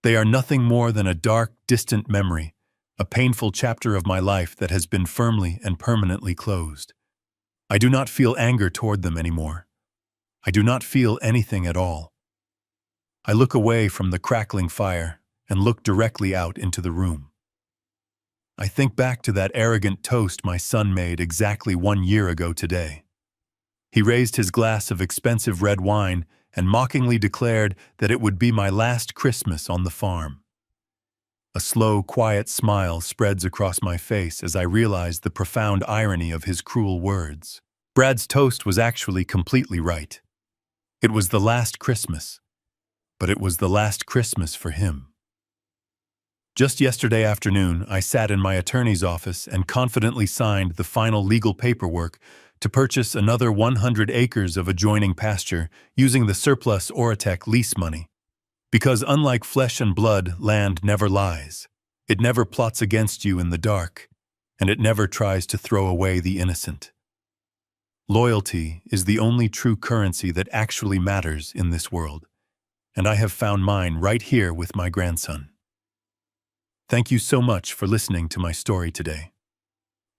They are nothing more than a dark, distant memory, a painful chapter of my life that has been firmly and permanently closed. I do not feel anger toward them anymore. I do not feel anything at all. I look away from the crackling fire and look directly out into the room. I think back to that arrogant toast my son made exactly 1 year ago today. He raised his glass of expensive red wine and mockingly declared that it would be my last Christmas on the farm. A slow, quiet smile spreads across my face as I realize the profound irony of his cruel words. Brad's toast was actually completely right. It was the last Christmas, but it was the last Christmas for him. Just yesterday afternoon, I sat in my attorney's office and confidently signed the final legal paperwork to purchase another 100 acres of adjoining pasture using the surplus Auratech lease money. Because unlike flesh and blood, land never lies. It never plots against you in the dark, and it never tries to throw away the innocent. Loyalty is the only true currency that actually matters in this world, and I have found mine right here with my grandson. Thank you so much for listening to my story today.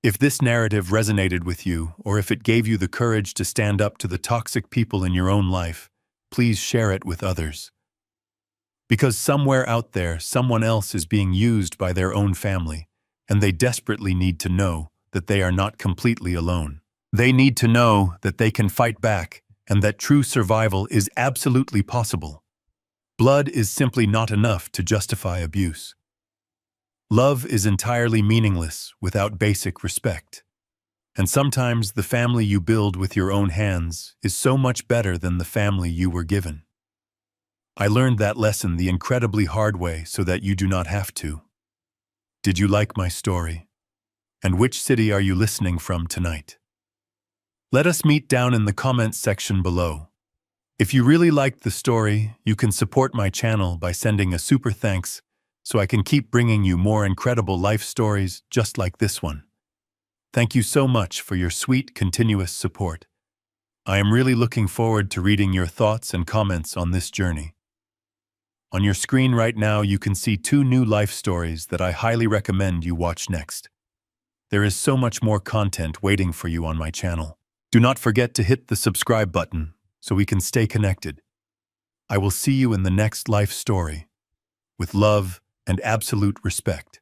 If this narrative resonated with you, or if it gave you the courage to stand up to the toxic people in your own life, please share it with others. Because somewhere out there, someone else is being used by their own family, and they desperately need to know that they are not completely alone. They need to know that they can fight back and that true survival is absolutely possible. Blood is simply not enough to justify abuse. Love is entirely meaningless without basic respect. And sometimes the family you build with your own hands is so much better than the family you were given. I learned that lesson the incredibly hard way so that you do not have to. Did you like my story? And which city are you listening from tonight? Let us meet down in the comments section below. If you really liked the story, you can support my channel by sending a super thanks so I can keep bringing you more incredible life stories just like this one. Thank you so much for your sweet, continuous support. I am really looking forward to reading your thoughts and comments on this journey. On your screen right now, you can see 2 new life stories that I highly recommend you watch next. There is so much more content waiting for you on my channel. Do not forget to hit the subscribe button so we can stay connected. I will see you in the next life story. With love and absolute respect.